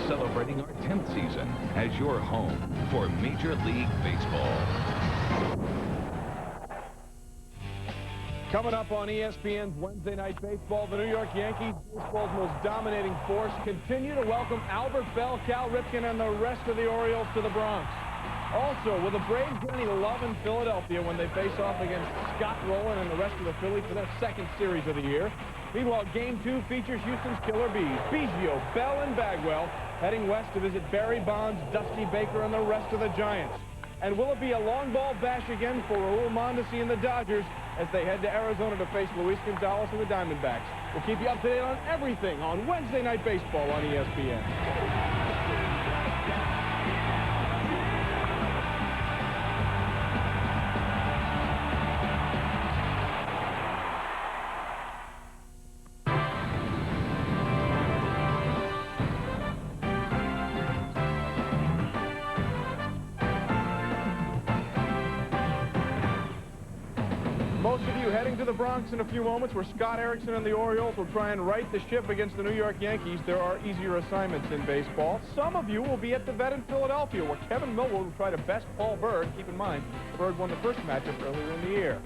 celebrating our 10th season as your home for Major League Baseball. Coming up on ESPN's Wednesday Night Baseball, the New York Yankees, baseball's most dominating force, continue to welcome Albert Bell, Cal Ripken, and the rest of the Orioles to the Bronx. Also, will the Braves get any love in Philadelphia when they face off against Scott Rowland and the rest of the Phillies for their second series of the year? Meanwhile, Game 2 features Houston's Killer Bees, Biggio, Bell, and Bagwell heading west to visit Barry Bonds, Dusty Baker, and the rest of the Giants. And will it be a long ball bash again for Raul Mondesi and the Dodgers as they head to Arizona to face Luis Gonzalez and the Diamondbacks? We'll keep you up to date on everything on Wednesday Night Baseball on ESPN. Most of you heading to the Bronx in a few moments, where Scott Erickson and the Orioles will try and right the ship against the New York Yankees. There are easier assignments in baseball. Some of you will be at the Vet in Philadelphia, where Kevin Millward will try to best Paul Bird. Keep in mind, Bird won the first matchup earlier in the year.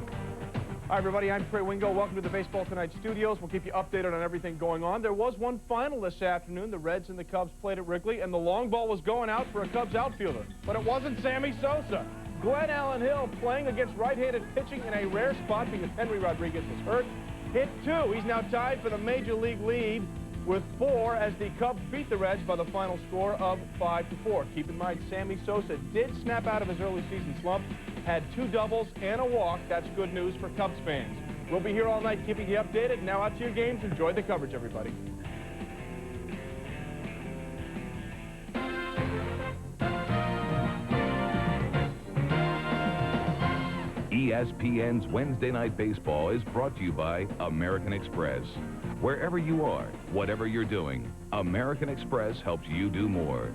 Hi, everybody. I'm Trey Wingo. Welcome to the Baseball Tonight studios. We'll keep you updated on everything going on. There was one final this afternoon. The Reds and the Cubs played at Wrigley, and the long ball was going out for a Cubs outfielder. But it wasn't Sammy Sosa. Glenn Allen Hill, playing against right-handed pitching in a rare spot because Henry Rodriguez was hurt, hit 2. He's now tied for the Major League lead with 4 as the Cubs beat the Reds by the final score of 5-4. Keep in mind, Sammy Sosa did snap out of his early season slump, had 2 doubles and a walk. That's good news for Cubs fans. We'll be here all night keeping you updated. Now out to your games. Enjoy the coverage, everybody. ESPN's Wednesday Night Baseball is brought to you by American Express. Wherever you are, whatever you're doing, American Express helps you do more.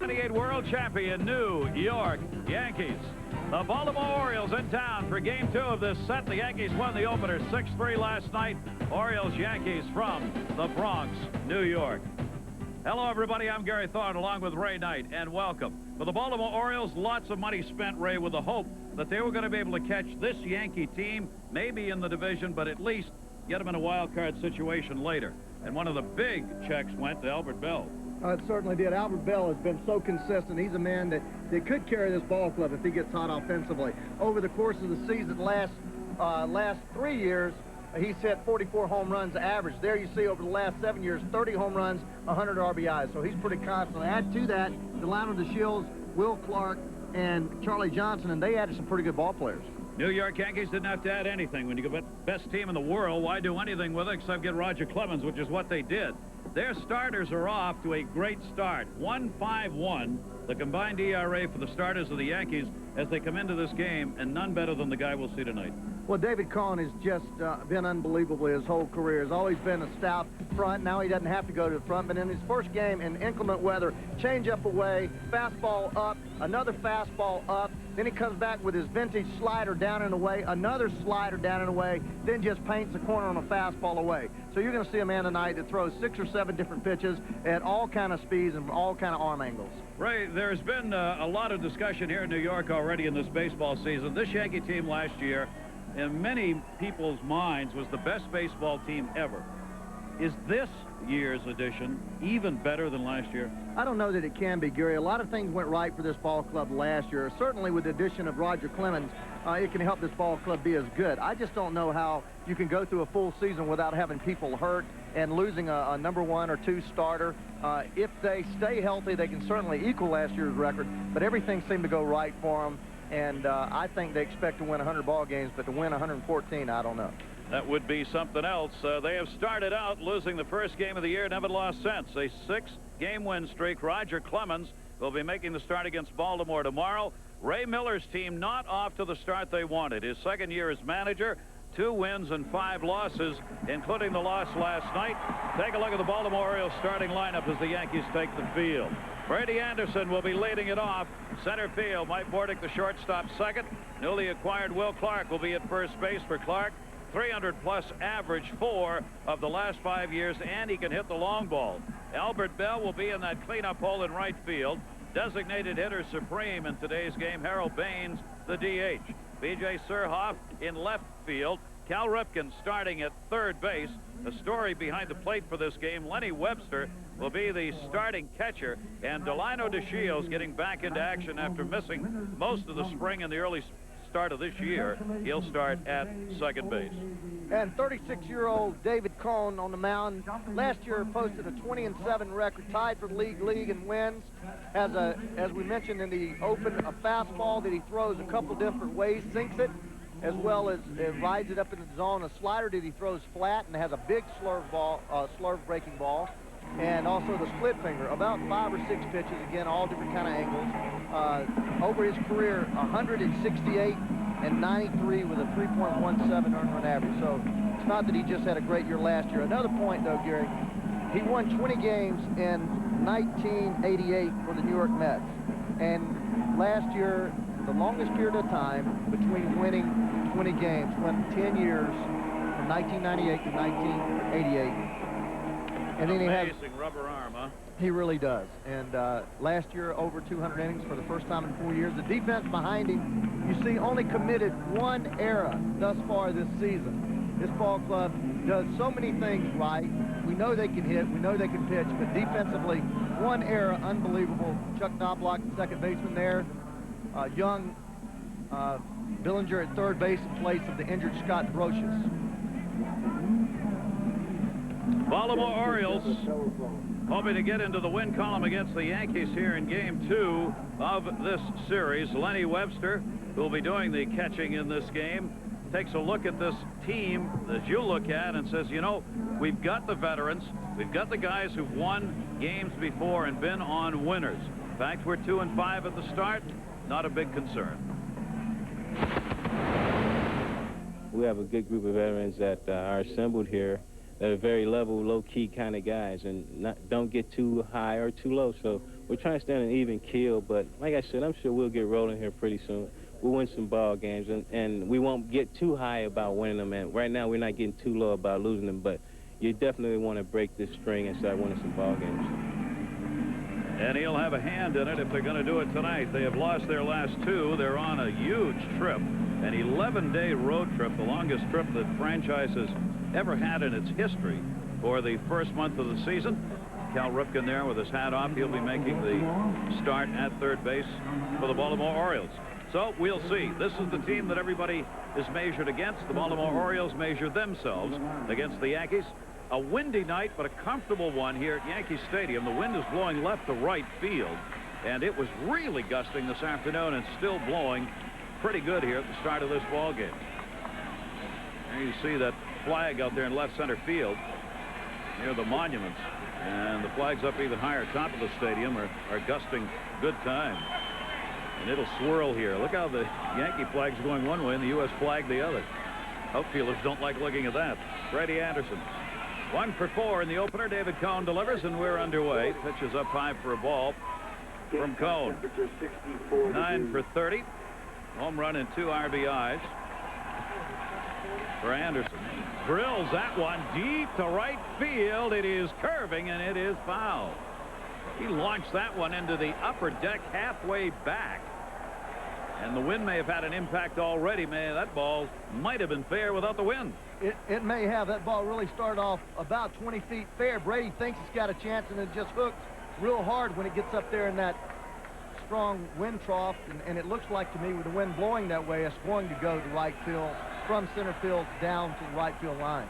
98 World Champion New York Yankees. The Baltimore Orioles in town for Game 2 of this set. The Yankees won the opener 6-3 last night. Orioles-Yankees from the Bronx, New York. Hello, everybody. I'm Gary Thorne, along with Ray Knight, and welcome. For the Baltimore Orioles, lots of money spent, Ray, with the hope that they were going to be able to catch this Yankee team, maybe in the division, but at least get them in a wild card situation later. And one of the big checks went to Albert Bell. It certainly did. Albert Bell has been so consistent. He's a man that could carry this ball club if he gets hot offensively. Over the course of the season, last 3 years, he's hit 44 home runs average. There you see over the last 7 years, 30 home runs, 100 RBIs. So he's pretty constant. Add to that, Delano DeShields, Will Clark, and Charlie Johnson, and they added some pretty good ball players. New York Yankees didn't have to add anything. When you get best team in the world, why do anything with it except get Roger Clemens, which is what they did. Their starters are off to a great start. 1.51, the combined ERA for the starters of the Yankees as they come into this game, and none better than the guy we'll see tonight. Well, David Cohn has just been unbelievable his whole career. Has always been a stout front. Now he doesn't have to go to the front, but in his first game in inclement weather, changeup away, fastball up, another fastball up, then he comes back with his vintage slider down and away, another slider down and away, then just paints the corner on a fastball away. So you're going to see a man tonight that throws 6 or 7 different pitches at all kind of speeds and all kind of arm angles. Ray, there's been a lot of discussion here in New York already in this baseball season. This Yankee team last year, in many people's minds, was the best baseball team ever. Is this year's edition even better than last year? I don't know that it can be, Gary. A lot of things went right for this ball club last year. Certainly with the addition of Roger Clemens, it can help this ball club be as good. I just don't know how you can go through a full season without having people hurt and losing a number 1 or 2 starter. If they stay healthy, they can certainly equal last year's record, but everything seemed to go right for them. And I think they expect to win 100 ball games, but to win 114, I don't know. That would be something else. They have started out losing the first game of the year, never lost since. A 6-game win streak. Roger Clemens will be making the start against Baltimore tomorrow. Ray Miller's team not off to the start they wanted. His second year as manager, 2 wins and 5 losses, including the loss last night. Take a look at the Baltimore Orioles starting lineup as the Yankees take the field. Brady Anderson will be leading it off. Center field, Mike Bordick, the shortstop, second. Newly acquired Will Clark will be at first base for Clark. 300-plus average 4 of the last 5 years, and he can hit the long ball. Albert Bell will be in that cleanup hole in right field. Designated hitter supreme in today's game, Harold Baines, the DH. B.J. Surhoff in left field. Cal Ripken starting at third base. The story behind the plate for this game, Lenny Webster will be the starting catcher, and Delino DeShields getting back into action after missing most of the spring and the early start of this year. He'll start at second base. And 36-year-old David Cone on the mound. Last year posted a 20-7 record, tied for the league in wins. Has a, as we mentioned in the open, a fastball that he throws a couple different ways, sinks it, as well as rides it up into the zone. A slider that he throws flat and has a big slurve breaking ball. And also the split finger, about 5 or 6 pitches, again, all different kind of angles. Over his career, 168 and 93 with a 3.17 earned run average. So it's not that he just had a great year last year. Another point, though, Gary, he won 20 games in 1988 for the New York Mets. And last year, the longest period of time between winning 20 games, went 10 years from 1998 to 1988. And then he has amazing rubber arm, huh? He really does. And last year, over 200 innings for the first time in 4 years. The defense behind him, you see, only committed 1 error thus far this season. This ball club does so many things right. We know they can hit, we know they can pitch, but defensively, 1 error, unbelievable. Chuck Knobloch, the second baseman there. Young Billinger at third base in place of the injured Scott Brocious. Baltimore Orioles hoping to get into the win column against the Yankees here in Game 2 of this series. Lenny Webster, who will be doing the catching in this game, takes a look at this team that you look at and says, you know, we've got the veterans, we've got the guys who've won games before and been on winners. In fact, we're 2-5 at the start. Not a big concern. We have a good group of veterans that are assembled here. They're very level, low-key kind of guys, and don't get too high or too low. So we're trying to stand an even keel, but like I said, I'm sure we'll get rolling here pretty soon. We'll win some ball games, and we won't get too high about winning them. And right now, we're not getting too low about losing them, but you definitely want to break this string and start winning some ball games. And he'll have a hand in it if they're going to do it tonight. They have lost their last 2. They're on a huge trip, an 11-day road trip, the longest trip that franchise has ever had in its history for the first month of the season. Cal Ripken there with his hat off. He'll be making the start at third base for the Baltimore Orioles. So we'll see. This is the team that everybody is measured against. The Baltimore Orioles measure themselves against the Yankees. A windy night, but a comfortable one here at Yankee Stadium. The wind is blowing left to right field, and it was really gusting this afternoon and still blowing pretty good here at the start of this ball game. There you see that flag out there in left center field near the monuments, and the flag's up even higher top of the stadium are gusting good time, and it'll swirl here. Look how the Yankee flag's going one way and the U.S. flag the other. Outfielders don't like looking at that. Freddie Anderson, 1 for 4 in the opener. David Cone delivers, and we're underway. Pitch is up high for a ball from Cone. 9 for 30. Home run and 2 RBIs for Anderson. Drills that one deep to right field. It is curving, and it is foul. He launched that one into the upper deck halfway back, and the wind may have had an impact already. Man, that ball might have been fair without the wind. It may have. That ball really started off about 20 feet fair. Brady thinks it's got a chance, and it just hooks real hard when it gets up there in that strong wind trough, and it looks like to me with the wind blowing that way, it's going to go to right field, from center field down to the right field line.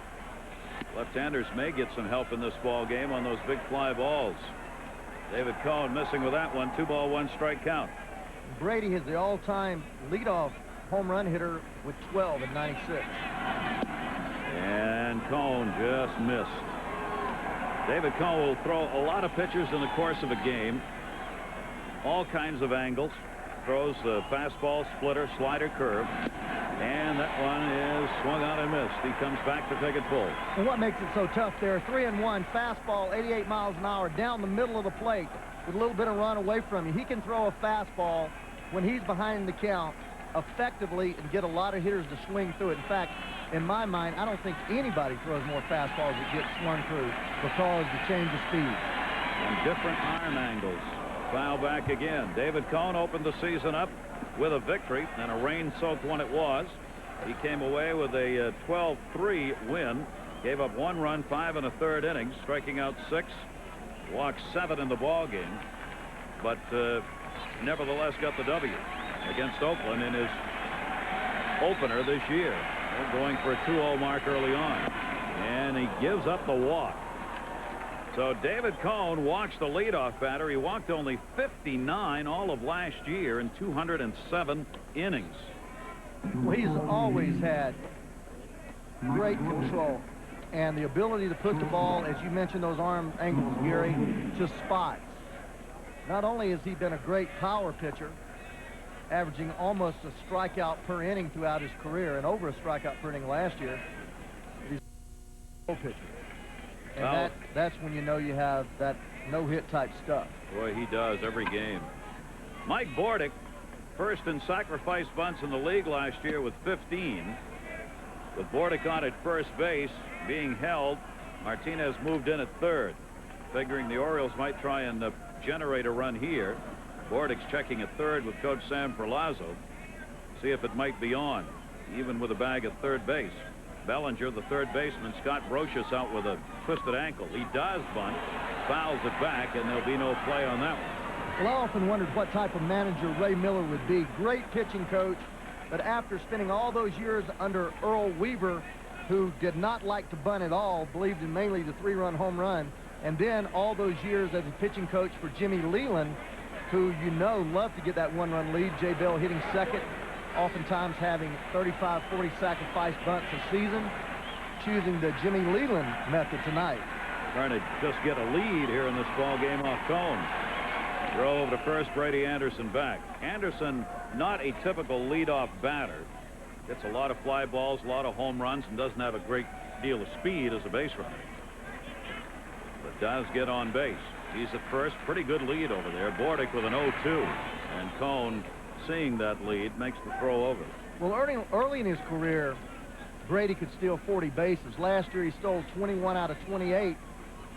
Left-handers may get some help in this ball game on those big fly balls. David Cone missing with that one. 2 ball, 1 strike count. Brady is the all-time leadoff home run hitter with 12 in 96. And Cone just missed. David Cone will throw a lot of pitches in the course of a game. All kinds of angles. Throws the fastball, splitter, slider, curve. And that one is swung out and missed. He comes back to take it full. And what makes it so tough there, 3-1, fastball, 88 miles an hour, down the middle of the plate with a little bit of run away from you. He can throw a fastball when he's behind the count effectively and get a lot of hitters to swing through it. In fact, in my mind, I don't think anybody throws more fastballs that get swung through because the change of speed. And different arm angles. Foul back again. David Cone opened the season up with a victory, and a rain-soaked one it was. He came away with a 12-3 win. Gave up 1 run, 5 1/3 innings, striking out 6, walked 7 in the ball game, but nevertheless got the W against Oakland in his opener this year. They're going for a 2-0 mark early on, and he gives up the walk. So David Cone walks the leadoff batter. He walked only 59 all of last year in 207 innings. Well, he's always had great control and the ability to put the ball, as you mentioned, those arm angles, Gary, to spots. Not only has he been a great power pitcher, averaging almost a strikeout per inning throughout his career and over a strikeout per inning last year, he's a pitcher. And that's when you know you have that no-hit type stuff. Boy, he does every game. Mike Bordick, first in sacrifice bunts in the league last year with 15. With Bordick on at first base, being held, Martinez moved in at third, figuring the Orioles might try and generate a run here. Bordick's checking at third with Coach Sam Perlazzo. See if it might be on, even with a bag at third base. Bellinger, the third baseman, Scott Brocious out with a twisted ankle. He does bunt, fouls it back, and there'll be no play on that one. Well, I often wondered what type of manager Ray Miller would be. Great pitching coach, but after spending all those years under Earl Weaver, who did not like to bunt at all, believed in mainly the 3-run home run, and then all those years as a pitching coach for Jimmy Leland, who you know loved to get that 1-run lead. Jay Bell hitting second, oftentimes having 35, 40 sacrifice bunts a season, choosing the Jimmy Leland method tonight. Trying to just get a lead here in this ball game off Cone. Throw over to first, Brady Anderson back. Anderson, not a typical leadoff batter. Gets a lot of fly balls, a lot of home runs, and doesn't have a great deal of speed as a base runner. But does get on base. He's at first. Pretty good lead over there. Bordick with an 0-2. And Cone, seeing that lead, makes the throw over. Well, early in his career, Brady could steal 40 bases. Last year, he stole 21 out of 28.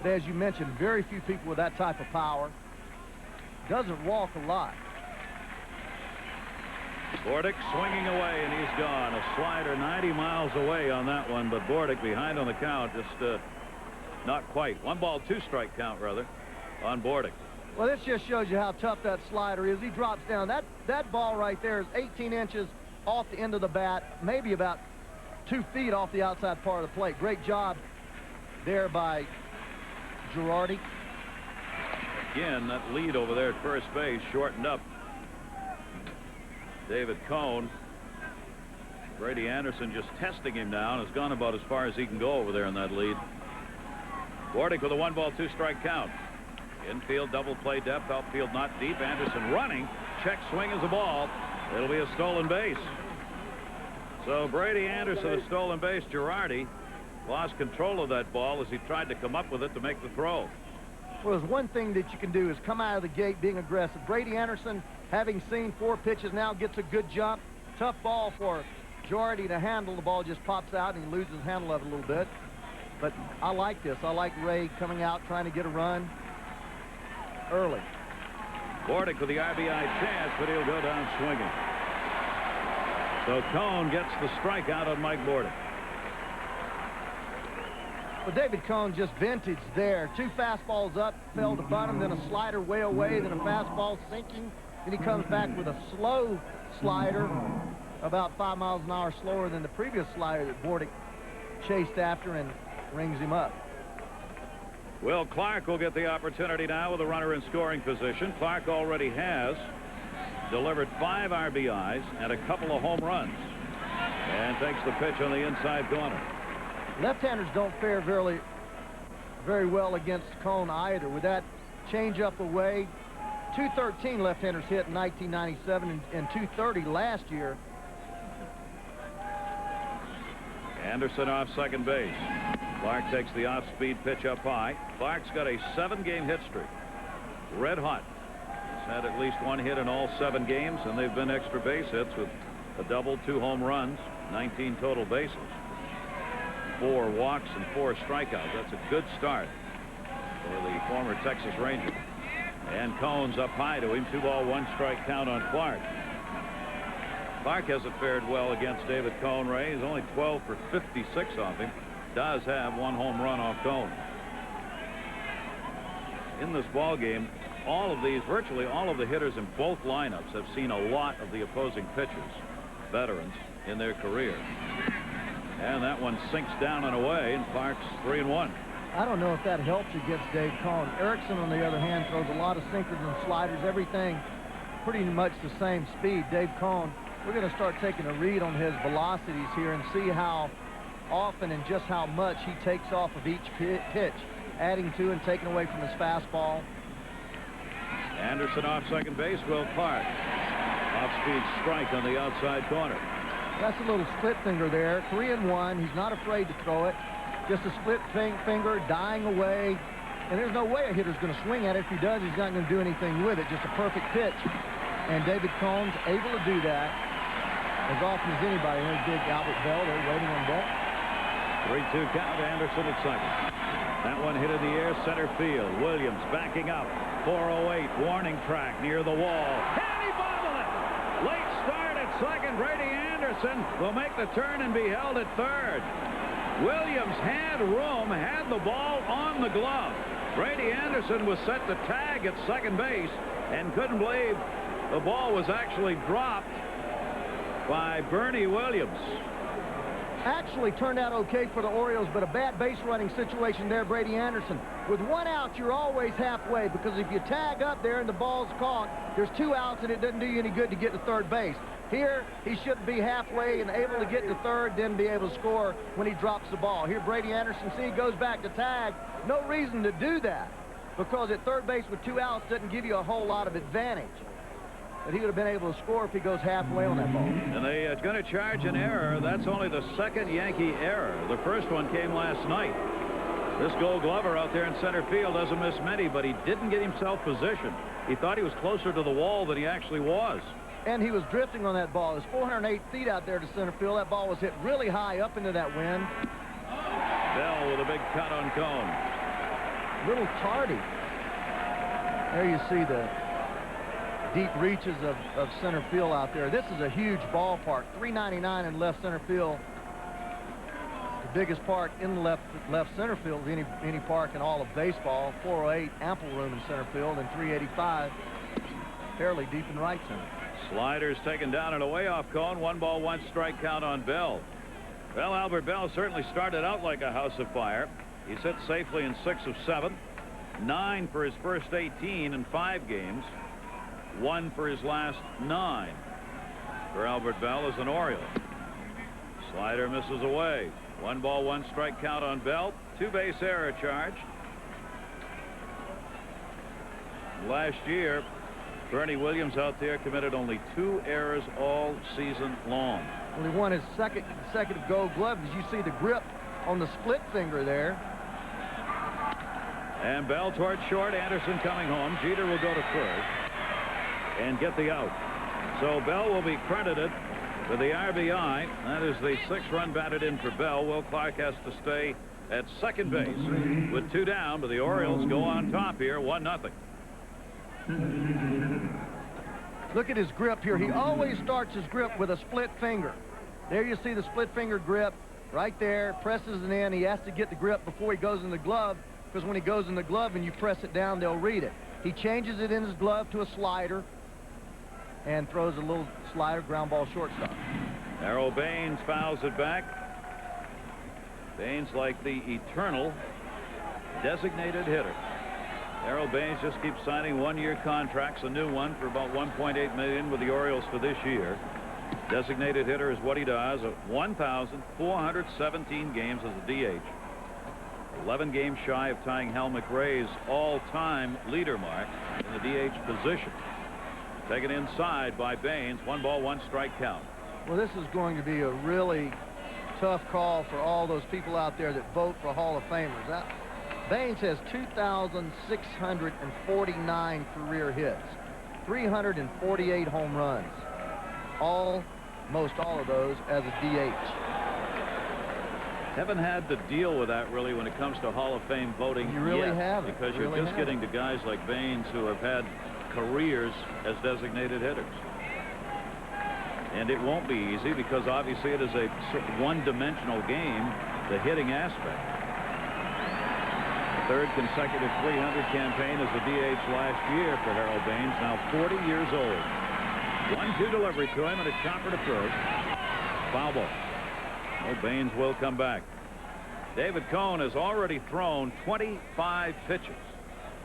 But as you mentioned, very few people with that type of power. Doesn't walk a lot. Bordick swinging away, and he's gone. A slider 90 miles away on that one, but Bordick behind on the count, just not quite. 1 ball, 2 strike count, rather, on Bordick. Well, this just shows you how tough that slider is. He drops down. That ball right there is 18 inches off the end of the bat, maybe about 2 feet off the outside part of the plate. Great job there by Girardi. Again, that lead over there at first base shortened up. David Cone. Brady Anderson just testing him down. Has gone about as far as he can go over there in that lead. Bordick with a 1 ball, 2 strike count. Infield double play depth, outfield not deep. Anderson running. Check swing is a ball. It'll be a stolen base. So Brady Anderson, a stolen base. Girardi lost control of that ball as he tried to come up with it to make the throw. Well, there's one thing that you can do is come out of the gate being aggressive. Brady Anderson, having seen 4 pitches now, gets a good jump. Tough ball for Girardi to handle. The ball just pops out and he loses handle of it a little bit. But I like this. I like Ray coming out trying to get a run early. Bordick with the RBI chance, but he'll go down swinging. So Cone gets the strikeout on Mike Bordick. Well, David Cone just vintage there. 2 fastballs up, fell to bunt him, then a slider way away, then a fastball sinking. Then he comes back with a slow slider, about 5 miles an hour slower than the previous slider that Bordick chased after and rings him up. Will Clark will get the opportunity now with a runner in scoring position. Clark already has delivered 5 RBIs and a couple of home runs, and takes the pitch on the inside corner. Left-handers don't fare very well against Cone either. With that change-up away, 213 left-handers hit in 1997 and 230 last year. Anderson off second base. Clark takes the off-speed pitch up high. Clark's got a 7-game hit streak. Red hot. He's had at least 1 hit in all 7 games, and they've been extra base hits with a double, 2 home runs, 19 total bases. 4 walks and 4 strikeouts. That's a good start for the former Texas Ranger. And Cohn's up high to him. 2-ball, 1-strike count on Clark. Clark hasn't fared well against David Cohn, Ray. He's only 12 for 56 off him. Does have 1 home run off Cohn. In this ball game, virtually all of the hitters in both lineups have seen a lot of the opposing pitchers, veterans, in their career. And that one sinks down and away, and Clark's 3-1. I don't know if that helps against Dave Cohn. Erickson, on the other hand, throws a lot of sinkers and sliders, everything pretty much the same speed. Dave Cohn, we're going to start taking a read on his velocities here and see how often and just how much he takes off of each pitch, adding to and taking away from his fastball. Anderson off second base. Will Clark. Off-speed strike on the outside corner. That's a little split finger there. 3-1. He's not afraid to throw it. Just a split finger dying away. And there's no way a hitter's going to swing at it. If he does, he's not going to do anything with it. Just a perfect pitch. And David Cohn's able to do that as often as anybody. There's big Albert Bell there waiting on deck. 3-2 count. Anderson at second. That one hit in the air, center field. Williams backing up. 408, warning track near the wall. And he bobbled it! Late start at second. Brady Anderson will make the turn and be held at third. Williams had room, had the ball on the glove. Brady Anderson was set to tag at second base and couldn't believe the ball was actually dropped by Bernie Williams. Actually turned out okay for the Orioles, but a bad base running situation there, Brady Anderson. With 1 out, you're always halfway, because if you tag up there and the ball's caught, there's 2 outs and it doesn't do you any good to get to third base. Here, he should be halfway and able to get to third, then be able to score when he drops the ball. Here, Brady Anderson, see, goes back to tag. No reason to do that, because at third base with 2 outs doesn't give you a whole lot of advantage. But he would have been able to score if he goes halfway on that ball. And they're going to charge an error. That's only the second Yankee error. The first one came last night. This Gold Glover out there in center field doesn't miss many, but he didn't get himself positioned. He thought he was closer to the wall than he actually was. And he was drifting on that ball. It's 408 feet out there to center field. That ball was hit really high up into that wind. Bell with a big cut on Cohn. Little tardy. There you see the deep reaches of center field out there. This is a huge ballpark. 399 in left center field. The biggest park in left center field of any park in all of baseball. 408, ample room in center field, and 385 fairly deep in right center. Sliders taken down and away off Cohn. 1-ball, 1-strike count on Bell. Well, Albert Bell certainly started out like a house of fire. He's hit safely in 6 of 7. 9 for his first 18 in 5 games. 1 for his last 9 for Albert Bell as an Oriole. Slider misses away. 1-ball, 1-strike count on Bell. 2-base error charge. Last year, Bernie Williams out there committed only 2 errors all season long. Well, he won his second consecutive Gold Glove. As you see the grip on the split finger there. And Bell towards short. Anderson coming home. Jeter will go to first and get the out. So Bell will be credited for the RBI. That is the 6th run batted in for Bell. Will Clark has to stay at second base with 2 down, but the Orioles go on top here, 1-0. Look at his grip here. He always starts his grip with a split finger. There you see the split finger grip right there. Presses it in. He has to get the grip before he goes in the glove, because when he goes in the glove and you press it down, they'll read it. He changes it in his glove to a slider and throws a little slider, ground ball, shortstop. Errol Baines fouls it back. Baines like the eternal designated hitter. Errol Baines just keeps signing 1-year contracts, a new one for about $1.8 million with the Orioles for this year. Designated hitter is what he does. 1,417 games as a DH. 11 games shy of tying Hal McRae's all-time leader mark in the DH position. Taken inside by Baines. 1-ball, 1-strike count. Well, this is going to be a really tough call for all those people out there that vote for Hall of Famers. Baines has 2,649 career hits, 348 home runs, most all of those as a DH. haven't had to deal with that really when it comes to Hall of Fame voting. You really yet, haven't. because you're just getting to guys like Baines who have had careers as designated hitters. And it won't be easy because obviously it is a one-dimensional game, the hitting aspect. Third consecutive 300 campaign as a DH last year for Harold Baines, now 40 years old. 1-2 delivery to him and a chopper to first. Foul ball. Oh, Baines will come back. David Cone has already thrown 25 pitches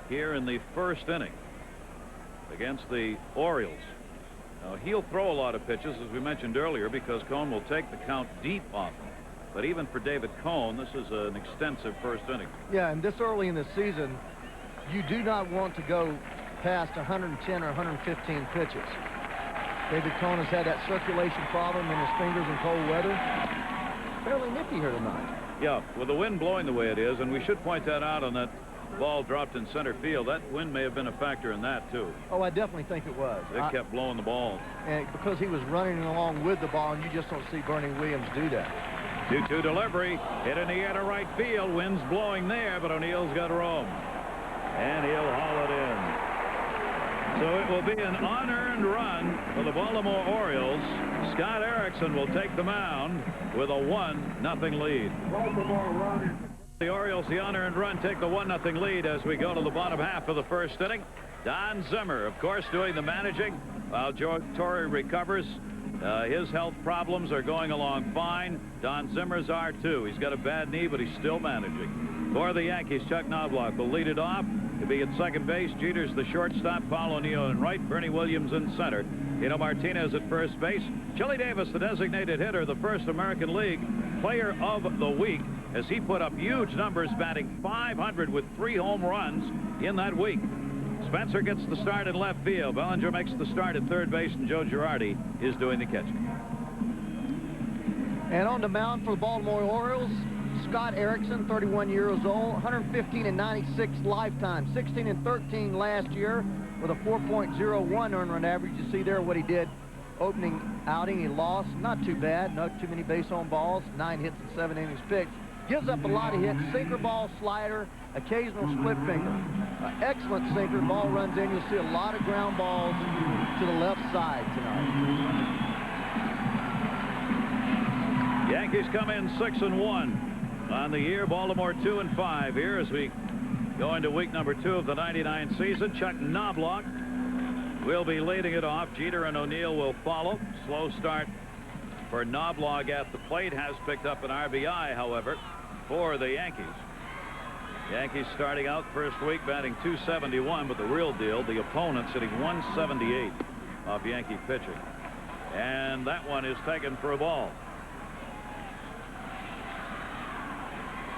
here in the first inning against the Orioles. Now, he'll throw a lot of pitches, as we mentioned earlier, because Cone will take the count deep off him. But even for David Cone, this is an extensive first inning. Yeah, and this early in the season, you do not want to go past 110 or 115 pitches. David Cone has had that circulation problem in his fingers in cold weather. Fairly nippy here tonight. Yeah, with the wind blowing the way it is, and we should point that out on that ball dropped in center field. That wind may have been a factor in that, too. Oh, I definitely think it was. It kept blowing the ball. And because he was running along with the ball, and you just don't see Bernie Williams do that. 2-2 delivery. Hit in the air to right field. Wind's blowing there, but O'Neill's got room. And he'll haul it in. So it will be an unearned run for the Baltimore Orioles. Scott Erickson will take the mound with a 1-0 lead. The Orioles, the unearned run, take the 1-0 lead as we go to the bottom half of the first inning. Don Zimmer, of course, doing the managing while Joe Torre recovers. His health problems are going along fine. Don Zimmer's are too. He's got a bad knee, but he's still managing. For the Yankees, Chuck Knobloch will lead it off. He'll be at second base. Jeter's the shortstop. Paul O'Neill in right. Bernie Williams in center. Tino Martinez at first base. Chili Davis, the designated hitter, the first American League Player of the Week, as he put up huge numbers, batting .500 with 3 home runs in that week. Spencer gets the start in left field. Bellinger makes the start at third base, and Joe Girardi is doing the catching. And on the mound for the Baltimore Orioles, Scott Erickson, 31 years old, 115 and 96 lifetime, 16 and 13 last year with a 4.01 earned run average. You see there what he did opening outing. He lost, not too bad, not too many base on balls, 9 hits and 7 innings pitched. Gives up a lot of hits, sinker ball, slider, occasional split finger. Excellent sinker, ball runs in. You'll see a lot of ground balls to the left side tonight. Yankees come in 6-1 on the year. Baltimore 2-5 here as we go into week number 2 of the '99 season. Chuck Knobloch will be leading it off. Jeter and O'Neill will follow. Slow start for Knobloch at the plate. Has picked up an RBI, however, for the Yankees. Yankees starting out first week batting .271, but the real deal, the opponent sitting .178 off Yankee pitching. And that one is taken for a ball.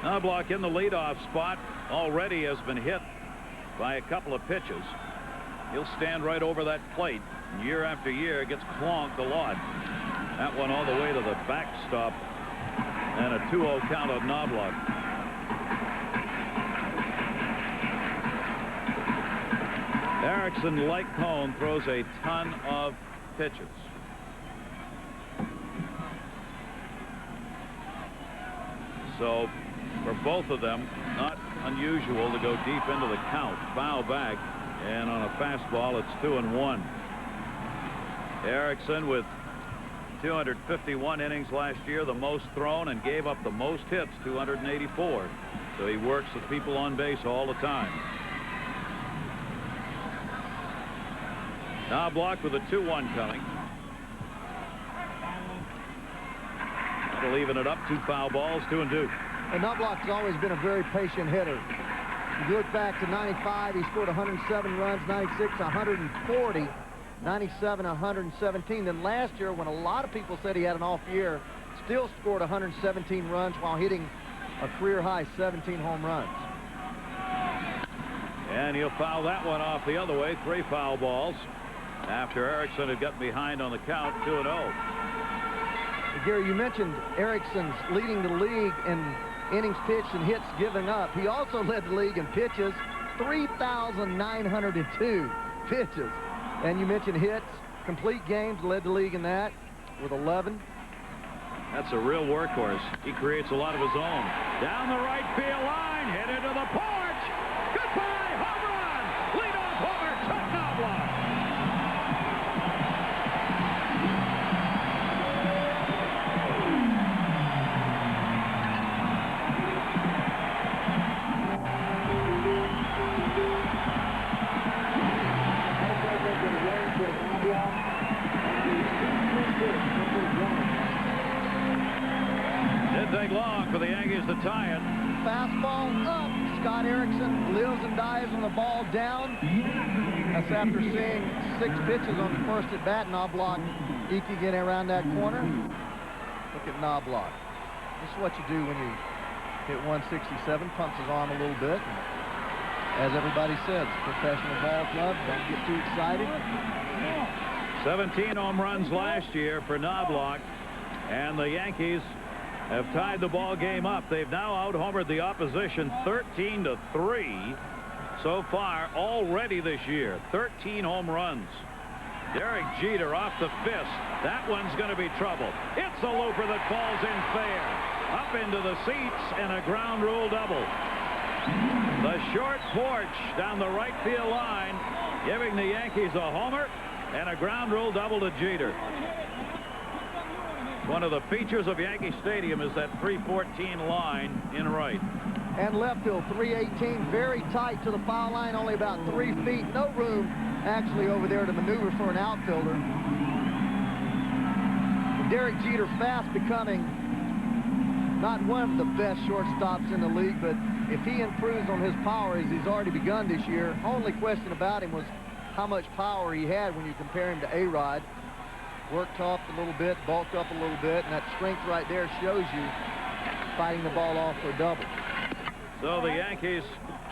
Knobloch in the leadoff spot already has been hit by a couple of pitches. He'll stand right over that plate. Year after year gets clonked a lot. That one all the way to the backstop, and a 2-0 count on Knobloch. Erickson, like Cone, throws a ton of pitches. So for both of them, not unusual to go deep into the count. Foul back, and on a fastball, it's 2-1. Erickson with 251 innings last year, the most thrown, and gave up the most hits, 284. So he works with people on base all the time. Knobloch with a 2-1 coming. That'll even it up. 2 foul balls, 2-2. And Knobloch has always been a very patient hitter. If you look back to '95, he scored 107 runs, '96, 140. 97, 117. Then last year, when a lot of people said he had an off year, still scored 117 runs while hitting a career high 17 home runs. And he'll foul that one off the other way. 3 foul balls after Erickson had got behind on the count, 2-0. Gary, you mentioned Erickson's leading the league in innings pitched and hits given up. He also led the league in pitches, 3,902 pitches. And you mentioned hits, complete games, led the league in that with 11. That's a real workhorse. He creates a lot of his own. Down the right field line, hit into the porch. Goodbye, home run. Leadoff homer, Chuck Knobloch. Didn't take long for the Yankees to tie it. Fastball up. Scott Erickson lives and dies on the ball down. That's after seeing 6 pitches on the first at bat. Knobloch eking in around that corner. Look at Knobloch. This is what you do when you hit 167. Pumps his arm a little bit. As everybody says, professional ball club. Don't get too excited. 17 home runs last year for Knobloch, and the Yankees have tied the ball game up. They've now out-homered the opposition 13-3 so far already this year. 13 home runs. Derek Jeter off the fist. That one's going to be trouble. It's a looper that falls in fair. Up into the seats and a ground rule double. The short porch down the right field line, giving the Yankees a homer and a ground rule double to Jeter. One of the features of Yankee Stadium is that 314 line in right. And left field, 318, very tight to the foul line, only about 3 feet. No room, actually, over there to maneuver for an outfielder. Derek Jeter fast becoming not one of the best shortstops in the league, but if he improves on his power as he's already begun this year, only question about him was how much power he had when you compare him to A-Rod. Worked off a little bit, bulked up a little bit, and that strength right there shows you fighting the ball off for a double. So the Yankees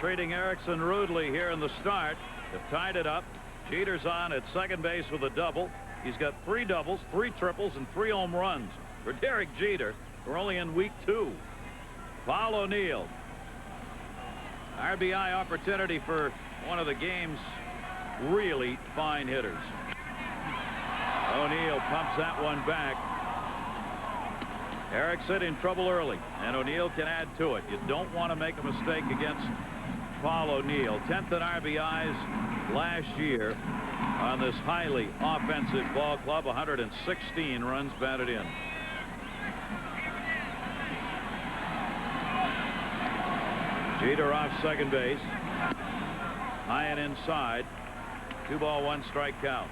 treating Erickson rudely here in the start. They've tied it up. Jeter's on at second base with a double. He's got 3 doubles, 3 triples, and 3 home runs. For Derek Jeter, we're only in week 2. Paul O'Neill. RBI opportunity for one of the game's really fine hitters. O'Neill pumps that one back. Erickson in trouble early, and O'Neill can add to it. You don't want to make a mistake against Paul O'Neill. 10th in RBIs last year on this highly offensive ball club. 116 runs batted in. Jeter off second base. High and inside. 2 ball, 1 strike count.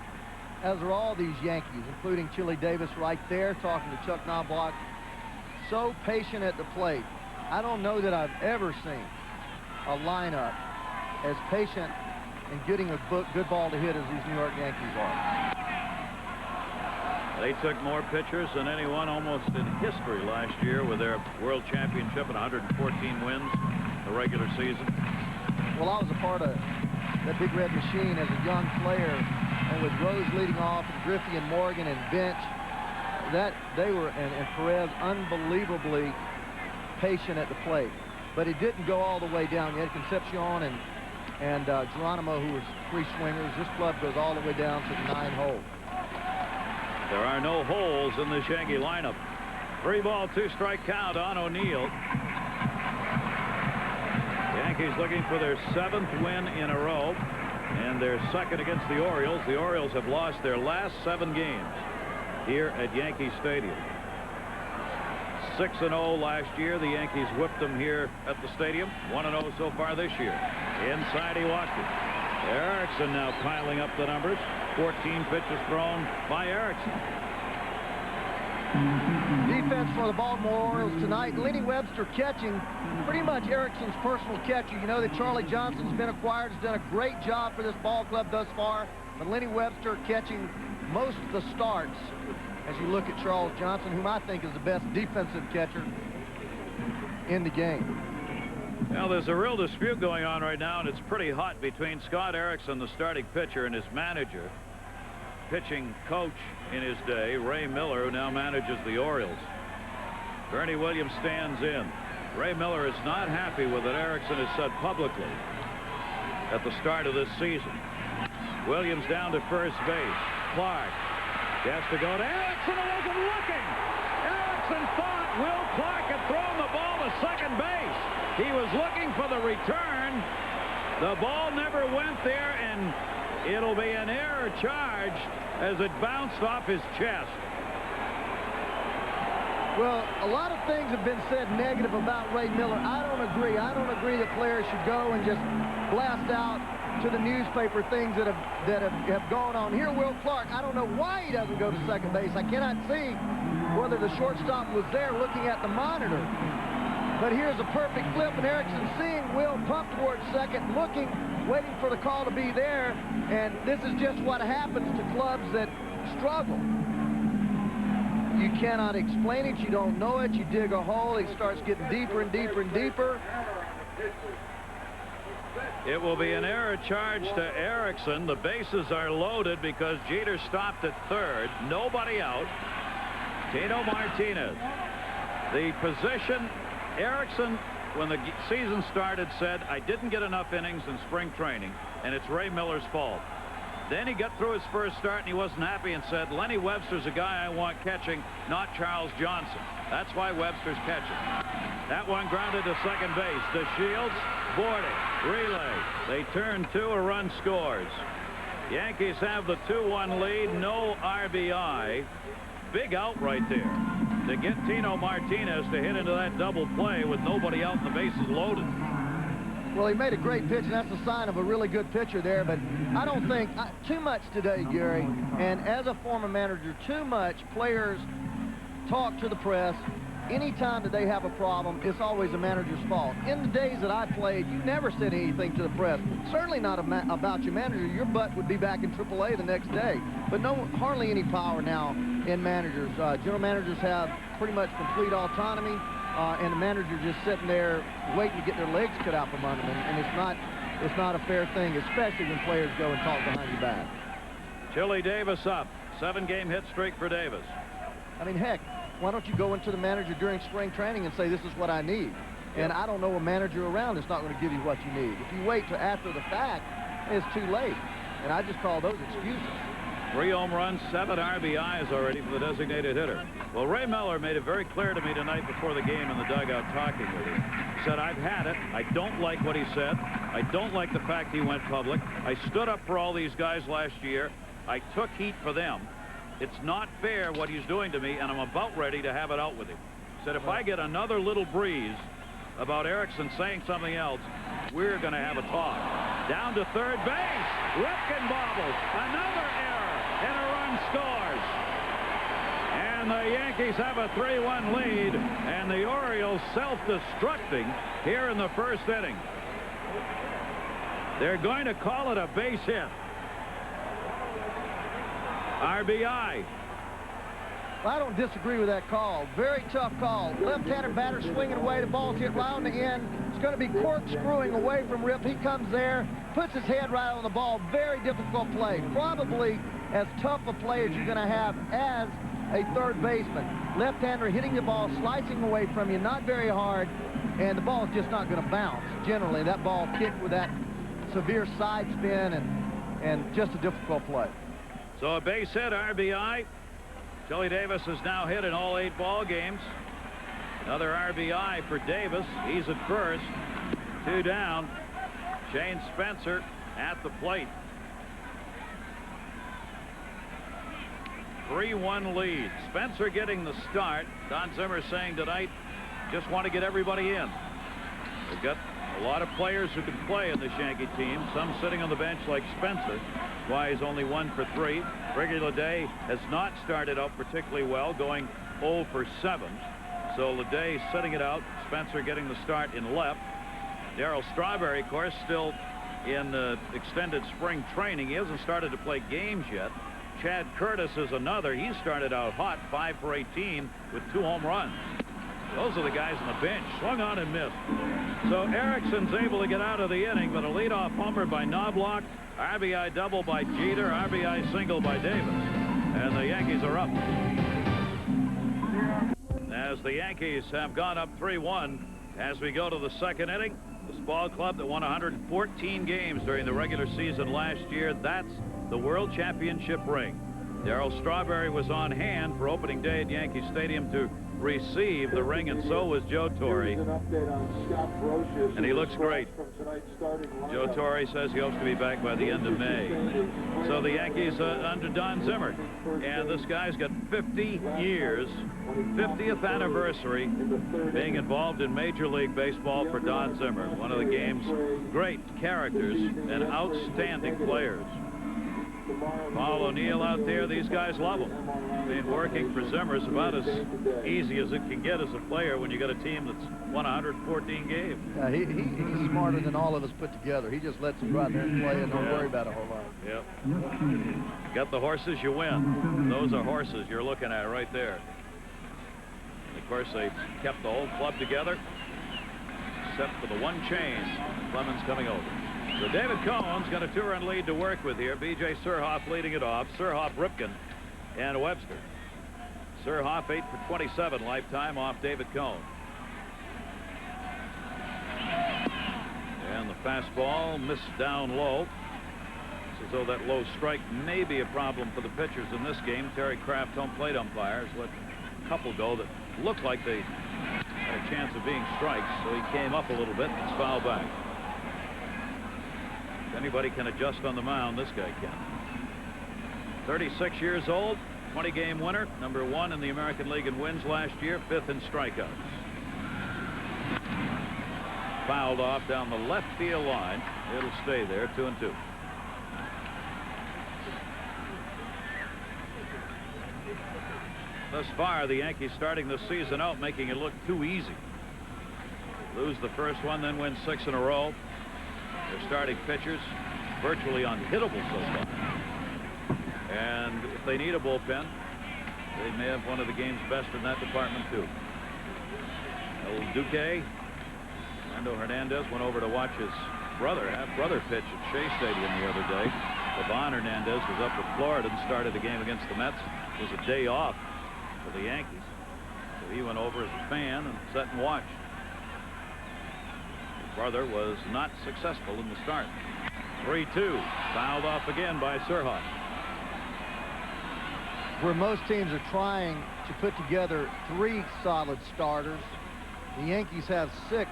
As are all these Yankees, including Chili Davis right there, talking to Chuck Knobloch. So patient at the plate. I don't know that I've ever seen a lineup as patient in getting a good ball to hit as these New York Yankees are. They took more pitchers than anyone almost in history last year with their World Championship and 114 wins the regular season. Well, I was a part of that Big Red Machine as a young player, and with Rose leading off and Griffey and Morgan and Bench, that they were, and Perez, unbelievably patient at the plate. But it didn't go all the way down. You had Concepcion and Geronimo, who was 3 swingers. This club goes all the way down to the 9 hole. There are no holes in this Yankee lineup. 3 ball, 2 strike count on O'Neill. Yankees looking for their 7th win in a row, and their 2nd against the Orioles. The Orioles have lost their last 7 games here at Yankee Stadium. 6-0 last year. The Yankees whipped them here at the stadium. 1-0 so far this year. Inside he walked it. Erickson now piling up the numbers. 14 pitches thrown by Erickson. Defense for the Baltimore Orioles tonight. Lenny Webster catching, pretty much Erickson's personal catcher. You know that Charlie Johnson's been acquired, has done a great job for this ball club thus far. But Lenny Webster catching most of the starts as you look at Charles Johnson, whom I think is the best defensive catcher in the game. Well, there's a real dispute going on right now, and it's pretty hot between Scott Erickson, the starting pitcher, and his manager, pitching coach in his day, Ray Miller, who now manages the Orioles. Bernie Williams stands in. Ray Miller is not happy with what Erickson has said publicly at the start of this season. Williams down to first base. Clark has to go to Erickson, who wasn't looking. Erickson Erickson thought Will Clark had thrown the ball to second base. He was looking for the return. The ball never went there, and it'll be an error charge as it bounced off his chest. Well, a lot of things have been said negative about Ray Miller. I don't agree. I don't agree that players should go and just blast out to the newspaper things that have gone on. Here, Will Clark, I don't know why he doesn't go to second base. I cannot see whether the shortstop was there looking at the monitor. But here's a perfect flip, and Erickson seeing Will pump towards second, looking, waiting for the call to be there, and this is just what happens to clubs that struggle. You cannot explain it. You don't know it. You dig a hole. It starts getting deeper and deeper and deeper. It will be an error charge to Erickson. The bases are loaded because Jeter stopped at third. Nobody out. Tino Martinez. The position, Erickson, when the season started, said, I didn't get enough innings in spring training, and it's Ray Miller's fault. Then he got through his first start, and he wasn't happy and said, Lenny Webster's a guy I want catching, not Charles Johnson. That's why Webster's catching. That one grounded to second base. To Shields, boarding, relay. They turn 2, a run scores. Yankees have the 2-1 lead, no RBI. Big out right there to get Tino Martinez to hit into that double play with nobody out and the bases loaded. Well, he made a great pitch, and that's a sign of a really good pitcher there, but I don't think too much today, Gary, and as a former manager, too much players talk to the press. Anytime that they have a problem, it's always a manager's fault. In the days that I played, you never said anything to the press. Certainly not about your manager. Your butt would be back in AAA the next day. But hardly any power now in managers. General managers have pretty much complete autonomy, and the manager just sitting there waiting to get their legs cut out from under them. And it's not a fair thing, especially when players go and talk behind your back. Chili Davis up. 7-game hit streak for Davis. I mean, heck, why don't you go into the manager during spring training and say, this is what I need? And I don't know a manager around that's not going to give you what you need. If you wait till after the fact, it's too late. And I just call those excuses. 3 home runs, 7 RBIs already for the designated hitter. Well, Ray Miller made it very clear to me tonight before the game in the dugout talking with him. He said, I've had it. I don't like what he said. I don't like the fact he went public. I stood up for all these guys last year. I took heat for them. It's not fair what he's doing to me, and I'm about ready to have it out with him. He said, if I get another little breeze about Erickson saying something else, we're going to have a talk. Down to third base. Ripken bobbles. Another error, and a run scores. And the Yankees have a 3-1 lead, and the Orioles self-destructing here in the first inning. They're going to call it a base hit. RBI. Well, I don't disagree with that call. Very tough call. Left-hander batter swinging away. The ball's hit right on the end. It's going to be corkscrewing away from Rip. He comes there, puts his head right on the ball. Very difficult play. Probably as tough a play as you're going to have as a third baseman. Left-hander hitting the ball, slicing away from you, not very hard, and the ball's just not going to bounce. Generally, that ball kicked with that severe side spin and just a difficult play. So a base hit, RBI. Chili Davis has now hit in all 8 ball games. Another RBI for Davis. He's at first. 2 down. Shane Spencer at the plate. 3-1 lead. Spencer getting the start. Don Zimmer saying tonight, just want to get everybody in. They've got a lot of players who can play in this Yankee team. Some sitting on the bench like Spencer. Why he's only 1 for 3. Ricky Leday has not started out particularly well, going 0 for 7. So Leday sitting it out. Spencer getting the start in left. Darryl Strawberry, of course, still in extended spring training. He hasn't started to play games yet. Chad Curtis is another. He started out hot, 5 for 18 with 2 home runs. Those are the guys on the bench. Swung on and missed. So Erickson's able to get out of the inning, but a leadoff homer by Knobloch, RBI double by Jeter, RBI single by Davis. And the Yankees are up. As the Yankees have gone up 3-1 as we go to the second inning, this ball club that won 114 games during the regular season last year, that's the World Championship ring. Darryl Strawberry was on hand for opening day at Yankee Stadium to received the ring, and so was Joe Torre. And he looks great. Joe Torre says he hopes to be back by the end of May. So the Yankees under Don Zimmer. And this guy's got 50 years, 50th anniversary being involved in Major League Baseball for Don Zimmer. One of the game's great characters and outstanding players. Paul O'Neill out there, these guys love him. I mean, working for Zimmer is about as easy as it can get as a player when you got a team that's won 114 games. Yeah, he's smarter than all of us put together. He just lets them go out there and play and don't worry about a whole lot. Yep. Got the horses, you win. Those are horses you're looking at right there. And of course, they kept the whole club together, except for the one change. Clemens coming over. So David Cohn's got a 2-run lead to work with here. B.J. Surhoff leading it off. Surhoff, Ripken, and Webster. Surhoff 8 for 27 lifetime off David Cohn. And the fastball missed down low. It's as though that low strike may be a problem for the pitchers in this game. Terry Kraft, home plate umpires, let a couple go that looked like they had a chance of being strikes. So he came up a little bit and it's fouled back. If anybody can adjust on the mound, this guy can. 36 years old, 20-game winner, number 1 in the American League in wins last year, 5th in strikeouts. Fouled off down the left field line. It'll stay there, 2-2. Thus far, the Yankees starting the season out making it look too easy. Lose the first one, then win 6 in a row. Their starting pitchers virtually unhittable so far. And if they need a bullpen, they may have one of the game's best in that department too. El Duque, Fernando Hernandez went over to watch his half-brother pitch at Shea Stadium the other day. Ivan Hernandez was up with Florida and started the game against the Mets. It was a day off for the Yankees. So he went over as a fan and sat and watched. Brother was not successful in the start. 3-2, fouled off again by Surhoff. Where most teams are trying to put together 3 solid starters, the Yankees have 6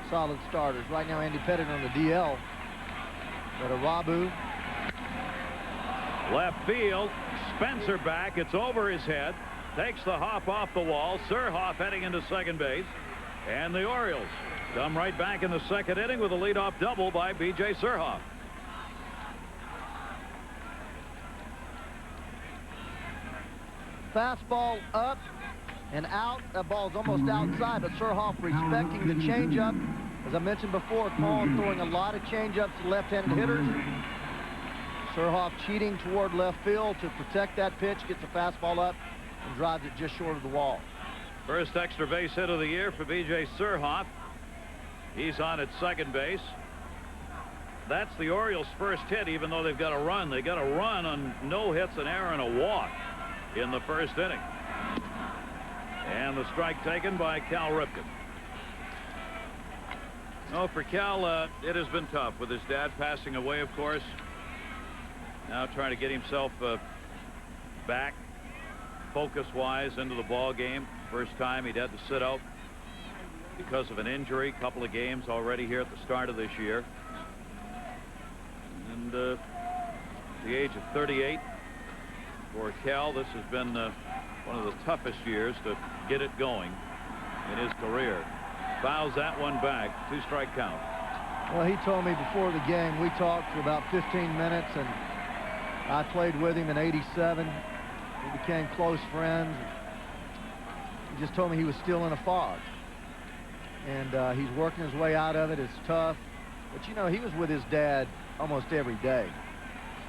solid starters. Right now, Andy Pettit on the DL. But Arabu. Left field, Spencer back. It's over his head. Takes the hop off the wall. Surhoff heading into second base. And the Orioles come right back in the second inning with a leadoff double by B.J. Surhoff. Fastball up and out. That ball's almost outside, but Surhoff respecting the changeup. As I mentioned before, Thorne throwing a lot of changeups to left-handed hitters. Surhoff cheating toward left field to protect that pitch, gets the fastball up and drives it just short of the wall. First extra base hit of the year for B.J. Surhoff. He's on at second base. That's the Orioles' first hit, even though they've got a run. They got a run on no hits, an error, and a walk in the first inning. And the strike taken by Cal Ripken. No, for Cal, it has been tough with his dad passing away, of course. Now trying to get himself back focus-wise into the ball game. First time he'd had to sit out because of an injury. Couple of games already here at the start of this year. And at the age of 38 for Cal, this has been one of the toughest years to get it going in his career. Fouls that one back. 2-strike count. Well, he told me before the game, we talked for about 15 minutes, and I played with him in '87. We became close friends. He just told me he was still in a fog. And he's working his way out of it. It's tough. But, you know, he was with his dad almost every day.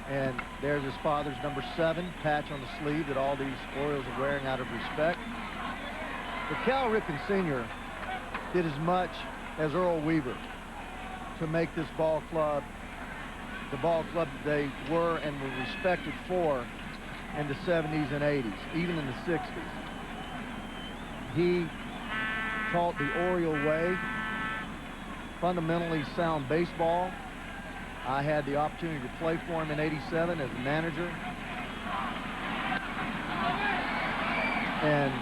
And there's his father's number 7 patch on the sleeve that all these Orioles are wearing out of respect. But Cal Ripken Sr. did as much as Earl Weaver to make this ball club the ball club that they were and were respected for in the 70s and 80s, even in the 60s. He taught the Oriole way, fundamentally sound baseball. I had the opportunity to play for him in '87 as a manager. And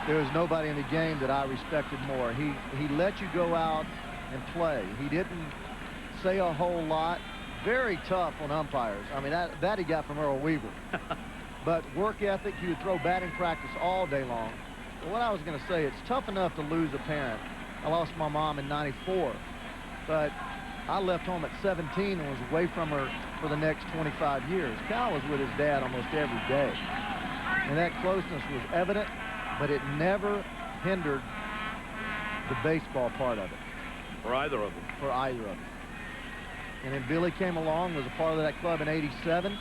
there was nobody in the game that I respected more. He let you go out and play. He didn't say a whole lot. Very tough on umpires. I mean, that he got from Earl Weaver. But work ethic, he would throw batting practice all day long. But what I was going to say, it's tough enough to lose a parent. I lost my mom in '94, but I left home at 17 and was away from her for the next 25 years. Cal was with his dad almost every day. And that closeness was evident, but it never hindered the baseball part of it. For either of them. For either of them. And then Billy came along, was a part of that club in '87.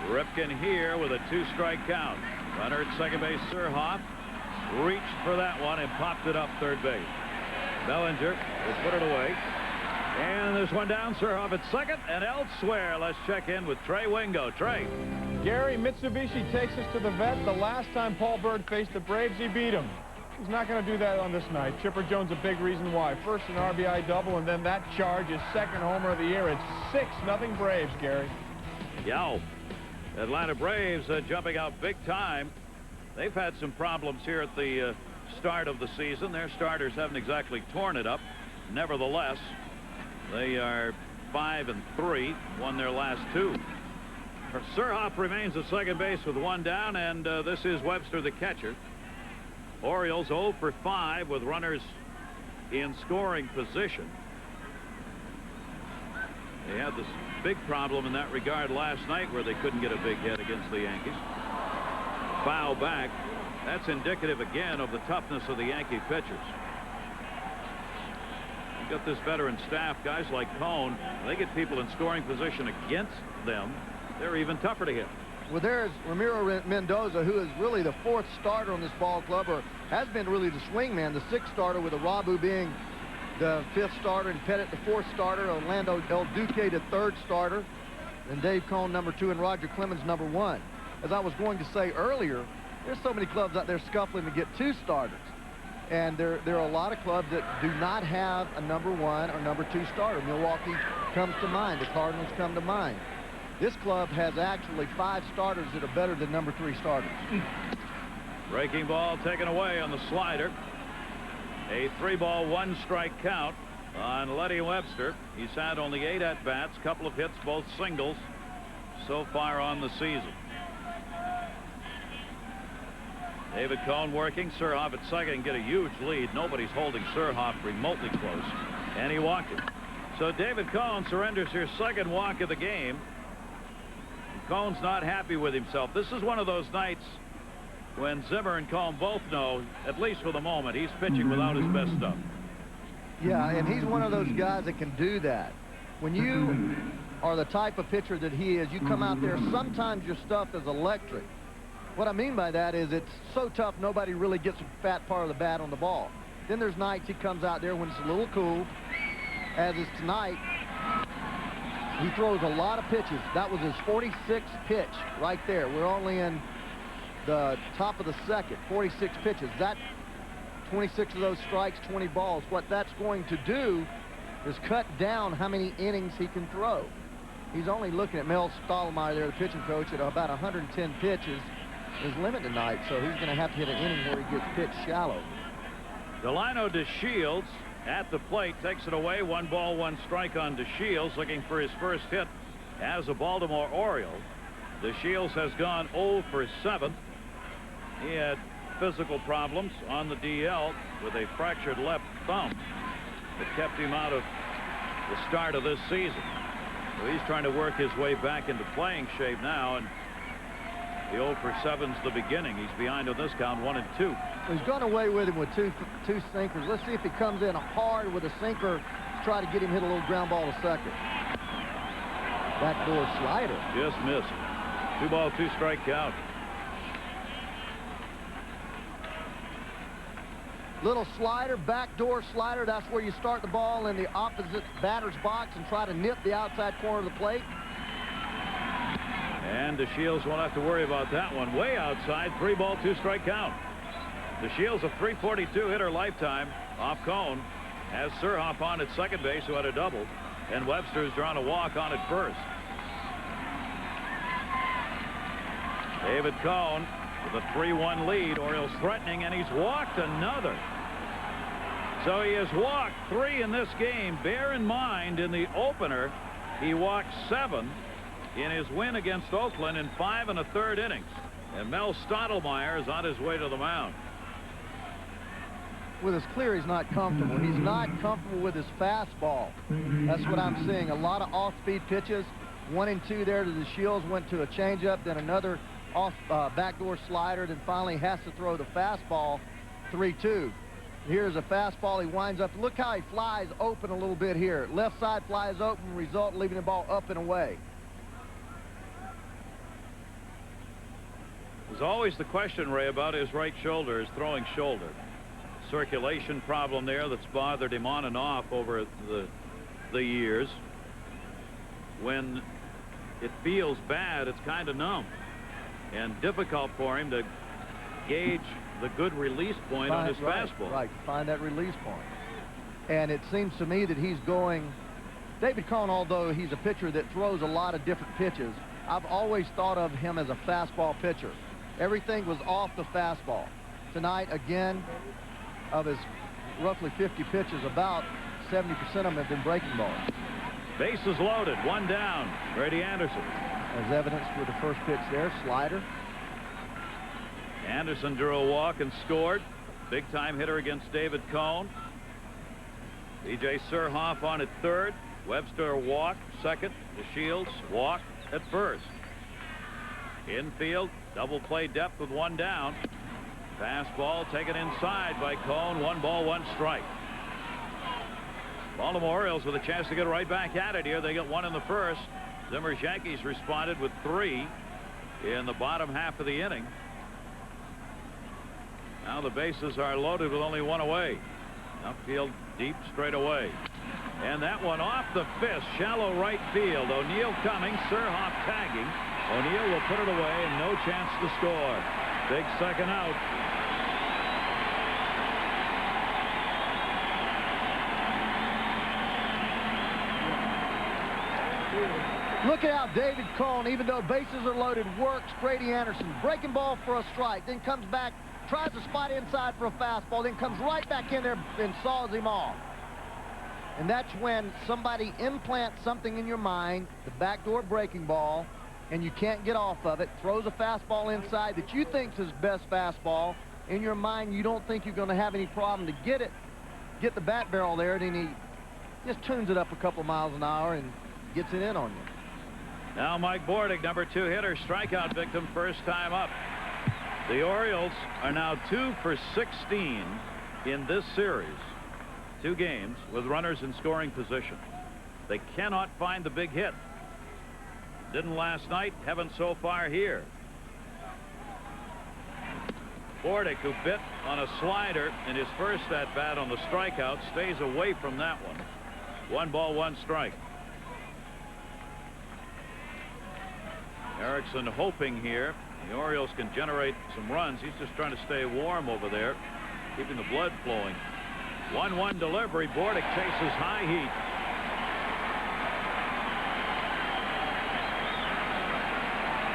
Ripken here with a 2-strike count. Runner at second base, Surhoff reached for that one and popped it up third base. Bellinger will put it away. And there's one down. Surhoff at second. And elsewhere, let's check in with Trey Wingo. Trey. Gary, Mitsubishi takes us to the vet. The last time Paul Byrd faced the Braves, he beat him. He's not going to do that on this night. Chipper Jones, a big reason why. First an RBI double, and then that charge, his second homer of the year. It's 6-0 Braves, Gary. Yow. Atlanta Braves jumping out big time. They've had some problems here at the start of the season. Their starters haven't exactly torn it up. Nevertheless, they are 5-3, won their last 2. Surhoff remains at second base with one down, and this is Webster, the catcher. Orioles 0 for 5 with runners in scoring position. They had this big problem in that regard last night where they couldn't get a big hit against the Yankees. Foul back. That's indicative again of the toughness of the Yankee pitchers. You've got this veteran staff, guys like Thorne. They get people in scoring position against them. They're even tougher to hit. Well, there's Ramiro Mendoza, who is really the 4th starter on this ball club, or has been really the swing man, the 6th starter, with Arabu being the 5th starter and Pettit the 4th starter, Orlando El Duque the 3rd starter, and Dave Cone number 2, and Roger Clemens number 1. As I was going to say earlier, there's so many clubs out there scuffling to get 2 starters. And there are a lot of clubs that do not have a number 1 or number 2 starter. Milwaukee comes to mind. The Cardinals come to mind. This club has actually 5 starters that are better than number 3 starters. Breaking ball taken away on the slider. A 3-ball, 1-strike count on Letty Webster. He's had only 8 at-bats, couple of hits, both singles so far on the season. David Cone working. Surhoff at second and get a huge lead. Nobody's holding Surhoff remotely close. And he walked it. So David Cone surrenders his second walk of the game. Cone's not happy with himself. This is one of those nights when Zimmer and Cone both know, at least for the moment, he's pitching without his best stuff. Yeah, and he's one of those guys that can do that. When you are the type of pitcher that he is, you come out there, sometimes your stuff is electric. What I mean by that is it's so tough nobody really gets a fat part of the bat on the ball. Then there's nights he comes out there when it's a little cool, as is tonight. He throws a lot of pitches. That was his 46th pitch right there. We're only in the top of the second. 46 pitches. That 26 of those strikes, 20 balls. What that's going to do is cut down how many innings he can throw. He's only looking at Mel Stottlemyre there, the pitching coach, at about 110 pitches. His limit tonight, so he's going to have to hit an inning where he gets pitched shallow. Delino DeShields at the plate takes it away. 1 ball, 1 strike on DeShields, looking for his first hit as a Baltimore Oriole. DeShields has gone 0 for 7. He had physical problems on the DL with a fractured left thumb that kept him out of the start of this season. So he's trying to work his way back into playing shape now, and the 0 for 7's the beginning. He's behind on this count, 1-2. He's gone away with him with two sinkers. Let's see if he comes in hard with a sinker to try to get him hit a little ground ball to second. Backdoor slider. Just missed. 2 ball, 2 strike count. Little slider, backdoor slider. That's where you start the ball in the opposite batter's box and try to nip the outside corner of the plate. And DeShields won't have to worry about that one. Way outside, 3 ball, 2 strike count. DeShields, a .342 hitter lifetime off Cone, has Surhoff on at second base, who had a double, and Webster's drawn a walk on at first. David Cone with a 3-1 lead. Orioles threatening, and he's walked another. So he has walked 3 in this game. Bear in mind, in the opener, he walked 7 in his win against Oakland in 5 1/3 innings. And Mel Stottlemyre is on his way to the mound. With his clear, he's not comfortable. He's not comfortable with his fastball. That's what I'm seeing. A lot of off-speed pitches. 1 and 2 there to the Shields. Went to a changeup, then another off backdoor slider, then finally has to throw the fastball. 3-2. Here's a fastball. He winds up. Look how he flies open a little bit here. Left side flies open, result leaving the ball up and away. There's always the question, Ray, about his right shoulder, his throwing shoulder. Circulation problem there that's bothered him on and off over the years. When it feels bad, it's kind of numb and difficult for him to gauge the good release point on his fastball. Right, find that release point. And it seems to me that he's going, David Cone, although he's a pitcher that throws a lot of different pitches, I've always thought of him as a fastball pitcher. Everything was off the fastball. Tonight, again, of his roughly 50 pitches, about 70% of them have been breaking balls. Bases loaded, 1 down. Brady Anderson. As evidenced with the first pitch there, slider. Anderson drew a walk and scored. Big-time hitter against David Cone. B.J. Surhoff on at third. Webster walk second. DeShields walk at first. Infield, double play depth with 1 down. Fastball taken inside by Cone. 1 ball, 1 strike. Baltimore Orioles with a chance to get right back at it here. They get 1 in the first. Zimmer's Yankees responded with 3 in the bottom half of the inning. Now the bases are loaded with only 1 away. Outfield deep straight away. And that one off the fist, shallow right field. O'Neill coming, Surhoff tagging. O'Neill will put it away and no chance to score. Big second out. Look at how David Cone, even though bases are loaded, works Brady Anderson. Breaking ball for a strike, then comes back, tries to spot inside for a fastball, then comes right back in there and saws him off. And that's when somebody implants something in your mind, the backdoor breaking ball, and you can't get off of it, throws a fastball inside that you think's his best fastball. In your mind, you don't think you're going to have any problem to get it, get the bat barrel there, and then he just tunes it up a couple miles an hour and gets it in on you. Now Mike Bordick, number 2 hitter, strikeout victim, first time up. The Orioles are now 2 for 16 in this series. 2 games with runners in scoring position. They cannot find the big hit. Didn't last night, haven't so far here. Bordick, who bit on a slider in his first at-bat on the strikeout, stays away from that one. 1 ball, 1 strike. Erickson hoping here the Orioles can generate some runs. He's just trying to stay warm over there, keeping the blood flowing. 1-1 delivery. Bordick chases high heat.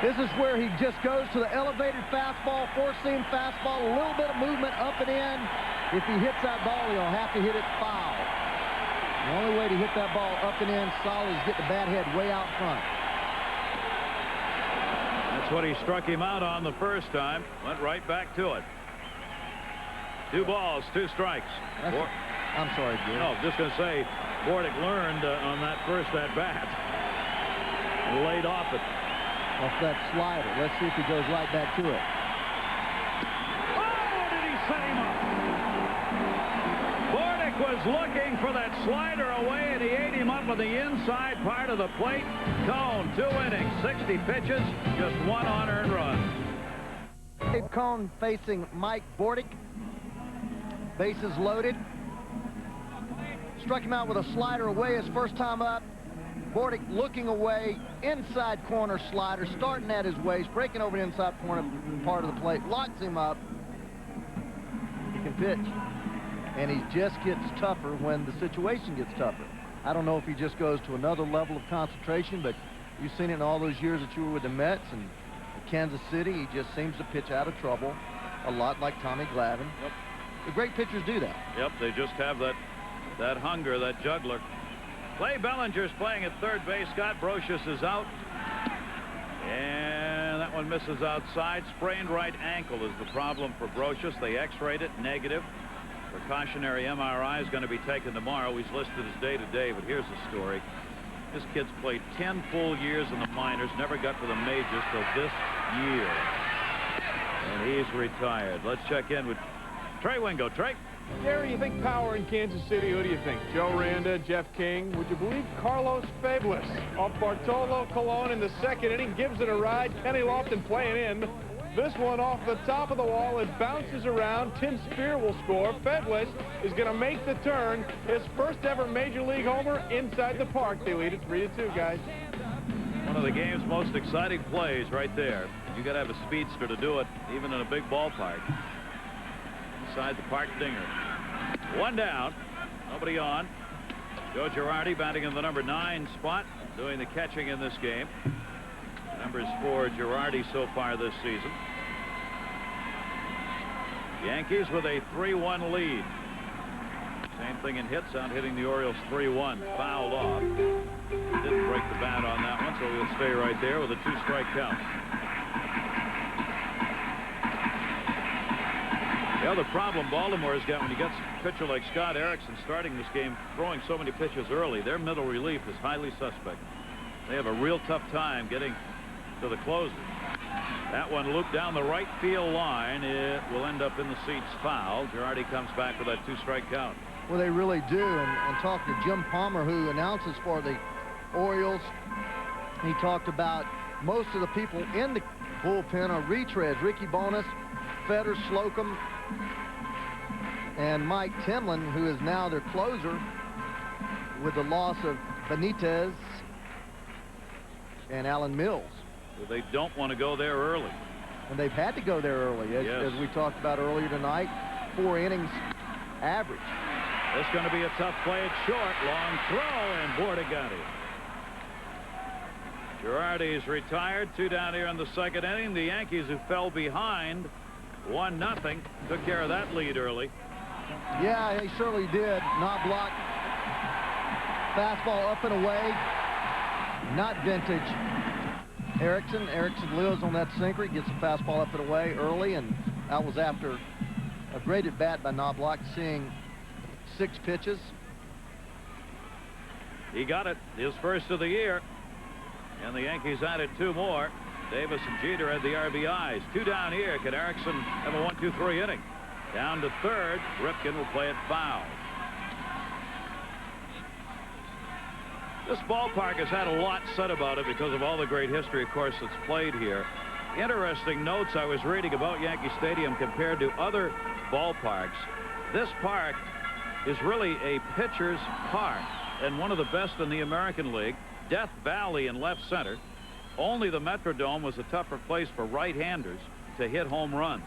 This is where he just goes to the elevated fastball, four-seam fastball, a little bit of movement up and in. If he hits that ball, he'll have to hit it foul. The only way to hit that ball up and in solid is get the bat head way out front. That's what he struck him out on the first time. Went right back to it. 2 balls, 2 strikes. I'm sorry, Jim. No, just going to say, Bordick learned on that first at-bat. Laid off it. Off that slider. Let's see if he goes right back to it. Oh, did he set him up? Bordick was looking for that slider away, and he ate him up on the inside part of the plate. Cone, 2 innings, 60 pitches, just 1 unearned run. Dave Cone facing Mike Bordick. Bases loaded. Struck him out with a slider away his first time up. Bordick looking away, inside corner slider, starting at his waist, breaking over the inside corner part of the plate, locks him up. He can pitch. And he just gets tougher when the situation gets tougher. I don't know if he just goes to another level of concentration, but you've seen it in all those years that you were with the Mets, and Kansas City, he just seems to pitch out of trouble, a lot like Tommy Glavine. Yep. The great pitchers do that. Yep, they just have that hunger, that juggler. Clay Bellinger's playing at third base. Scott Brocious is out. And that one misses outside. Sprained right ankle is the problem for Brocious. They x-rayed it, negative. Precautionary MRI is going to be taken tomorrow. He's listed as day-to-day, but here's the story. This kid's played 10 full years in the minors, never got to the majors till this year. And he's retired. Let's check in with Trey Wingo. Trey? Gary, you think power in Kansas City? Who do you think? Joe Randa, Jeff King? Would you believe Carlos Fabulous off Bartolo Colon in the second inning? Gives it a ride. Kenny Lofton playing in. This one off the top of the wall. It bounces around. Tim Spear will score. Fabulous is going to make the turn. His first ever Major League homer inside the park. They lead it 3-2, guys. One of the game's most exciting plays right there. You got to have a speedster to do it, even in a big ballpark. Inside the park dinger. One down. Nobody on. Joe Girardi batting in the number 9 spot, doing the catching in this game. Numbers for Girardi so far this season. Yankees with a 3-1 lead. Same thing in hits, out hitting the Orioles 3-1. Fouled off. Didn't break the bat on that one, so he'll stay right there with a 2-strike count. The other problem Baltimore has got when you get a pitcher like Scott Erickson starting this game, throwing so many pitches early, their middle relief is highly suspect. They have a real tough time getting to the closer. That one looped down the right field line. It will end up in the seats foul. Girardi comes back with that 2-strike count. Well, they really do. And talking to Jim Palmer, who announces for the Orioles, he talked about most of the people in the bullpen are retreads. Ricky Bonas, Fetters, Slocum, and Mike Timlin, who is now their closer with the loss of Benitez and Alan Mills. Well, they don't want to go there early. And they've had to go there early, as we talked about earlier tonight. 4 innings average. This is going to be a tough play at short. Long throw, and Borda got it. Girardi's retired. 2 down here in the second inning. The Yankees, who fell behind 1-0, took care of that lead early. Yeah, he certainly did. Knobloch, fastball up and away. Not vintage. Erickson lives on that sinker. He gets the fastball up and away early, and that was after a great at bat by Knobloch, seeing 6 pitches. He got it, his first of the year, and the Yankees added 2 more. Davis and Jeter had the RBIs. 2 down here. Can Erickson have a 1-2-3 inning? Down to third. Ripken will play it foul. This ballpark has had a lot said about it because of all the great history, of course, that's played here. Interesting notes I was reading about Yankee Stadium compared to other ballparks. This park is really a pitcher's park, and one of the best in the American League. Death Valley in left center. Only the Metrodome was a tougher place for right-handers to hit home runs.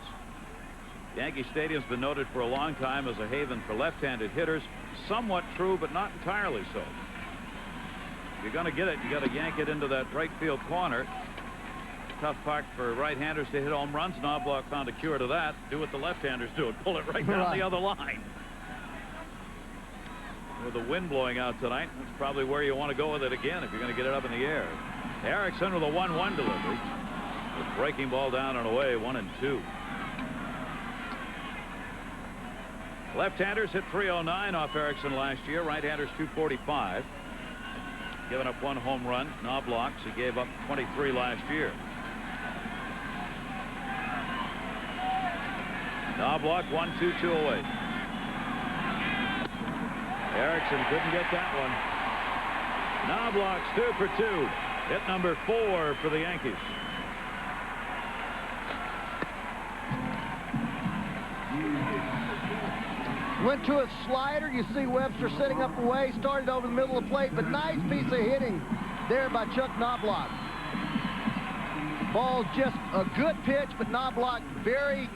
Yankee Stadium's been noted for a long time as a haven for left-handed hitters. Somewhat true, but not entirely so. If you're going to get it, you got to yank it into that right field corner. Tough park for right-handers to hit home runs. Knobloch found a cure to that. Do what the left-handers do and pull it right down the other line. With the wind blowing out tonight, that's probably where you want to go with it again if you're going to get it up in the air. Erickson with a 1-1 delivery. With breaking ball down and away, 1-2. Left-handers hit 309 off Erickson last year. Right-handers 245. Giving up 1 home run. Knobloch, he gave up 23 last year. Knobloch 1-2-2 away. Erickson couldn't get that one. Knobloch's 2 for 2. Hit number 4 for the Yankees. Went to a slider. You see Webster sitting up away. Started over the middle of the plate, but nice piece of hitting there by Chuck Knobloch. Ball just a good pitch, but Knobloch very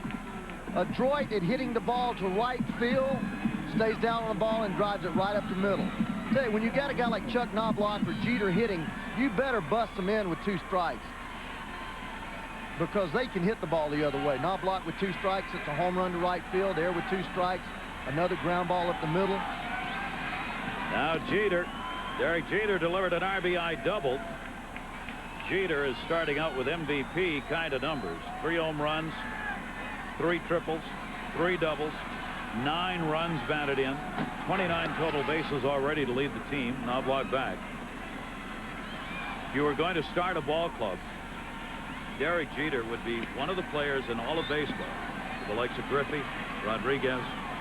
adroit at hitting the ball to right field. Stays down on the ball and drives it right up the middle. Tell you, when you got a guy like Chuck Knobloch or Jeter hitting, you better bust them in with 2 strikes. because they can hit the ball the other way. Knobloch with 2 strikes. It's a home run to right field. There with 2 strikes. Another ground ball up the middle. Now Jeter. Derek Jeter delivered an RBI double. Jeter is starting out with MVP kind of numbers. 3 home runs, 3 triples, 3 doubles, 9 runs batted in, 29 total bases already to lead the team. Knobloch back. If you were going to start a ball club, Derek Jeter would be one of the players in all of baseball, with the likes of Griffey, Rodriguez,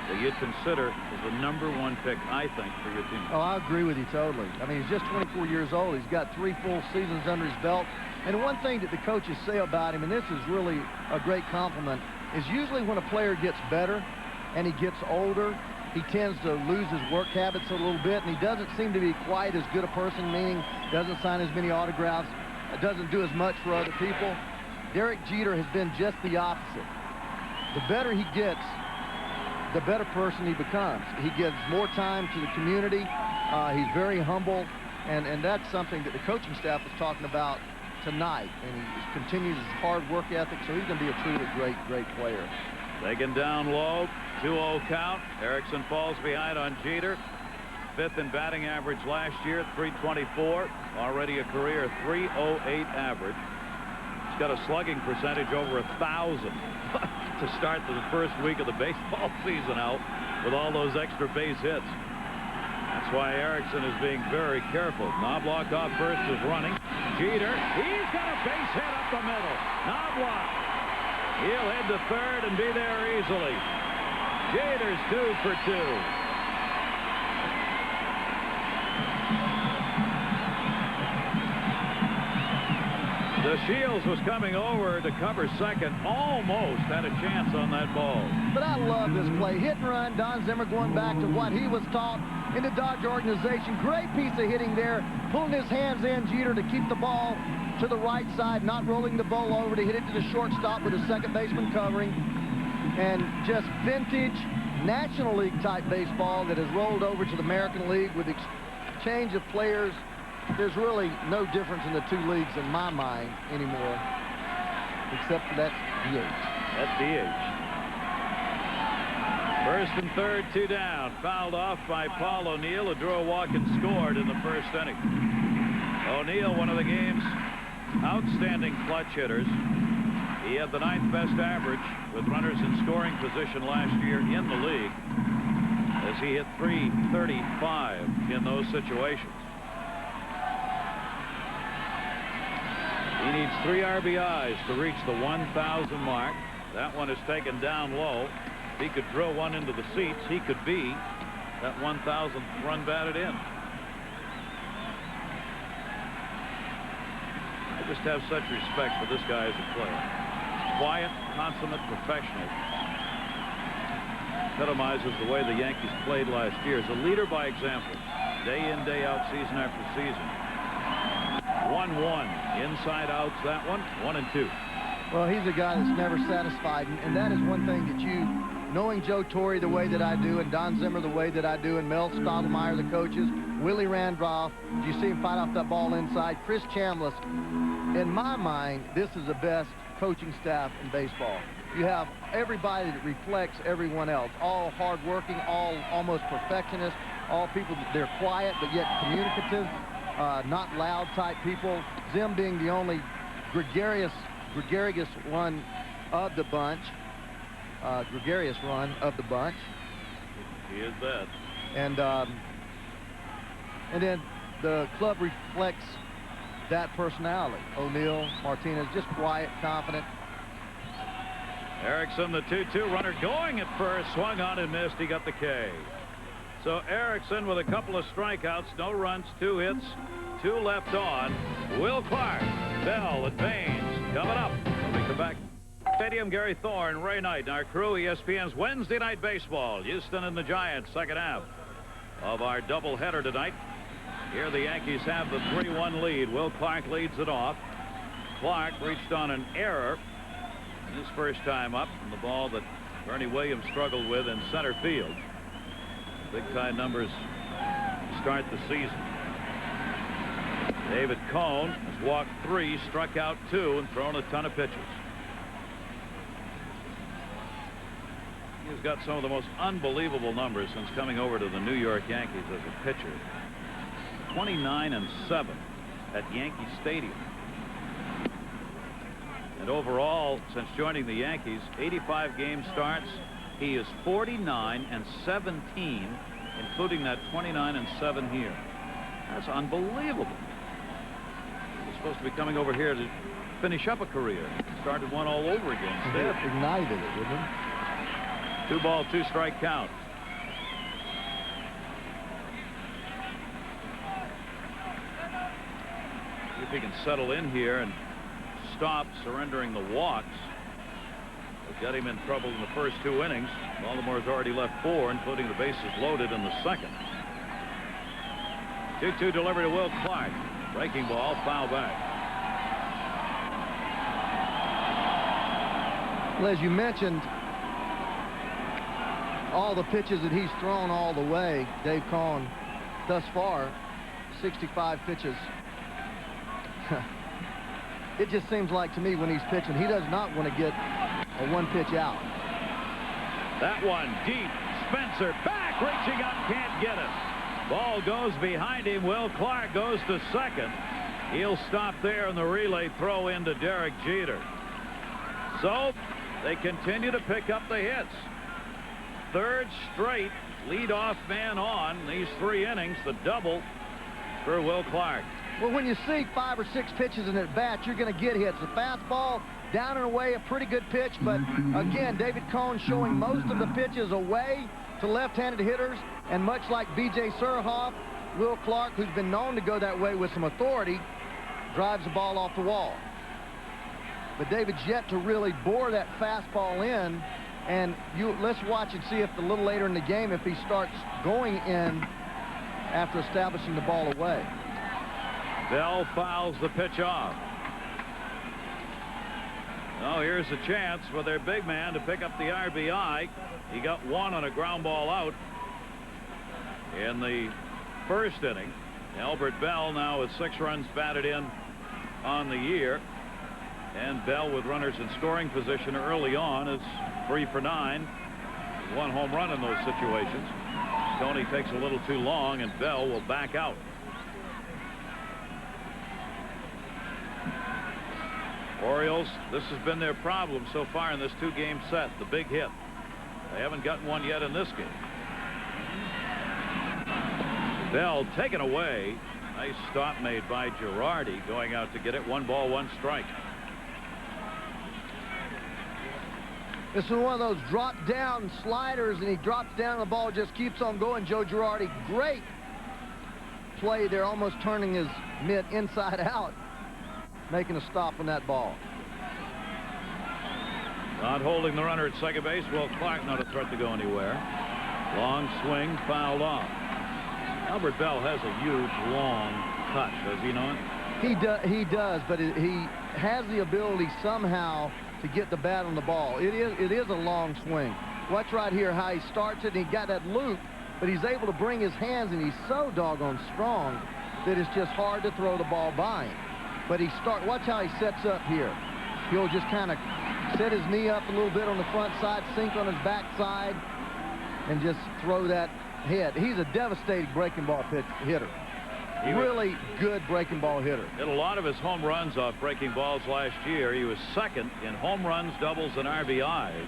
that you'd consider as the #1 pick, I think, for your team. Oh, I agree with you totally. I mean, he's just 24 years old. He's got 3 full seasons under his belt. And one thing that the coaches say about him, and this is really a great compliment, is usually when a player gets better and he gets older, he tends to lose his work habits a little bit, and he doesn't seem to be quite as good a person, meaning doesn't sign as many autographs, doesn't do as much for other people. Derek Jeter has been just the opposite. The better he gets, the better person he becomes. He gives more time to the community. He's very humble, and that's something that the coaching staff was talking about tonight. And he continues his hard work ethic, so he's going to be a truly great player. Taken down low, 2-0 count. Erickson falls behind on Jeter. 5th in batting average last year, .324. Already a career .308 average. He's got a slugging percentage over 1,000. To start the first week of the baseball season out with all those extra base hits. That's why Erickson is being very careful. Knobloch off first is running. Jeter, he's got a base hit up the middle. Knobloch, he'll head to third and be there easily. Jeter's 2 for 2. The Shields was coming over to cover second. Almost had a chance on that ball. But I love this play. Hit and run. Don Zimmer going back to what he was taught in the Dodger organization. Great piece of hitting there. Pulling his hands in, Jeter, to keep the ball to the right side, not rolling the ball over to hit it to the shortstop with the second baseman covering. And just vintage National League type baseball that has rolled over to the American League with exchange of players. There's really no difference in the 2 leagues in my mind anymore, except for that DH. That DH. First and third, 2 down. Fouled off by Paul O'Neill, who drew a walk and scored in the first inning. O'Neill, one of the game's outstanding clutch hitters. He had the 9th best average with runners in scoring position last year in the league, as he hit .335 in those situations. He needs 3 RBIs to reach the 1,000 mark. That one is taken down low. If he could drill one into the seats, he could be that 1,000th run batted in. I just have such respect for this guy as a player. Quiet, consummate professional. Epitomizes the way the Yankees played last year. As a leader by example, day in, day out, season after season. 1-1. Inside outs, that one. 1 and 2. Well, he's a guy that's never satisfied, and that is one thing that you, knowing Joe Torre the way that I do, and Don Zimmer the way that I do, and Mel Stottlemyre, the coaches, Willie Randolph, you see him fight off that ball inside, Chris Chambliss. In my mind, this is the best coaching staff in baseball. You have everybody that reflects everyone else, all hardworking, all almost perfectionists, all people that they're quiet but yet communicative. Not loud type people. Zim being the only gregarious one of the bunch. Gregarious run of the bunch. He is that. And then the club reflects that personality. O'Neill, Martinez, just quiet, confident. Erickson, the 2-2 runner, going at first, swung on and missed. He got the K. So Erickson with a couple of strikeouts, no runs, 2 hits, 2 left on. Will Clark, Bell, and Baines coming up when we come back. Stadium, Gary Thorne, Ray Knight, and our crew, ESPN's Wednesday Night Baseball. Houston and the Giants, second half of our doubleheader tonight. Here the Yankees have the 3-1 lead. Will Clark leads it off. Clark reached on an error his first time up, and the ball that Bernie Williams struggled with in center field. Big time numbers to start the season. David Cone has walked 3, struck out 2, and thrown a ton of pitches. got some of the most unbelievable numbers since coming over to the New York Yankees as a pitcher. 29-7 at Yankee Stadium. And overall, since joining the Yankees, 85 game starts. He is 49-17, including that 29-7 here. That's unbelievable. He's supposed to be coming over here to finish up a career. Started one all over again. Ignited it, didn't he? 2-ball, 2-strike count. See if he can settle in here and stop surrendering the walks. They got him in trouble in the first 2 innings. Baltimore's already left 4, including the bases loaded in the second. 2-2 delivery to Will Clark. Breaking ball, foul back. Well, as you mentioned, all the pitches that he's thrown all the way, Dave Cohn, thus far, 65 pitches. It just seems like to me when he's pitching, he does not want to get a 1-pitch out. That one deep. Spencer back, reaching up, can't get it. Ball goes behind him. Will Clark goes to second. He'll stop there in the relay throw into Derek Jeter. So they continue to pick up the hits. Third straight leadoff man on these 3 innings. The double for Will Clark. Well, when you see 5 or 6 pitches in at bat, you're going to get hits. The fastball down and away, a pretty good pitch, but again, David Cohn showing most of the pitches away to left-handed hitters, and much like B.J. Surhoff, Will Clark, who's been known to go that way with some authority, drives the ball off the wall. But David's yet to really bore that fastball in, and let's watch and see if a little later in the game if he starts going in after establishing the ball away. Bell fouls the pitch off. Oh, here's a chance for their big man to pick up the RBI. He got 1 on a ground ball out in the first inning. Albert Bell now with 6 runs batted in on the year. And Bell, with runners in scoring position early on, is 3 for 9. 1 home run in those situations. Tony takes a little too long, and Bell will back out. Orioles, this has been their problem so far in this 2-game set, the big hit. They haven't gotten one yet in this game. Bell taken away. Nice stop made by Girardi, going out to get it. 1 ball, 1 strike. This is one of those drop-down sliders, and he drops down, the ball just keeps on going. Joe Girardi, great play there, almost turning his mitt inside out, making a stop on that ball. Not holding the runner at second base. Will Clark not a threat to go anywhere. Long swing, fouled off. Albert Bell has a huge, long cut, does he not? He does, but he has the ability somehow to get the bat on the ball. It is a long swing. Watch right here how he starts it, and he got that loop, but he's able to bring his hands, and he's so doggone strong that it's just hard to throw the ball by him. But watch how he sets up here. He'll just kind of set his knee up a little bit on the front side, sink on his back side, and just throw that head. He's a devastating breaking ball hitter. Really good breaking ball hitter. Hit a lot of his home runs off breaking balls last year. He was second in home runs, doubles, and RBIs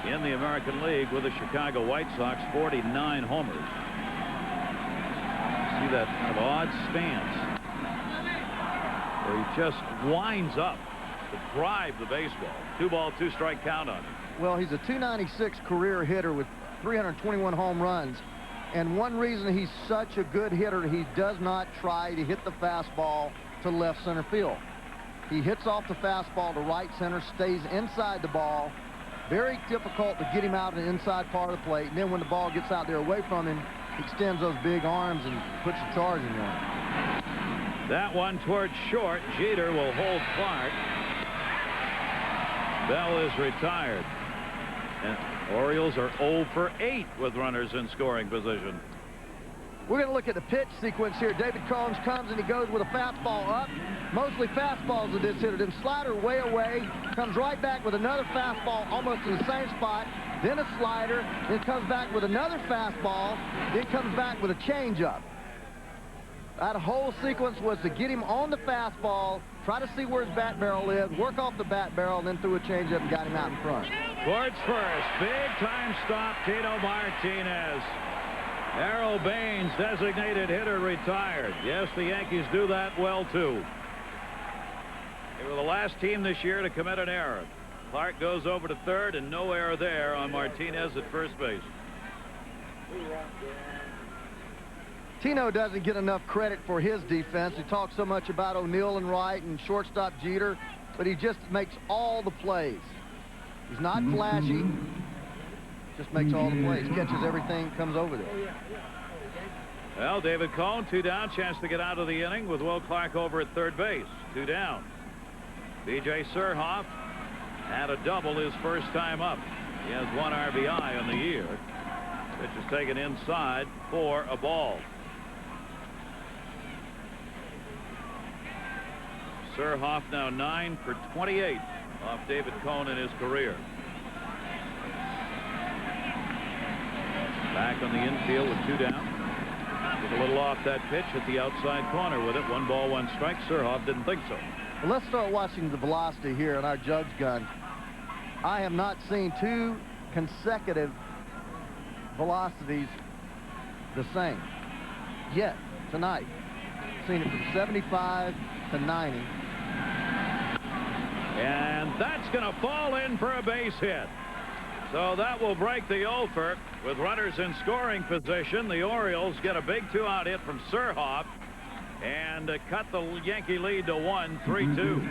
in the American League with the Chicago White Sox. 49 homers. See that kind of odd stance where he just winds up to drive the baseball. 2 ball, 2 strike count on him. Well, he's a .296 career hitter with 321 home runs. And one reason he's such a good hitter, he does not try to hit the fastball to left center field. He hits off the fastball to right center, stays inside the ball. Very difficult to get him out in the inside part of the plate. And then when the ball gets out there away from him, he extends those big arms and puts a charge in there. That one towards short. Jeter will hold Clark. Bell is retired. And Orioles are 0 for 8 with runners in scoring position. We're going to look at the pitch sequence here. David Combs comes and he goes with a fastball up. Mostly fastballs of this hitter. Then slider way away. Comes right back with another fastball almost in the same spot. then a slider, then comes back with another fastball, then comes back with a changeup. That whole sequence was to get him on the fastball, try to see where his bat barrel is, work off the bat barrel, and then threw a changeup and got him out in front. Towards first, big-time stop, Tino Martinez. Errol Baines, designated hitter, retired. Yes, the Yankees do that well, too. They were the last team this year to commit an error. Clark goes over to third, and no error there on Martinez at first base. Tino doesn't get enough credit for his defense. He talks so much about O'Neill and Wright and shortstop Jeter, but he just makes all the plays. He's not flashy, just makes all the plays, catches everything, comes over there. Well, David Cohn, 2 down, chance to get out of the inning with Will Clark over at third base. 2 down. B.J. Surhoff had a double his first time up. He has 1 RBI on the year. Pitch is taken inside for a ball. Surhoff now 9 for 28 off David Cohn in his career. Back on the infield with 2 down. Get a little off that pitch at the outside corner with it. 1 ball, 1 strike. Surhoff didn't think so. Well, let's start watching the velocity here in our jugs gun. I have not seen 2 consecutive velocities the same yet tonight. Seen it from 75 to 90. And that's going to fall in for a base hit. So that will break the over. With runners in scoring position, the Orioles get a big 2-out hit from Surhoff and cut the Yankee lead to 1, 3-2.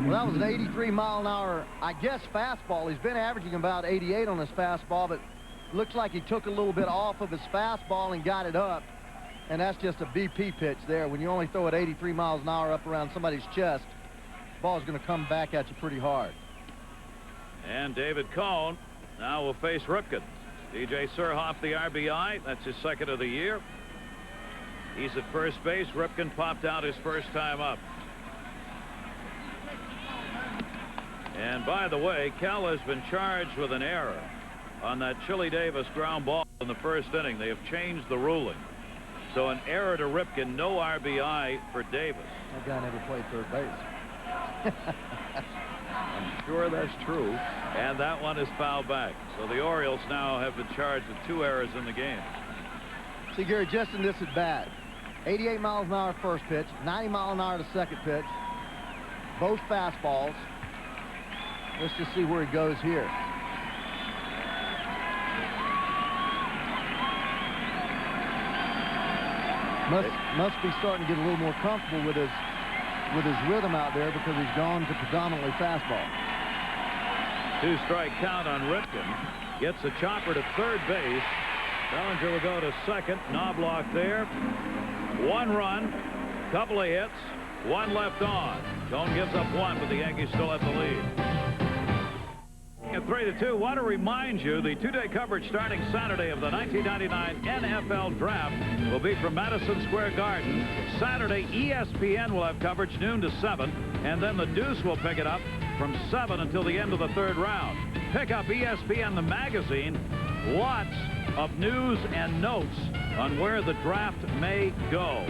Well, that was an 83-mile-an-hour, I guess, fastball. He's been averaging about 88 on his fastball, but looks like he took a little bit off of his fastball and got it up. And that's just a BP pitch there. When you only throw it 83 miles an hour up around somebody's chest, the ball's going to come back at you pretty hard. And David Cohn now will face Ripken. DJ Surhoff, the RBI. That's his 2nd of the year. He's at first base. Ripken popped out his first time up. And by the way, Cal has been charged with an error on that Chili Davis ground ball in the first inning. They have changed the ruling. So an error to Ripken, no RBI for Davis. That guy never played third base. I'm sure that's true. And that one is fouled back. So the Orioles now have been charged with 2 errors in the game. See, Gary, just in this at bat, 88 miles an hour first pitch, 90 mile an hour to second pitch, both fastballs. Let's just see where he goes here. Must be starting to get a little more comfortable with his rhythm out there because he's gone to predominantly fastball. 2-strike count on Ripken. Gets a chopper to third base. Bellinger will go to second. Knobloch there. 1 run, couple of hits, 1 left on. Cohn gives up 1, but the Yankees still have the lead. At 3-2, want to remind you the 2-day coverage starting Saturday of the 1999 NFL Draft will be from Madison Square Garden. Saturday, ESPN will have coverage noon to 7, and then the Deuce will pick it up from 7 until the end of the 3rd round. Pick up ESPN the magazine. Lots of news and notes on where the draft may go.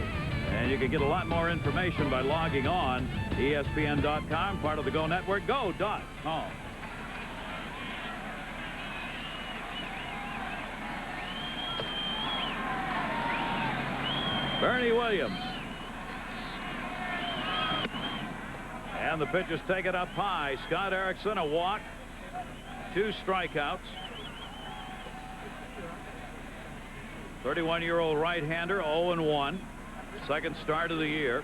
And you can get a lot more information by logging on ESPN.com, part of the Go Network, go.com. Bernie Williams. And the pitch is taken up high. Scott Erickson, a walk, 2 strikeouts. 31-year-old right-hander, 0-1. 2nd start of the year.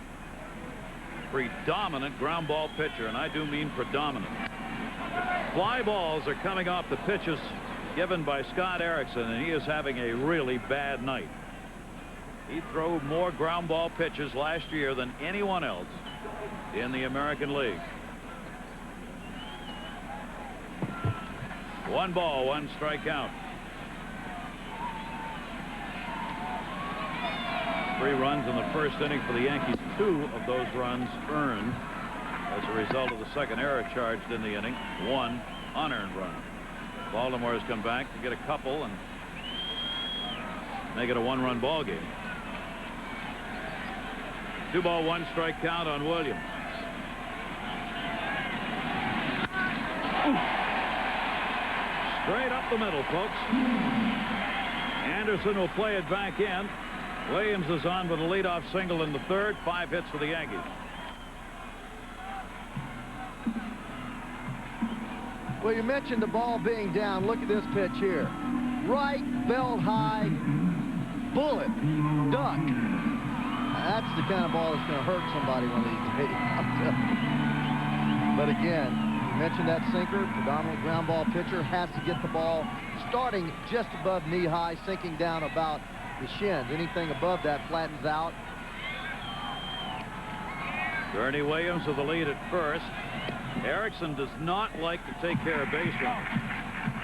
Predominant ground ball pitcher, and I do mean predominant. Fly balls are coming off the pitches given by Scott Erickson, and he is having a really bad night. He threw more ground ball pitches last year than anyone else in the American League. 1 ball, 1 strikeout. 3 runs in the first inning for the Yankees. 2 of those runs earned as a result of the 2nd error charged in the inning. 1 unearned run. Baltimore has come back to get a couple and make it a one-run ball game. 2-ball, 1-strike count on Williams. Straight up the middle, folks. Anderson will play it back in. Williams is on with a leadoff single in the third. 5 hits for the Yankees. Well, you mentioned the ball being down. Look at this pitch here. Right, belt high, bullet, duck. That's the kind of ball that's going to hurt somebody one of these days. But again, you mentioned that sinker, predominant ground ball pitcher, has to get the ball starting just above knee high, sinking down about the shins. Anything above that flattens out. Bernie Williams with the lead at first. Erickson does not like to take care of base runners.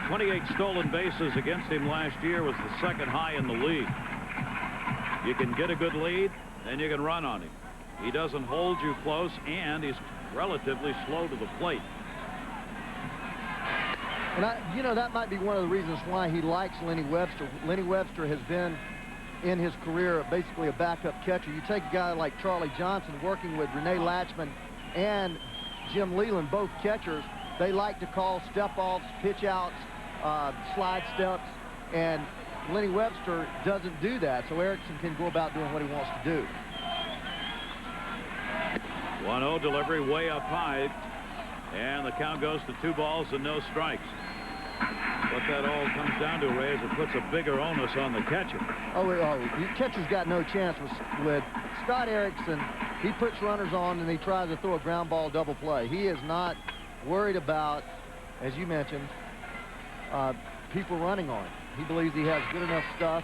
28 stolen bases against him last year was the second high in the league. You can get a good lead, and you can run on him. He doesn't hold you close, and he's relatively slow to the plate. And you know, that might be one of the reasons why he likes Lenny Webster. Lenny Webster has been, in his career, basically a backup catcher. You take a guy like Charlie Johnson working with Rene Latchman and Jim Leland, both catchers. They like to call step-offs, pitch-outs, slide steps, and Lenny Webster doesn't do that, so Erickson can go about doing what he wants to do. 1-0 delivery way up high, and the count goes to 2 balls and no strikes. What that all comes down to, Ray, is it puts a bigger onus on the catcher. The catcher's got no chance with Scott Erickson. He puts runners on and he tries to throw a ground ball double play. He is not worried about, as you mentioned, people running on him. He believes he has good enough stuff.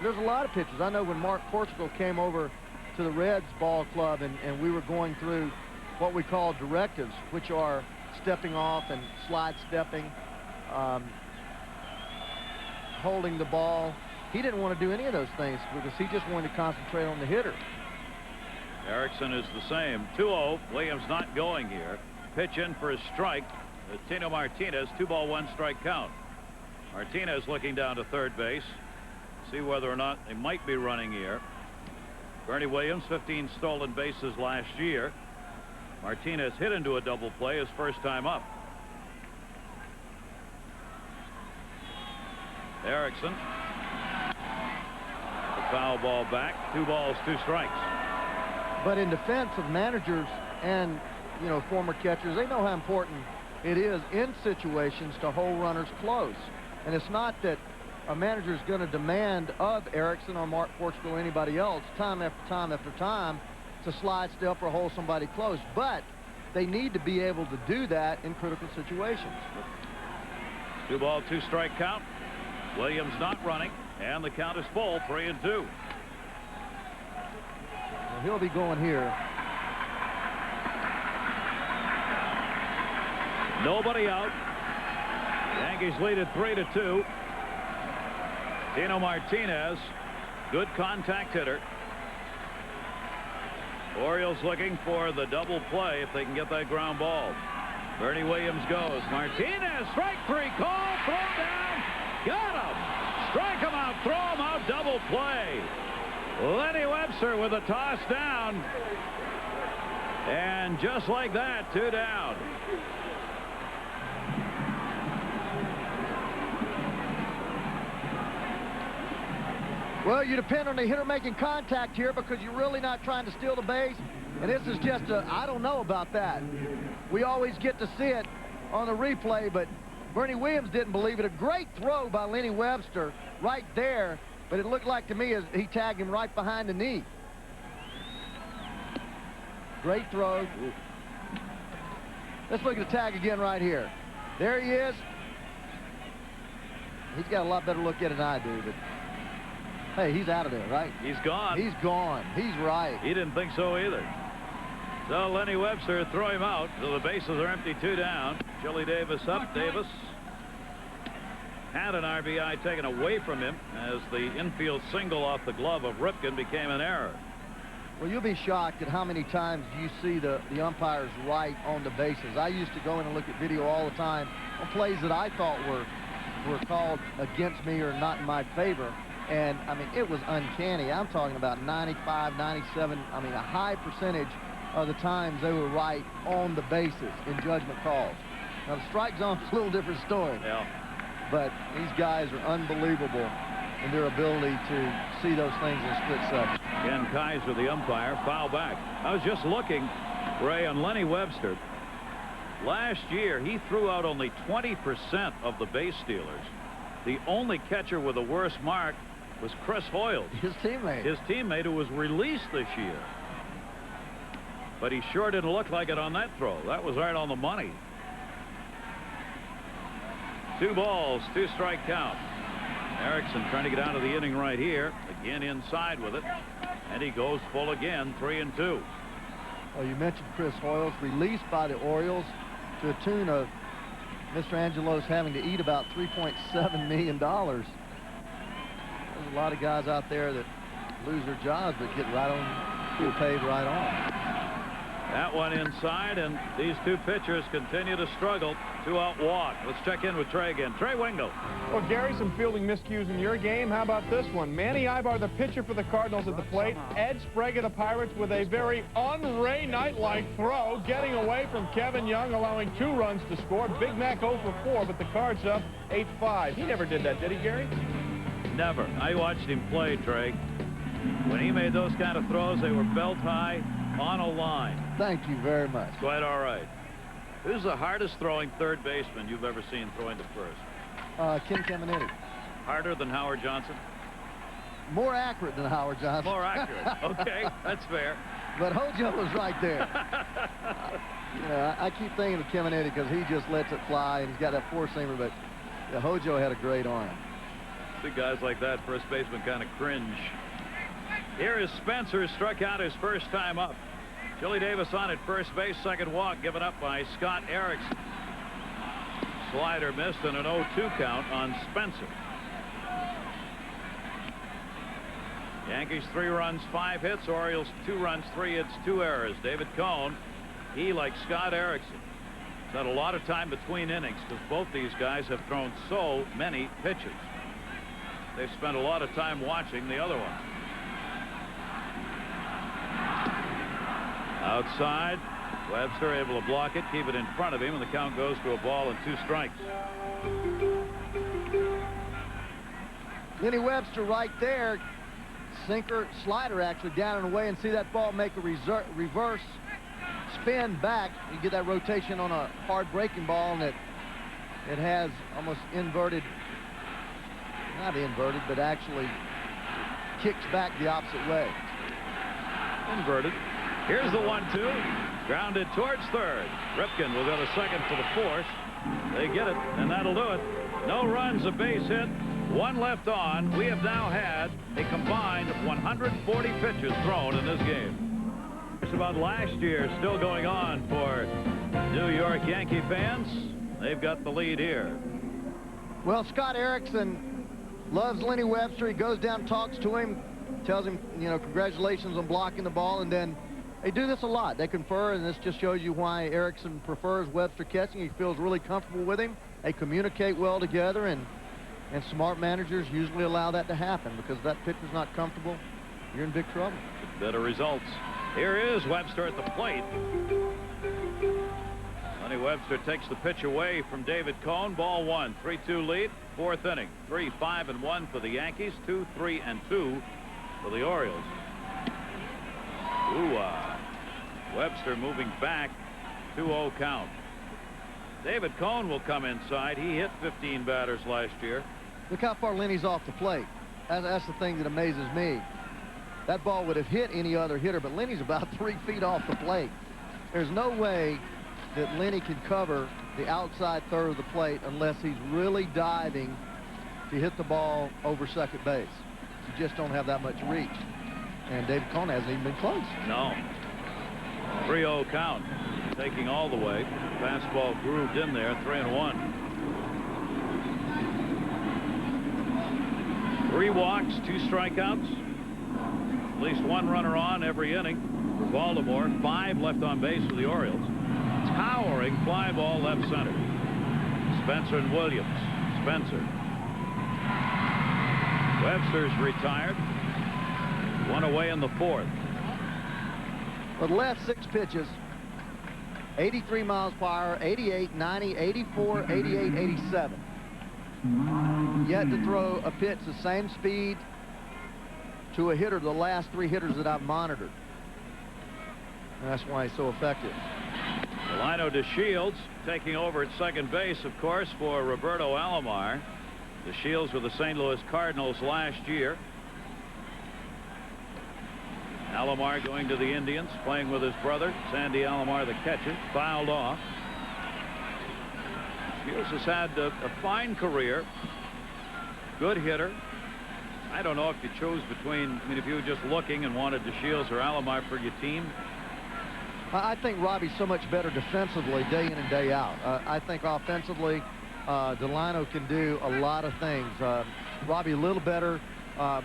There's a lot of pitchers. I know when Mark Portugal came over to the Reds ball club and we were going through what we call directives, which are stepping off and slide stepping, holding the ball. He didn't want to do any of those things because he just wanted to concentrate on the hitter. Erickson is the same. 2-0. Williams not going here. Pitch in for a strike. Tino Martinez, 2-ball, 1-strike count. Martinez looking down to third base. See whether or not they might be running here. Bernie Williams, 15 stolen bases last year. Martinez hit into a double play his first time up. Erickson. The foul ball back. 2 balls, 2 strikes. But in defense of managers and, you know, former catchers, they know how important it is in situations to hold runners close. And it's not that a manager is going to demand of Erickson or Mark Portugal or anybody else time after time after time to slide step or hold somebody close. But they need to be able to do that in critical situations. 2-ball, 2-strike count. Williams not running, and the count is full, 3-2. Well, he'll be going here. Nobody out. Yankees lead at 3-2. Tino Martinez, good contact hitter. Orioles looking for the double play if they can get that ground ball. Bernie Williams goes. Martinez, strike 3 call, throw down, got him. Strike him out, throw him out, double play. Lenny Webster with a toss down. And just like that, 2 down. Well, you depend on the hitter making contact here because you're really not trying to steal the base. And this is just I don't know about that. We always get to see it on the replay, but Bernie Williams didn't believe it. A great throw by Lenny Webster right there, but it looked like to me as he tagged him right behind the knee. Great throw. Let's look at the tag again right here. There he is. He's got a lot better look at it than I do, but hey, he's out of there, right? He's gone. He's gone. He's right. He didn't think so either. So Lenny Webster throw him out. So the bases are empty, 2 down. Chili Davis up. Davis had an RBI taken away from him as the infield single off the glove of Ripken became an error. Well, you'll be shocked at how many times you see the umpires right on the bases. I used to go in and look at video all the time on plays that I thought were called against me or not in my favor. And, I mean, it was uncanny. I'm talking about 95, 97, I mean, a high percentage of the times they were right on the bases in judgment calls. Now, the strike zone's a little different story. Yeah. But these guys are unbelievable in their ability to see those things in a split second. Ken Kaiser, the umpire, foul back. I was just looking, Ray, on Lenny Webster. Last year, he threw out only 20% of the base stealers. The only catcher with a worse mark was Chris Hoyles. His teammate. His teammate, who was released this year. But he sure didn't look like it on that throw. That was right on the money. 2 balls, 2 strike count. Erickson trying to get out of the inning right here. Again inside with it. And he goes full again, 3-2. Well, you mentioned Chris Hoyles, released by the Orioles to a tune of Mr. Angelos having to eat about $3.7 million. There's a lot of guys out there that lose their jobs but get paid right on. That one inside, and these 2 pitchers continue to struggle. 2-out walk. Let's check in with Trey again. Trey Wingo. Well, Gary, some fielding miscues in your game. How about this one? Manny Ibar, the pitcher for the Cardinals, at the plate. Ed Sprague of the Pirates with a very un-Ray Knight-like throw, getting away from Kevin Young, allowing 2 runs to score. Big Mac 0 for 4, but the Cards up 8-5. He never did that, did he, Gary? Never. I watched him play, Trey. When he made those kind of throws, they were belt high on a line. Thank you very much. Quite all right. Who's the hardest throwing third baseman you've ever seen throwing to first? Ken Caminiti. Harder than Howard Johnson? More accurate than Howard Johnson. More accurate. Okay, that's fair. But Hojo was right there. You know, I keep thinking of Caminiti because he just lets it fly, and he's got that four-seamer, but Hojo had a great arm. See guys like that, first baseman kind of cringe. Here is Spencer, struck out his first time up. Chili Davis on at first base, second walk given up by Scott Erickson. Slider missed and an 0-2 count on Spencer. Yankees 3 runs, 5 hits. Orioles 2 runs, 3 hits, 2 errors. David Cone, he, like Scott Erickson, has had a lot of time between innings because both these guys have thrown so many pitches. They've spent a lot of time watching the other one. Outside, Webster able to block it, keep it in front of him, and the count goes to a ball and 2 strikes. Lenny Webster right there. Sinker, slider actually down and away, and see that ball make a reverse spin back. You get that rotation on a hard breaking ball, and it has almost inverted, not inverted, but actually kicks back the opposite way. Inverted. Here's the 1-2. Grounded towards third. Ripken will go to second for the force. They get it, and that'll do it. No runs, a base hit, 1 left on. We have now had a combined 140 pitches thrown in this game. It's about last year still going on for New York Yankee fans. They've got the lead here. Well, Scott Erickson loves Lenny Webster. He goes down, talks to him, tells him, you know, congratulations on blocking the ball, and then they do this a lot. They confer, and this just shows you why Erickson prefers Webster catching. He feels really comfortable with him. They communicate well together, and smart managers usually allow that to happen because if that pitcher's not comfortable, you're in big trouble. Better results. Here is Webster at the plate. Lenny Webster takes the pitch away from David Cone. Ball 1, 3-2 lead, 4th inning. 3-5-1 for the Yankees, 2-3-2 for the Orioles. Webster moving back, 2-0 count. David Cone will come inside. He hit 15 batters last year. Look how far Lenny's off the plate. That's the thing that amazes me. That ball would have hit any other hitter, but Lenny's about 3 feet off the plate. There's no way that Lenny can cover the outside third of the plate unless he's really diving to hit the ball over second base. You just don't have that much reach. And David Cone hasn't even been close. No. 3-0 count. Taking all the way. Fastball grooved in there, 3-1. 3 walks, 2 strikeouts. At least one runner on every inning for Baltimore. 5 left on base for the Orioles. Towering fly ball left center. Spencer and Williams. Spencer. Webster's retired. One away in the 4th. But left 6 pitches. 83 miles per hour, 88, 90, 84, 88, 87. Yet to throw a pitch the same speed to a hitter the last 3 hitters that I've monitored. And that's why he's so effective. Delino DeShields taking over at second base, of course, for Roberto Alomar. DeShields with the St. Louis Cardinals last year. Alomar going to the Indians, playing with his brother, Sandy Alomar, the catcher, fouled off. Shields has had a fine career. Good hitter. I don't know if you chose between, I mean, if you were just looking and wanted DeShields or Alomar for your team. I think Robbie's so much better defensively day in and day out. I think offensively, Delino can do a lot of things. Robbie a little better,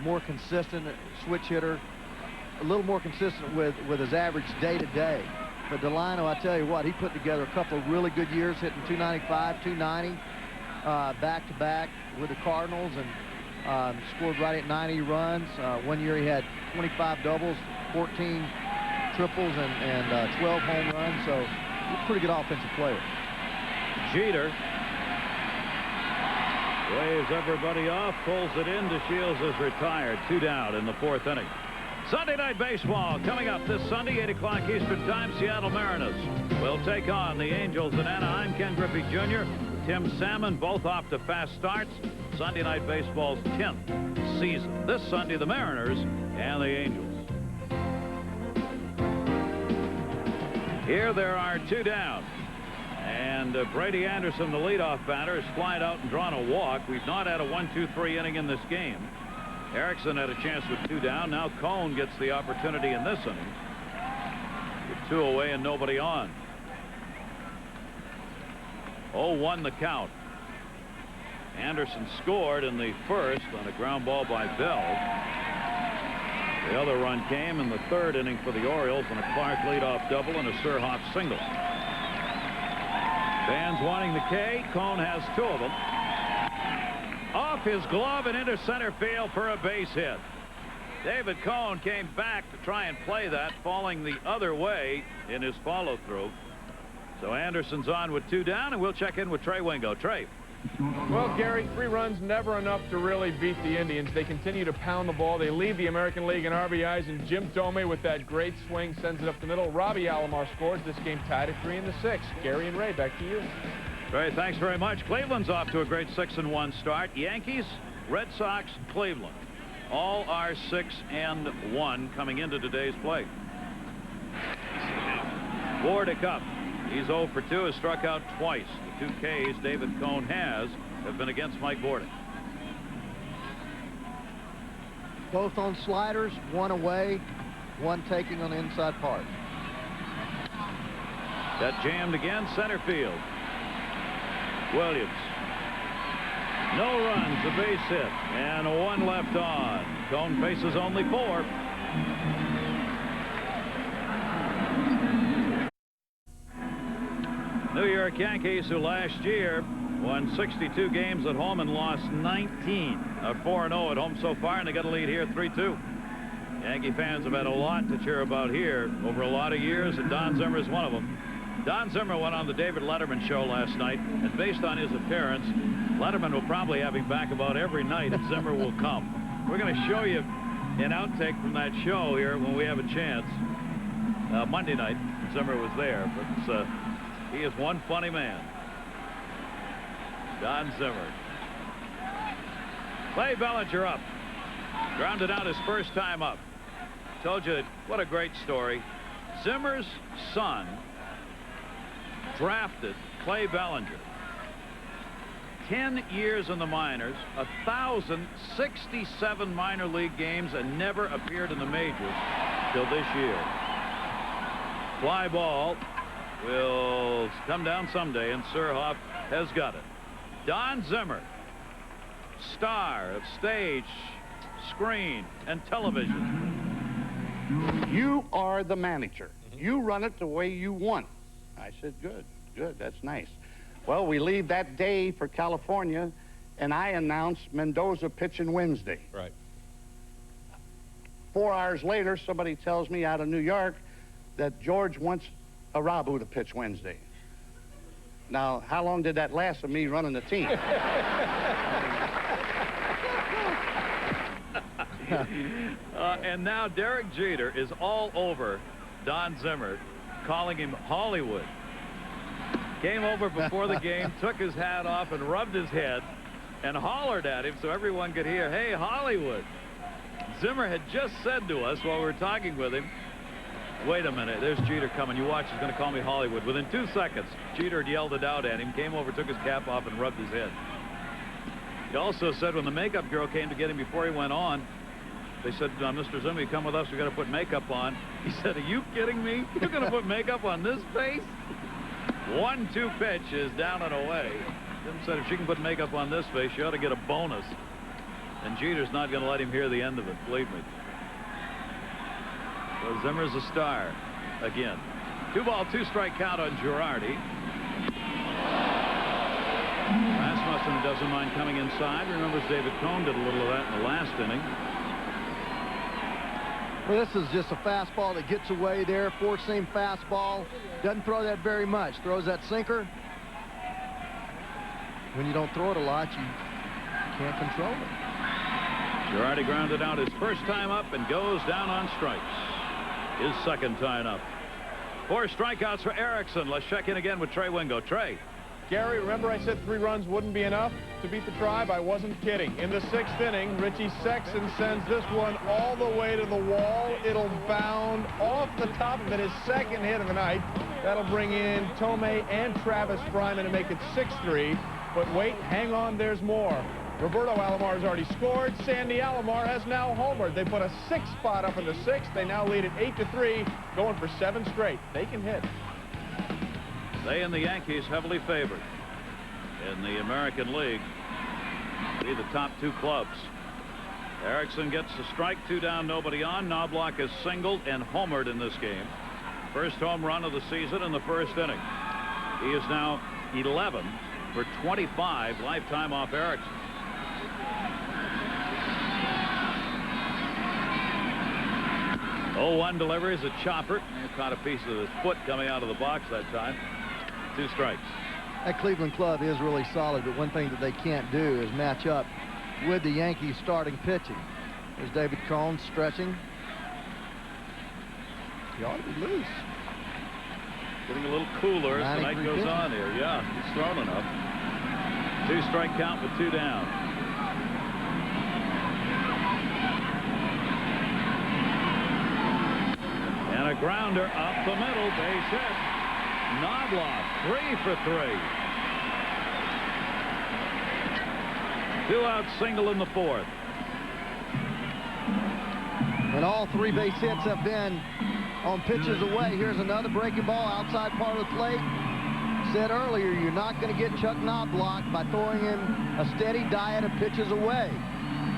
more consistent switch hitter, a little more consistent with his average day-to-day. But Delino, I tell you what, he put together a couple of really good years, hitting 295, 290 back-to-back with the Cardinals, and scored right at 90 runs. One year he had 25 doubles, 14 triples, and 12 home runs. So he's a pretty good offensive player. Jeter waves everybody off, pulls it in. DeShields is retired. 2 down in the 4th inning. Sunday Night Baseball coming up this Sunday, 8 o'clock Eastern Time. Seattle Mariners will take on the Angels in Anaheim. Ken Griffey Jr., Tim Salmon, both off to fast starts. Sunday Night Baseball's 10th season. This Sunday, the Mariners and the Angels. Here there are 2 down. And Brady Anderson, the leadoff batter, has flied out and drawn a walk. We've not had a 1-2-3 inning in this game. Erickson had a chance with 2 down. Now Cone gets the opportunity in this inning. With 2 away and nobody on. 0-1 the count. Anderson scored in the 1st on a ground ball by Bell. The other run came in the 3rd inning for the Orioles on a Clark leadoff double and a Surhoff single. Fans wanting the K. Cone has 2 of them. Off his glove and into center field for a base hit. David Cone came back to try and play that, falling the other way in his follow-through. So Anderson's on with 2 down, and we'll check in with Trey Wingo. Trey. Well, Gary, 3 runs, never enough to really beat the Indians. They continue to pound the ball. They lead the American League in RBIs, and Jim Thome with that great swing sends it up the middle. Robbie Alomar scores. This game tied at 3 in the 6th. Gary and Ray, back to you. Ray, thanks very much. Cleveland's off to a great 6-1 start. Yankees, Red Sox, Cleveland. All are 6-1 coming into today's play. Ward to Cup. He's 0 for 2, has struck out twice. The 2 Ks David Cone have been against Mike Bordick. Both on sliders, 1 away, 1 taking on the inside part. That jammed again, center field. Williams. No runs, a base hit, and 1 left on. Cone faces only 4. New York Yankees, who last year won 62 games at home and lost 19. 4-0 at home so far, and they got a lead here 3-2. Yankee fans have had a lot to cheer about here over a lot of years, and Don Zimmer is one of them. Don Zimmer went on the David Letterman show last night, and based on his appearance, Letterman will probably have him back about every night, and Zimmer will come. We're going to show you an outtake from that show here when we have a chance. Monday night, Zimmer was there, but he is one funny man. Don Zimmer. Clay Bellinger up. Grounded out his first time up. Told you what a great story. Zimmer's son drafted Clay Bellinger. 10 years in the minors, 1,067 minor league games, and never appeared in the majors till this year. Fly ball will come down someday, and Surhoff has got it. Don Zimmer, star of stage, screen, and television. You are the manager. You run it the way you want. I said, good, good, that's nice. Well, we leave that day for California, and I announced Mendoza pitching Wednesday. Right. 4 hours later, somebody tells me out of New York that George wants Arabu to pitch Wednesday. Now, how long did that last of me running the team? And now Derek Jeter is all over Don Zimmer, calling him Hollywood. Came over before the game, took his hat off and rubbed his head and hollered at him so everyone could hear, "Hey, Hollywood." Zimmer had just said to us while we were talking with him, "Wait a minute, there's Jeter coming. You watch, he's going to call me Hollywood." Within 2 seconds, Jeter had yelled it out at him, came over, took his cap off, and rubbed his head. He also said when the makeup girl came to get him before he went on, they said, "Mr. Zimmer, you come with us, we got to put makeup on." He said, "Are you kidding me? You're going to put makeup on this face?" 1-2 pitch is down and away. Zimmer said if she can put makeup on this face, she ought to get a bonus. And Jeter's not going to let him hear the end of it, believe me. So Zimmer's a star again. 2-ball, 2-strike count on Girardi. Rasmussen doesn't mind coming inside. Remembers David Cone did a little of that in the last inning. Well, this is just a fastball that gets away there, four-seam fastball. Doesn't throw that very much. Throws that sinker. When you don't throw it a lot, you can't control it. Girardi grounded out his first time up and goes down on strikes. His second time up. 4 strikeouts for Erickson. Let's check in again with Trey Wingo. Trey. Gary, remember I said 3 runs wouldn't be enough to beat the Tribe? I wasn't kidding. In the 6th inning, Richie Sexton sends this one all the way to the wall. It'll bound off the top of it, his second hit of the night. That'll bring in Tomei and Travis Fryman to make it 6-3. But wait, hang on, there's more. Roberto Alomar has already scored. Sandy Alomar has now homered. They put a 6th spot up in the 6th. They now lead at 8-3, going for 7 straight. They can hit. They and the Yankees heavily favored in the American League. Be the top 2 clubs. Erickson gets the strike, 2 down, nobody on. Knobloch is singled and homered in this game. First home run of the season in the 1st inning. He is now 11 for 25 lifetime off Erickson. 0-1 delivery is a chopper. He caught a piece of his foot coming out of the box that time. 2 strikes. That Cleveland club is really solid, but one thing that they can't do is match up with the Yankees starting pitching. There's David Cone stretching. He ought to be loose. Getting a little cooler as the night goes on here. Yeah, he's thrown enough. 2-strike count with 2 down. And a grounder up the middle, base hit. Knobloch, 3 for 3. 2-out single in the 4th. And all 3 base hits have been on pitches away. Here's another breaking ball outside part of the plate. Said earlier, you're not going to get Chuck Knobloch by throwing him a steady diet of pitches away.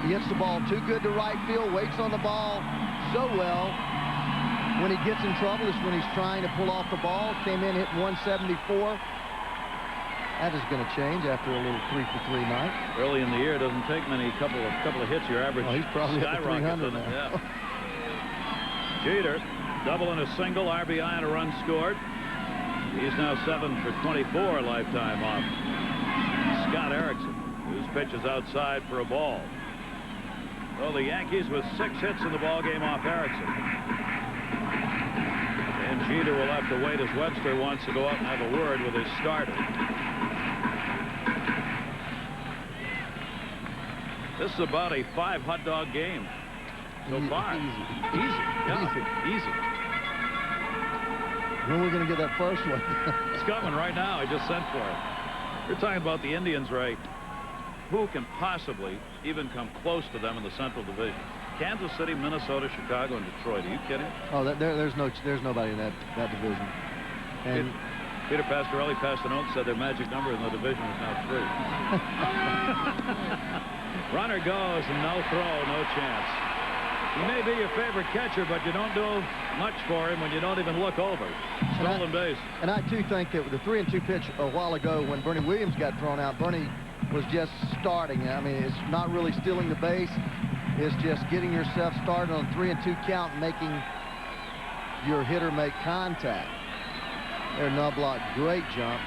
He hits the ball too good to right field, waits on the ball so well. When he gets in trouble is when he's trying to pull off the ball. Came in hitting 174. That is going to change after a little 3 for 3 night. Early in the year, it doesn't take many couple of hits. Your average he's probably skyrockets. now. Yeah. Jeter, double and a single, RBI and a run scored. He's now 7 for 24 lifetime off Scott Erickson, whose pitch is outside for a ball. So the Yankees with 6 hits in the ball game off Erickson. And Jeter will have to wait as Webster wants to go up and have a word with his starter. This is about a 5 hot dog game so far. Easy. Yeah, easy. When are we going to get that first one? It's coming right now. I just sent for it. You're talking about the Indians, Ray. Who can possibly even come close to them in the Central Division? Kansas City, Minnesota, Chicago, and Detroit. Are you kidding? Oh, there's nobody in that division. And Peter Pasquarelli passed a note and said their magic number in the division is now 3. Runner goes, and no throw, no chance. He may be your favorite catcher, but you don't do much for him when you don't even look over. Stolen base. And I, too, think that with the 3-2 pitch a while ago when Bernie Williams got thrown out, Bernie was just starting. I mean, it's not really stealing the base. It's just getting yourself started on 3-2 count and making your hitter make contact. There, Knobloch, great jump.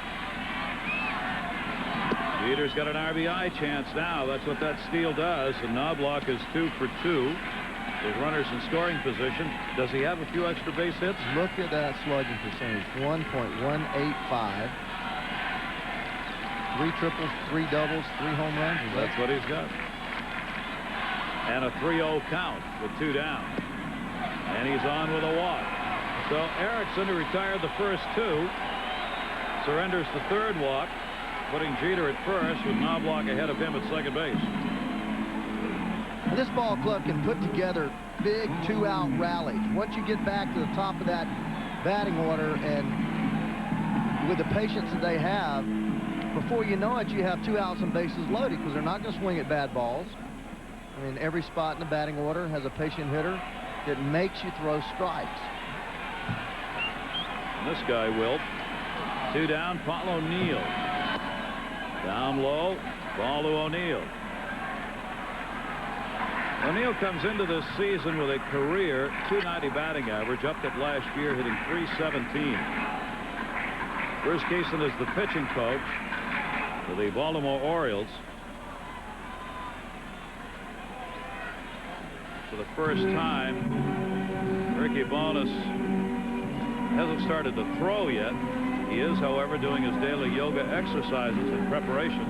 Jeter's got an RBI chance now. That's what that steal does. And Knobloch is 2 for 2. His runners in scoring position. Does he have a few extra base hits? Look at that slugging percentage, 1.185. 3 triples, 3 doubles, 3 home runs. That's what he's got. And a 3-0 count with 2 down. And he's on with a walk. So Erickson, who retired the first 2, surrenders the 3rd walk, putting Jeter at first with Knobloch ahead of him at second base. This ball club can put together big 2-out rallies. Once you get back to the top of that batting order and with the patience that they have, before you know it, you have 2 outs and bases loaded because they're not going to swing at bad balls. I mean, every spot in the batting order has a patient hitter that makes you throw strikes. This guy will. 2 down, Paul O'Neill. Down low, ball to O'Neill. O'Neill comes into this season with a career .290 batting average, up at last year, hitting .317. Bruce Keeson is the pitching coach for the Baltimore Orioles. For the first time, Ricky Bonas hasn't started to throw yet. He is, however, doing his daily yoga exercises in preparation.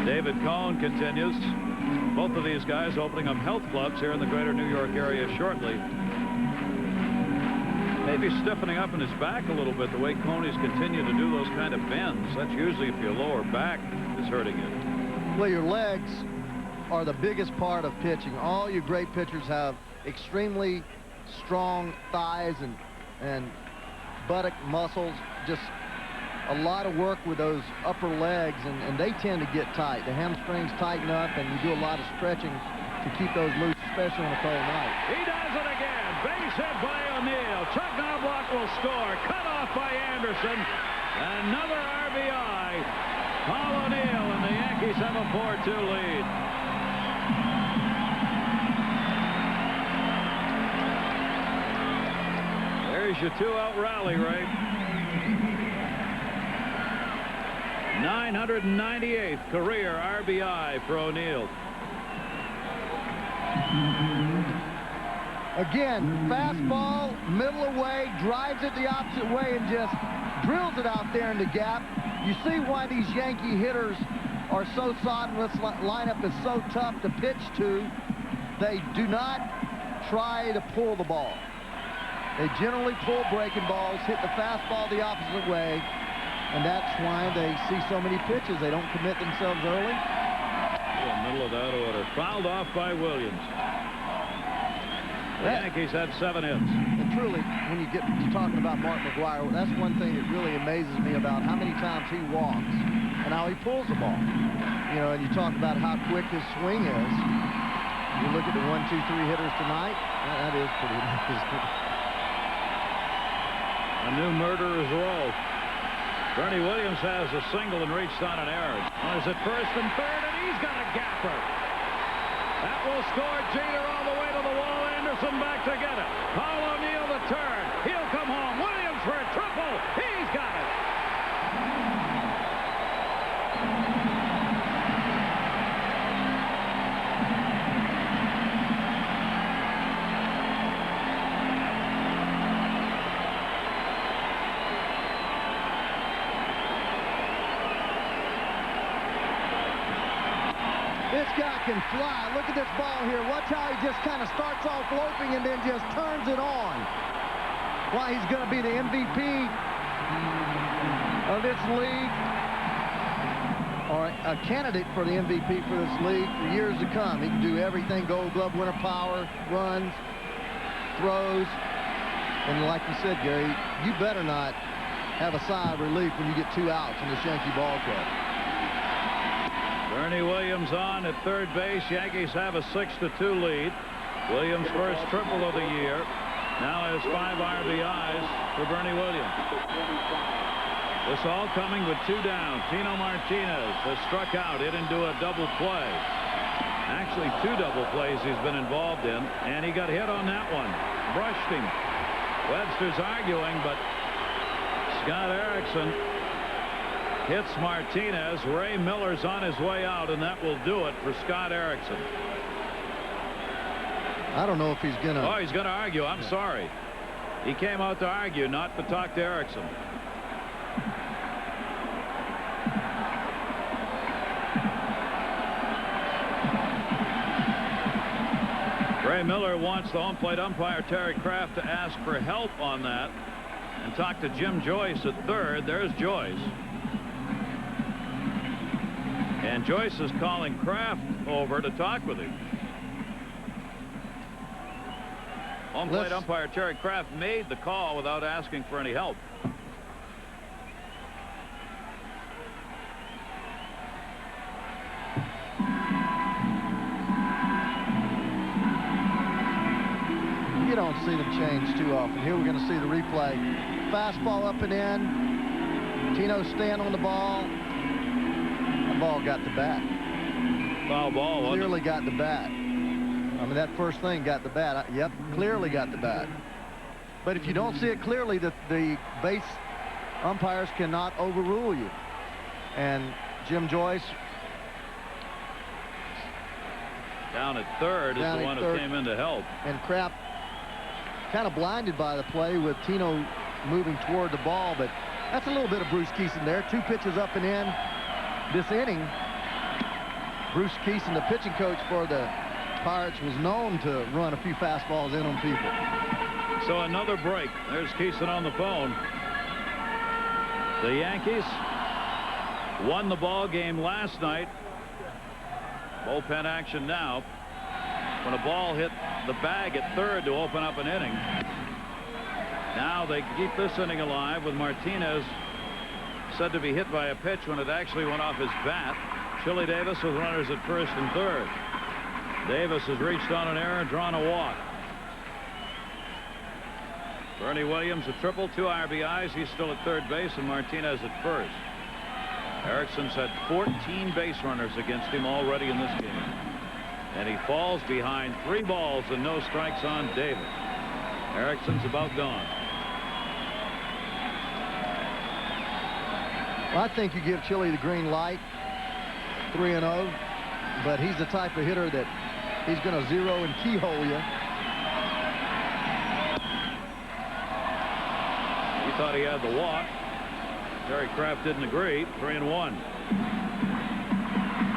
David Cohn continues. Both of these guys opening up health clubs here in the greater New York area shortly. Maybe stiffening up in his back a little bit the way Coney's continued to do those kind of bends. That's usually if your lower back is hurting you. Well, your legs are the biggest part of pitching. All your great pitchers have extremely strong thighs and buttock muscles. Just a lot of work with those upper legs, and they tend to get tight. The hamstrings tighten up, and you do a lot of stretching to keep those loose, especially on a cold night. He does it again. Base hit by O'Neill. Chuck Knobloch will score. Cut off by Anderson. Another RBI. Paul O'Neill, and the Yankees have a 4-2 lead. There's your 2-out rally, Ray. 998th career RBI for O'Neill. Again, fastball, middle away, drives it the opposite way and just drills it out there in the gap. You see why these Yankee hitters are so sodden. This lineup is so tough to pitch to. They do not try to pull the ball. They generally pull breaking balls, hit the fastball the opposite way, and that's why they see so many pitches. They don't commit themselves early. In the middle of that order. Fouled off by Williams. The Yankees had 7 hits. And truly, when you get to talking about Mark McGwire, that's one thing that really amazes me about how many times he walks and how he pulls the ball. You know, and you talk about how quick his swing is. You look at the 1, 2, 3 hitters tonight, that is pretty amazing. A new murderer's row. Bernie Williams has a single and reached on an error. Runners at first and third, and he's got a gapper. That will score. Jeter all the way to the wall. Anderson back to get it. Paul O'Neill the turn. He'll come home. Williams for a triple. He's got it. This guy can fly. Look at this ball here. Watch how he just kind of starts off loping and then just turns it on. Why, he's going to be the MVP of this league, or a candidate for the MVP for this league for years to come. He can do everything: Gold Glove winner, power, runs, throws. And like you said, Gary, you better not have a sigh of relief when you get 2 outs in this Yankee ball club. Bernie Williams on at third base. Yankees have a 6-2 lead. Williams' first triple of the year. Now has 5 RBIs for Bernie Williams. This all coming with 2 down. Tino Martinez has struck out, hit into a double play. Actually, 2 double plays he's been involved in, and he got hit on that one. Brushed him. Webster's arguing, but Scott Erickson hits Martinez. Ray Miller's on his way out, and that will do it for Scott Erickson. I don't know if he's going to... Oh, he's going to argue. I'm sorry. He came out to argue, not to talk to Erickson. Ray Miller wants the home plate umpire, Terry Kraft, to ask for help on that and talk to Jim Joyce at third. There's Joyce. And Joyce is calling Kraft over to talk with him. Home plate umpire Terry Kraft made the call without asking for any help. You don't see them change too often. Here we're going to see the replay. Fastball up and in. Tino stand on the ball. The ball got the bat. Foul ball. Clearly got the bat. I mean, that first thing got the bat. Yep, clearly got the bat. But if you don't see it clearly, the base umpires cannot overrule you. And Jim Joyce, down at third, is the one who came in to help. And Kraft kind of blinded by the play with Tino moving toward the ball. But that's a little bit of Bruce Keeson there. 2 pitches up and in this inning. Bruce Keeson, the pitching coach for the Pirates, was known to run a few fastballs in on people. So another break. There's Keeson on the phone. The Yankees won the ball game last night. Bullpen action now. When a ball hit the bag at third to open up an inning. Now they keep this inning alive with Martinez said to be hit by a pitch when it actually went off his bat. Chili Davis with runners at first and third. Davis has reached on an error and drawn a walk. Bernie Williams a triple, 2 RBIs. He's still at third base, and Martinez at first. Erickson's had 14 base runners against him already in this game. And he falls behind 3 balls and no strikes on Davis. Erickson's about gone. Well, I think you give Chili the green light, 3-0, but he's the type of hitter that he's going to zero and keyhole you. He thought he had the walk. Terry Kraft didn't agree. 3-1.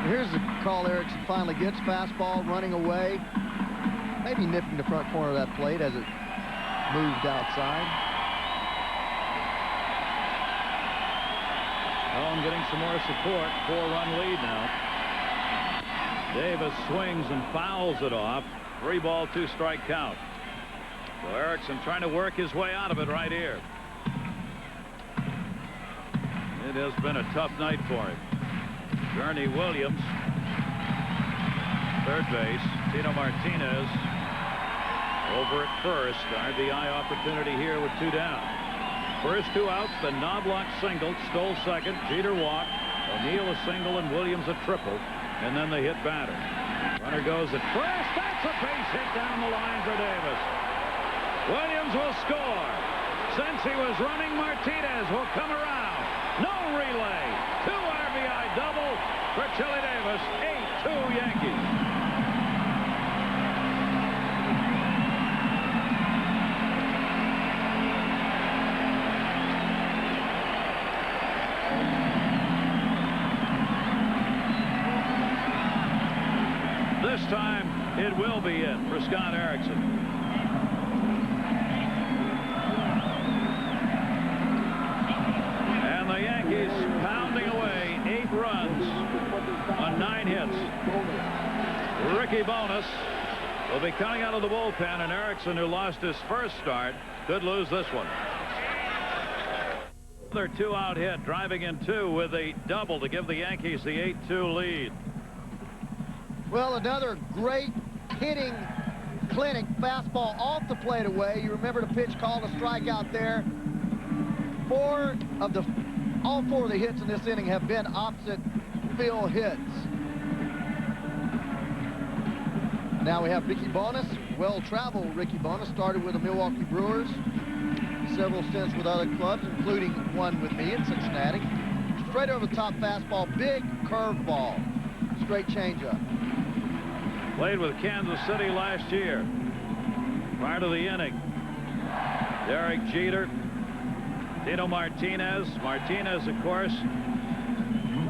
Here's the call Erickson finally gets. Fastball running away. Maybe nipping the front corner of that plate as it moved outside. Thorne getting some more support. 4-run lead now. Davis swings and fouls it off. 3-ball, 2-strike count. So Erickson trying to work his way out of it right here. It has been a tough night for him. Bernie Williams, third base. Tino Martinez over at first. RBI opportunity here with 2 down. First 2 outs, the Knobloch single, Stoll second, Jeter walk, O'Neill a single, and Williams a triple. And then they hit batter. Runner goes at first. That's a base hit down the line for Davis. Williams will score. Since he was running, Martinez will come around. No relay. 2 RBI double for Chili Davis. 8-2 Yankees. This time it will be in for Scott Erickson. And the Yankees pounding away 8 runs on 9 hits. Ricky Bonas will be coming out of the bullpen, and Erickson, who lost his first start, could lose this one. Another 2-out hit, driving in 2 with a double to give the Yankees the 8-2 lead. Well, another great hitting clinic, fastball off the plate away. You remember the pitch called a strikeout there. All four of the hits in this inning have been opposite field hits. Now we have Ricky Bonas, well-traveled Ricky Bonas, started with the Milwaukee Brewers, several stints with other clubs, including one with me in Cincinnati. Straight over the top fastball, big curveball, straight changeup. Played with Kansas City last year. Part of the inning, Derek Jeter, Tino Martinez. Martinez, of course,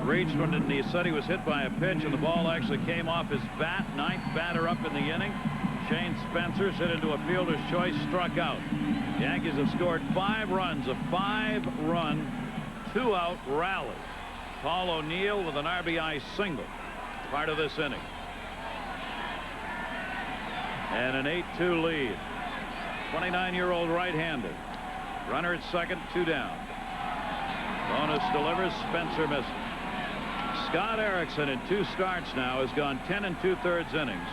reached when he said he was hit by a pitch, and the ball actually came off his bat. Ninth batter up in the inning. Shane Spencer hit into a fielder's choice, struck out. The Yankees have scored 5 runs, a 5-run, 2-out rally. Paul O'Neill with an RBI single, part of this inning. And an 8-2 lead. 29-year-old right-hander. Runner at second, 2 down. Bonas delivers, Spencer misses. Scott Erickson in 2 starts now has gone 10 2/3 innings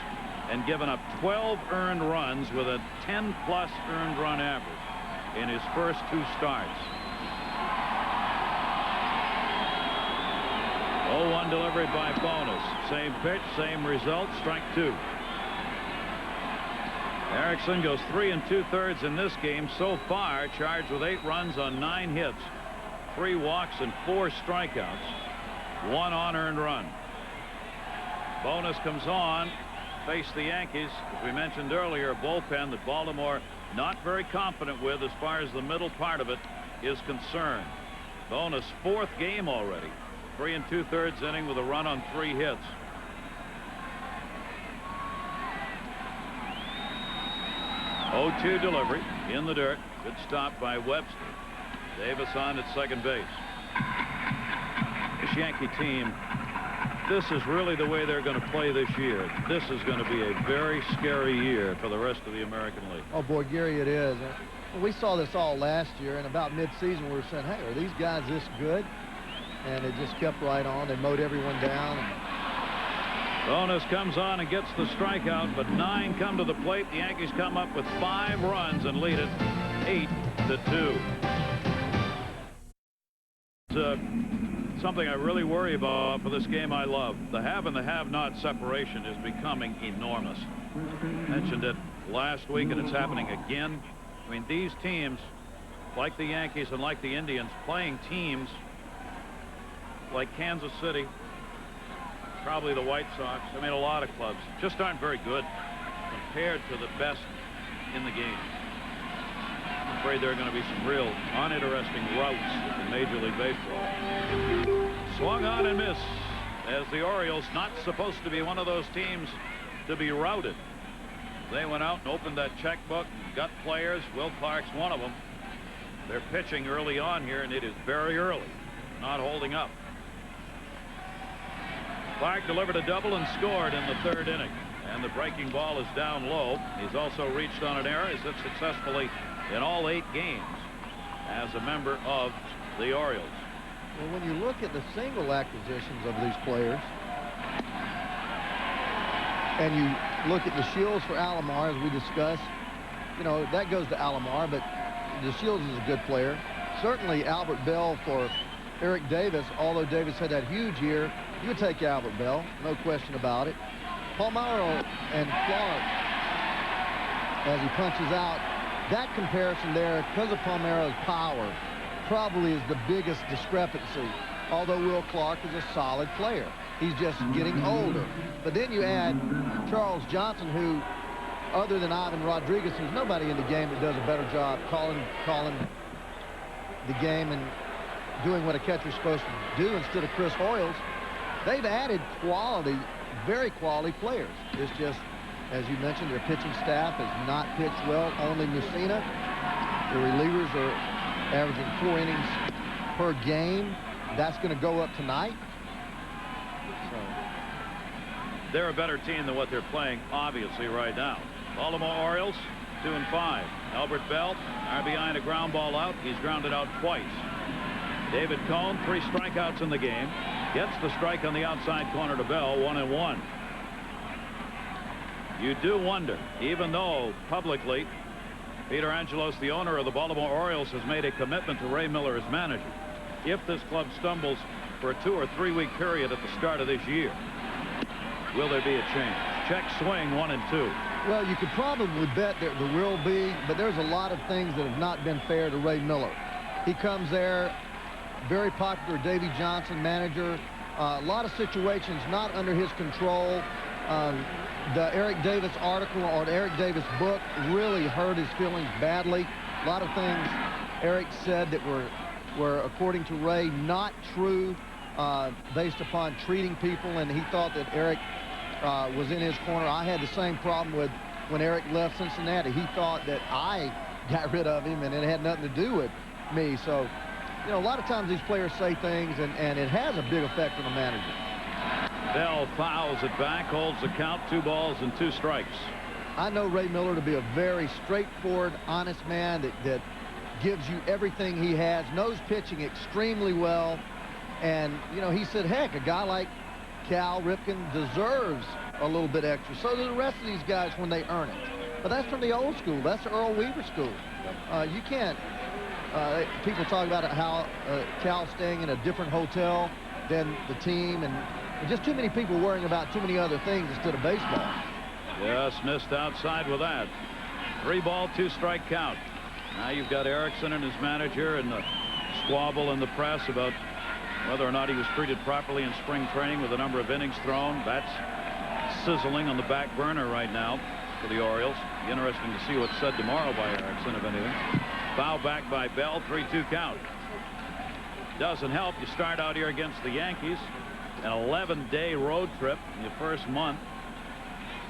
and given up 12 earned runs with a 10+ earned run average in his first 2 starts. 0-1 delivery by Bonas. Same pitch, same result, strike 2. Erickson goes 3 2/3 in this game so far, charged with 8 runs on 9 hits, 3 walks and 4 strikeouts, 1 unearned run. Bonas comes on, face the Yankees, as we mentioned earlier, a bullpen that Baltimore not very confident with as far as the middle part of it is concerned. Bonas' 4th game already, 3 2/3 inning with a run on 3 hits. Oh, 2 delivery in the dirt. Good stop by Webster. Davis on at second base. This Yankee team, this is really the way they're going to play this year. This is going to be a very scary year for the rest of the American League. Oh, boy, Gary, it is. We saw this all last year, and about mid-season we were saying, hey, are these guys this good? And it just kept right on. They mowed everyone down. Bonas comes on and gets the strikeout, but 9 come to the plate. The Yankees come up with 5 runs and lead it 8-2. It's something I really worry about for this game I love. The have and the have-not separation is becoming enormous. Mentioned it last week, and it's happening again. I mean, these teams, like the Yankees and like the Indians, playing teams like Kansas City, probably the White Sox, I mean a lot of clubs, just aren't very good compared to the best in the game. I'm afraid there are going to be some real uninteresting routes in Major League Baseball. Swung on and missed, as the Orioles, not supposed to be one of those teams to be routed. They went out and opened that checkbook and got players. Will Clark's one of them. They're pitching early on here, and it is very early, not holding up. Clark delivered a double and scored in the 3rd inning, and the breaking ball is down low. He's also reached on an error. He's hit successfully in all 8 games as a member of the Orioles. Well, when you look at the single acquisitions of these players, and you look at the Shields for Alomar, as we discussed, you know, that goes to Alomar, but the Shields is a good player. Certainly Albert Bell for Eric Davis, although Davis had that huge year. You would take Albert Bell, no question about it. Palmeiro and Clark, as he punches out, that comparison there, because of Palmeiro's power, probably is the biggest discrepancy. Although Will Clark is a solid player, he's just getting older. But then you add Charles Johnson, who, other than Ivan Rodriguez, there's nobody in the game that does a better job calling the game and doing what a catcher's supposed to do instead of Chris Hoyles. They've added quality, very quality players. It's just, as you mentioned, their pitching staff has not pitched well. Only Mussina. The relievers are averaging 4 innings per game. That's going to go up tonight. So they're a better team than what they're playing, obviously, right now. Baltimore Orioles, 2-5. Albert Bell, RBI and a ground ball out. He's grounded out twice. David Cone, 3 strikeouts in the game. Gets the strike on the outside corner to Bell, 1-1. You do wonder, even though publicly Peter Angelos, the owner of the Baltimore Orioles, has made a commitment to Ray Miller as manager. If this club stumbles for a 2 or 3 week period at the start of this year, will there be a change? Check swing 1 and 2. Well, you could probably bet there will be, but there's a lot of things that have not been fair to Ray Miller. He comes there, very popular Davey Johnson manager, a lot of situations not under his control. The Eric Davis article or the Eric Davis book really hurt his feelings badly. A lot of things Eric said that were according to Ray, not true, based upon treating people, and he thought that Eric was in his corner. I had the same problem with when Eric left Cincinnati. He thought that I got rid of him, and it had nothing to do with me. So, you know, a lot of times these players say things, and it has a big effect on the manager. Bell fouls it back, holds the count, 2 balls and 2 strikes. I know Ray Miller to be a very straightforward, honest man that gives you everything he has, knows pitching extremely well. And, you know, he said, heck, a guy like Cal Ripken deserves a little bit extra. So do the rest of these guys when they earn it. But that's from the old school. That's the Earl Weaver school. You can't. People talk about how Cal's staying in a different hotel than the team, and just too many people worrying about too many other things instead of baseball. Yes, missed outside with that. 3 ball, 2 strike count. Now you've got Erickson and his manager and the squabble in the press about whether or not he was treated properly in spring training with a number of innings thrown. That's sizzling on the back burner right now for the Orioles. Interesting to see what's said tomorrow by Erickson, if anything. Foul back by Bell, 3-2 count. Doesn't help. You start out here against the Yankees. An 11-day road trip in the first month.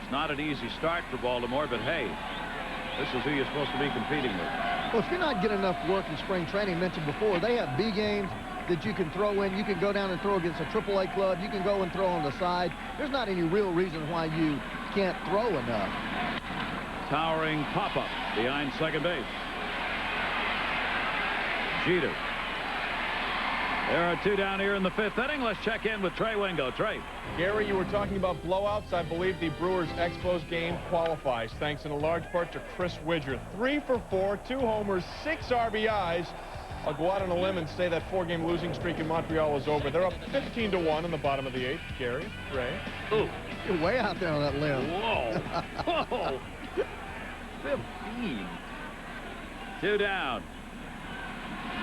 It's not an easy start for Baltimore, but hey, this is who you're supposed to be competing with. Well, if you're not getting enough work in spring training, mentioned before, they have B games that you can throw in. You can go down and throw against a AAA club. You can go and throw on the side. There's not any real reason why you can't throw enough. Towering pop-up behind second base. Jeter. There are 2 down here in the 5th inning. Let's check in with Trey Wingo. Trey. Gary, you were talking about blowouts. I believe the Brewers Expos game qualifies, thanks in a large part to Chris Widger. 3 for 4, 2 homers, 6 RBIs. I'll go out on a limb and say that 4-game losing streak in Montreal is over. They're up 15-1 in the bottom of the 8th. Gary, Ray. Ooh. You're way out there on that limb. Whoa. Whoa. 15. 2 down.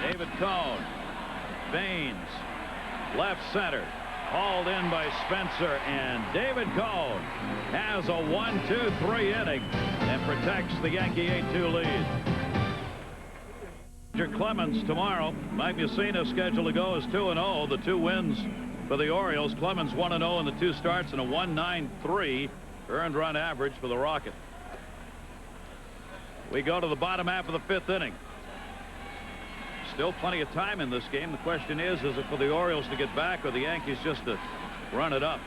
David Cone. Baines, left center, hauled in by Spencer, and David Cone has a 1-2-3 inning and protects the Yankee 8-2 lead. Clemens tomorrow. Mike Mussina's scheduled to go is 2-0. The 2 wins for the Orioles. Clemens 1-0 in the 2 starts and a 1.93 earned run average for the Rocket. We go to the bottom half of the 5th inning. Still plenty of time in this game. The question is it for the Orioles to get back or the Yankees just to run it up?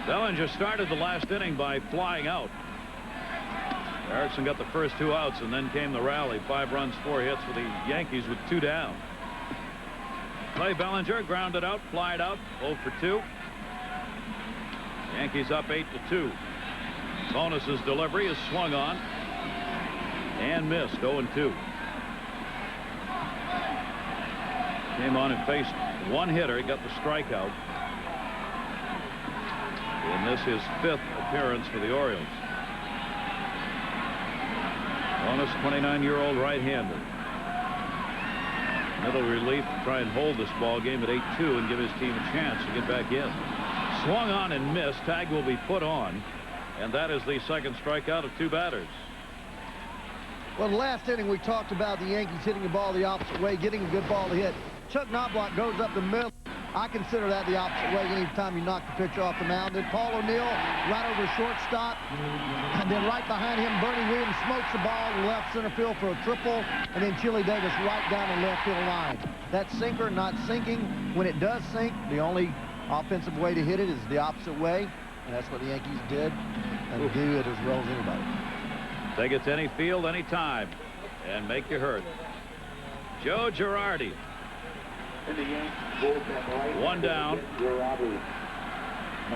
Bellinger started the last inning by flying out. Erickson got the first 2 outs, and then came the rally. 5 runs, 4 hits for the Yankees with 2 down. Clay Bellinger grounded out, flied out, 0 for 2. Yankees up 8-2. Bonus's delivery is swung on and missed, 0-2. Came on and faced 1 hitter. He got the strikeout. And this his 5th appearance for the Orioles. Bonus, 29-year-old right-hander. Middle relief to try and hold this ball game at 8-2 and give his team a chance to get back in. Swung on and missed. Tag will be put on. And that is the 2nd strikeout of 2 batters. Well, the last inning we talked about the Yankees hitting the ball the opposite way, getting a good ball to hit. Chuck Knobloch goes up the middle. I consider that the opposite way any time you knock the pitcher off the mound. Then Paul O'Neill right over shortstop. And then right behind him, Bernie Williams smokes the ball to left center field for a triple. And then Chili Davis right down the left field line. That sinker not sinking. When it does sink, the only offensive way to hit it is the opposite way. And that's what the Yankees did. And do it as well as anybody. Take it to any field, any time, and make you hurt. Joe Girardi. 1 down.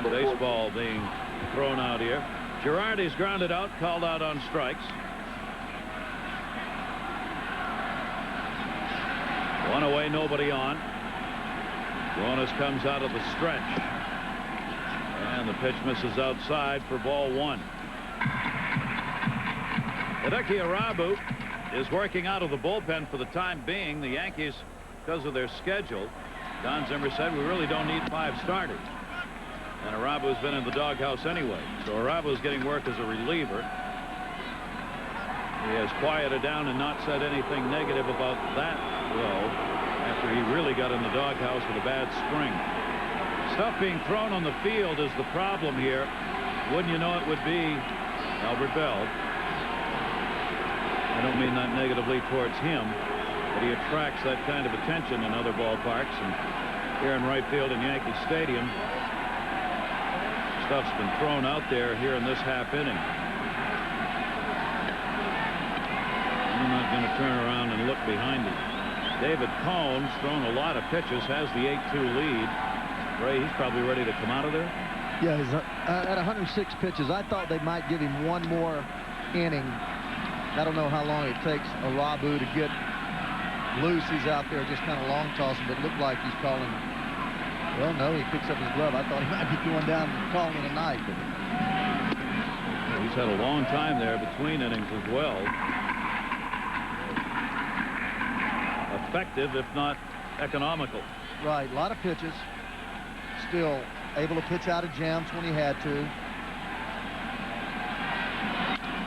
Baseball being thrown out here. Girardi's grounded out, called out on strikes. One away, nobody on. Ronas comes out of the stretch. And the pitch misses outside for ball one. Hideki Arabu is working out of the bullpen for the time being. The Yankees, because of their schedule, Don Zimmer said, we really don't need 5 starters. And Arabu's been in the doghouse anyway. So Arabu's getting work as a reliever. He has quieted down and not said anything negative about that, though, after he really got in the doghouse with a bad spring. Stuff being thrown on the field is the problem here. Wouldn't you know it would be Albert Bell. I don't mean that negatively towards him, but he attracts that kind of attention in other ballparks. And here in right field in Yankee Stadium, stuff's been thrown out there here in this half inning. I'm not going to turn around and look behind him. David Cohn's thrown a lot of pitches, has the 8-2 lead. Ray, he's probably ready to come out of there. Yeah, he's at 106 pitches. I thought they might give him one more inning. I don't know how long it takes Arabu to get loose. He's out there just kind of long tossing, but it looked like he's calling. Well, no, he picks up his glove. I thought he might be going down and calling it a night. But he's had a long time there between innings as well. Effective, if not economical. Right, a lot of pitches. Still able to pitch out of jams when he had to.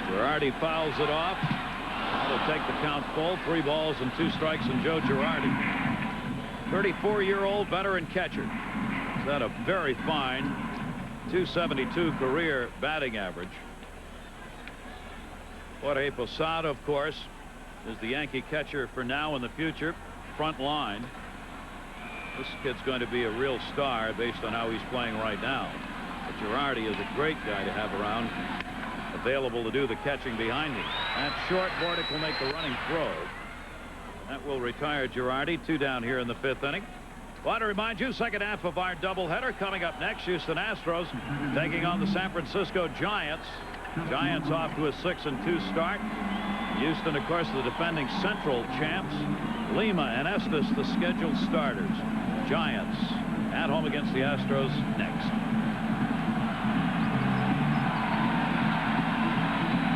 Girardi fouls it off. That'll take the count full. 3 balls and 2 strikes and Joe Girardi. 34-year-old veteran catcher. He's had a very fine 272 career batting average. Jorge Posada, of course, is the Yankee catcher for now and the future. Front line. This kid's going to be a real star based on how he's playing right now. But Girardi is a great guy to have around, available to do the catching behind him. That short Bordick will make the running throw. That will retire Girardi. 2 down here in the 5th inning. Want to remind you, second half of our doubleheader coming up next. Houston Astros taking on the San Francisco Giants. Giants off to a 6-2 start. Houston, of course, the defending Central champs. Lima and Estes, the scheduled starters. Giants at home against the Astros next.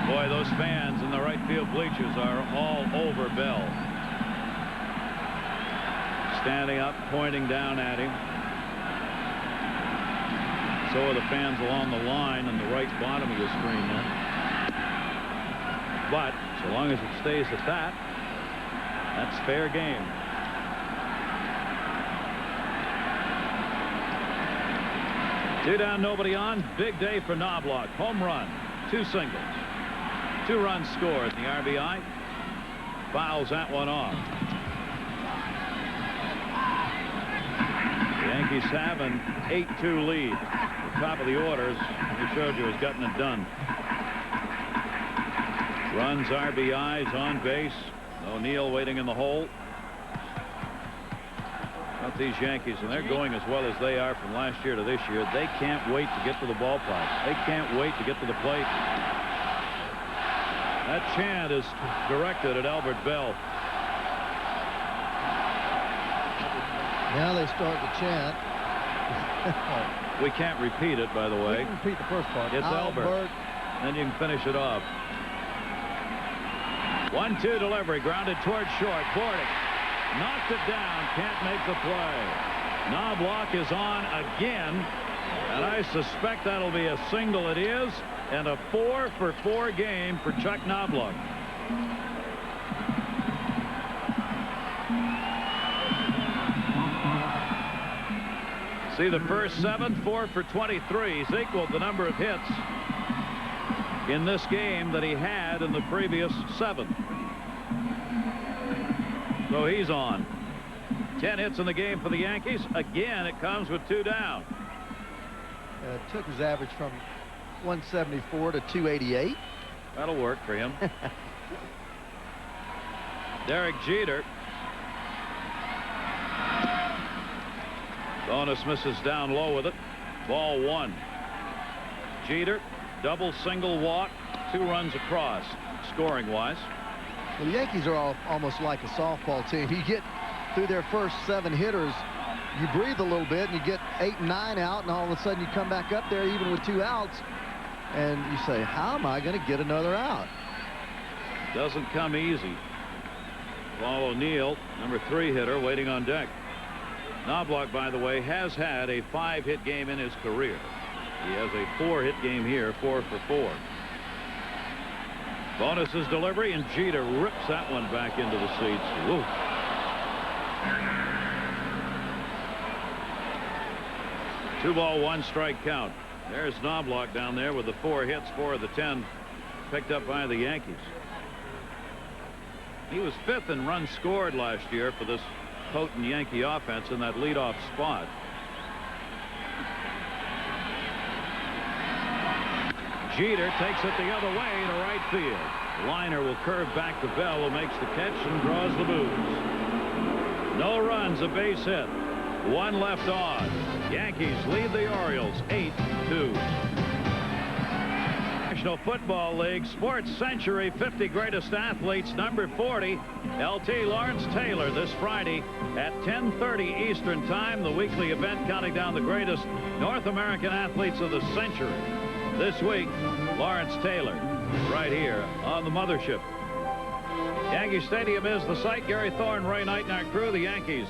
Boy, those fans in the right field bleachers are all over Bell. Standing up, pointing down at him. So are the fans along the line on the right bottom of the screen there. But so long as it stays at that, that's fair game. Two down, nobody on. Big day for Knobloch. Home run, 2 singles. 2 runs scored. The RBI fouls that one off. The Yankees have an 8-2 lead. The top of the orders, we showed you, has gotten it done. Runs, RBIs, on base. O'Neill waiting in the hole. About these Yankees, and they're going as well as they are from last year to this year. They can't wait to get to the ballpark. They can't wait to get to the plate. That chant is directed at Albert Bell. Now they start to chant. We can't repeat it, by the way. We can repeat the first part. It's Albert. Then you can finish it off. 1-2 delivery, grounded towards short. Bordick knocked it down, can't make the play. Knobloch is on again, and I suspect that'll be a single. It is, and a 4-for-4 game for Chuck Knobloch. See, the first 7, 4 for 23. He's equaled the number of hits in this game that he had in the previous 7. So he's on. 10 hits in the game for the Yankees. Again, it comes with 2 down. Took his average from 174 to 288. That'll work for him. Derek Jeter. Bonus misses down low with it. Ball 1. Jeter, double, single, walk, 2 runs across, scoring-wise. Well, the Yankees are almost like a softball team. You get through their first 7 hitters, you breathe a little bit, and you get 8 and 9 out, and all of a sudden you come back up there even with 2 outs, and you say, how am I going to get another out? Doesn't come easy. Paul O'Neill, number 3 hitter, waiting on deck. Knobloch, by the way, has had a 5-hit game in his career. He has a 4-hit game here, 4 for 4. Bonus's delivery, and Jeter rips that one back into the seats. Woo. Two ball, 1 strike count. There's Knobloch down there with the 4 hits, 4 of the 10 picked up by the Yankees. He was 5th in runs scored last year for this potent Yankee offense in that leadoff spot. Jeter takes it the other way to right field. Liner will curve back to Bell, who makes the catch and draws the booze. No runs, a base hit. 1 left on. Yankees lead the Orioles 8-2. National Football League Sports Century 50 Greatest Athletes, number 40, LT Lawrence Taylor, this Friday at 10:30 Eastern Time, the weekly event counting down the greatest North American athletes of the century. This week, Lawrence Taylor, right here on the mothership. Yankee Stadium is the site. Gary Thorne, Ray Knight, and our crew, the Yankees,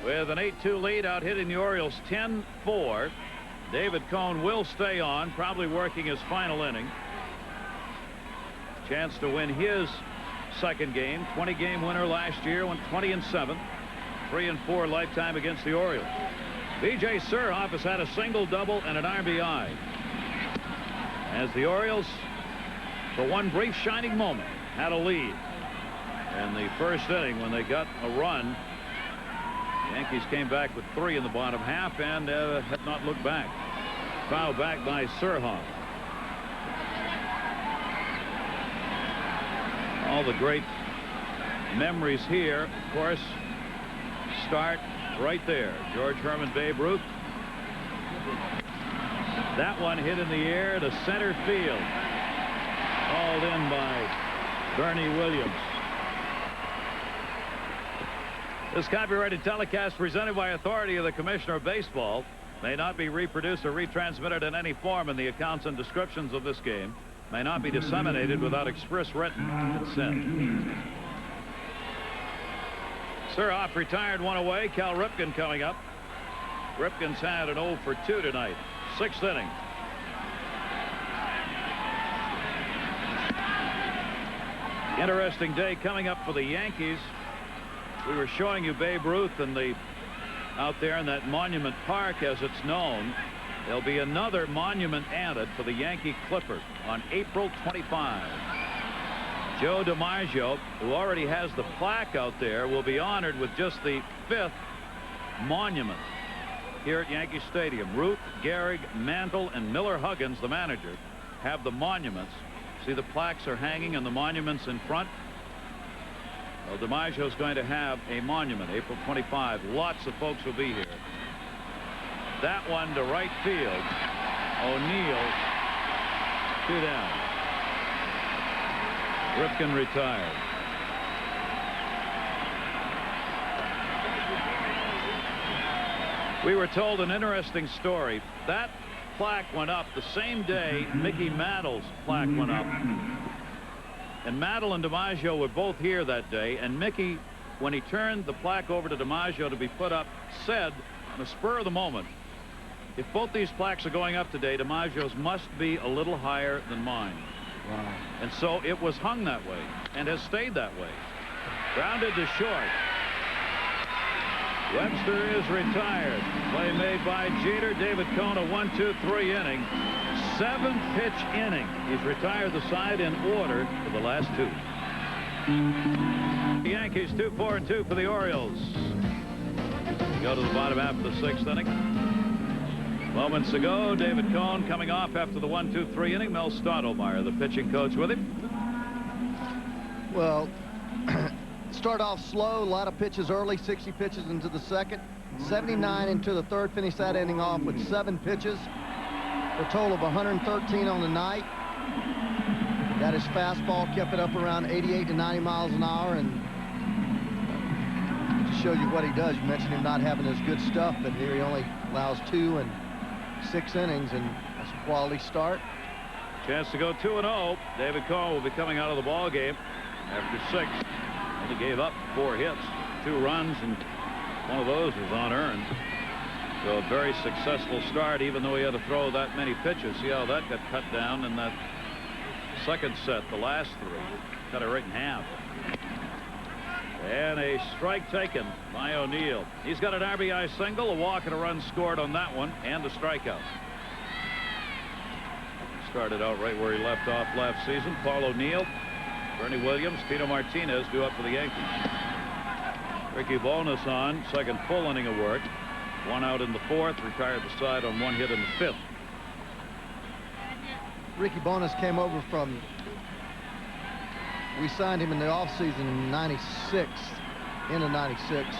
with an 8-2 lead, out hitting the Orioles 10-4. David Cone will stay on, probably working his final inning. Chance to win his second game. 20-game winner last year, went 20-7. 3-4 lifetime against the Orioles. B.J. Surhoff has had a single, double, and an RBI. As the Orioles, for one brief shining moment, had a lead in the first inning when they got a run. The Yankees came back with 3 in the bottom half and had not looked back. Foul back by Surhoff. All the great memories here, of course, start right there. George Herman, Babe Ruth. That one hit in the air to center field. Hauled in by Bernie Williams. This copyrighted telecast, presented by authority of the Commissioner of Baseball, may not be reproduced or retransmitted in any form, and the accounts and descriptions of this game may not be disseminated without express written consent. Surhoff retired 1 away. Cal Ripken coming up. Ripken's had an 0 for 2 tonight. 6th inning. Interesting day coming up for the Yankees. We were showing you Babe Ruth and out there in that Monument Park, as it's known. There'll be another monument added for the Yankee Clipper on April 25. Joe DiMaggio, who already has the plaque out there, will be honored with just the 5th monument here at Yankee Stadium. Ruth, Gehrig, Mantle, and Miller Huggins, the manager, have the monuments. See, the plaques are hanging and the monuments in front. Well, DiMaggio's going to have a monument April 25. Lots of folks will be here. That one to right field. O'Neill, 2 down. Ripken retired. We were told an interesting story. That plaque went up the same day Mickey Mantle's plaque went up. And Mantle and DiMaggio were both here that day, and Mickey, when he turned the plaque over to DiMaggio to be put up, said on the spur of the moment, if both these plaques are going up today, DiMaggio's must be a little higher than mine. Wow. And so it was hung that way and has stayed that way. Grounded to short. Webster is retired. Play made by Jeter. David Cone, a 1-2-3 inning. 7th pitch inning. He's retired the side in order for the last 2. The Yankees 2-4-2 for the Orioles. Go to the bottom half of the 6th inning. Moments ago, David Cone coming off after the 1-2-3 inning. Mel Stottlemyre, the pitching coach, with him. Well, start off slow, a lot of pitches early, 60 pitches into the second. 79 into the third, finished that inning off with 7 pitches for a total of 113 on the night. Got his fastball, kept it up around 88 to 90 miles an hour, and to show you what he does, you mentioned him not having his good stuff, but here he only allows 2 and 6 innings, and that's a quality start. Chance to go 2-0. David Cohn will be coming out of the ball game after 6. Only gave up 4 hits, 2 runs, and one of those was unearned. So a very successful start, even though he had to throw that many pitches. See how that got cut down in that second set, the last 3. Cut it right in half. And a strike taken by O'Neill. He's got an RBI single, a walk, and a run scored on that one, and a strikeout. Started out right where he left off last season. Paul O'Neill, Bernie Williams, Tito Martinez due up for the Yankees. Ricky Bonas on, second full inning of work. 1 out in the 4th, retired the side on 1 hit in the 5th. Ricky Bonas came over from, we signed him in the offseason in 96, into 96.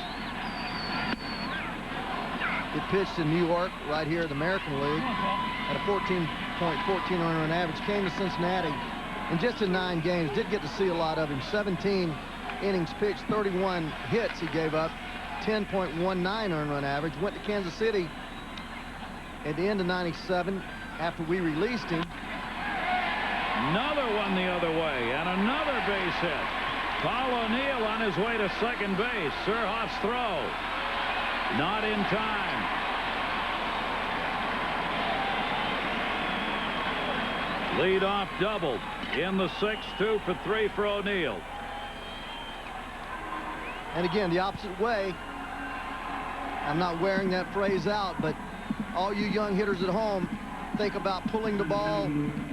He pitched in New York, right here in the American League, at a 14.14 earned run average. Came to Cincinnati, and just in 9 games, did get to see a lot of him. 17 innings pitched, 31 hits he gave up, 10.19 earned run average. Went to Kansas City at the end of 97 after we released him. Another one the other way, and another base hit. Paul O'Neill on his way to second base. Surhoff's throw. Not in time. Leadoff double in the 6th, 2 for 3 for O'Neill. And again, the opposite way. I'm not wearing that phrase out, but all you young hitters at home, think about pulling the ball,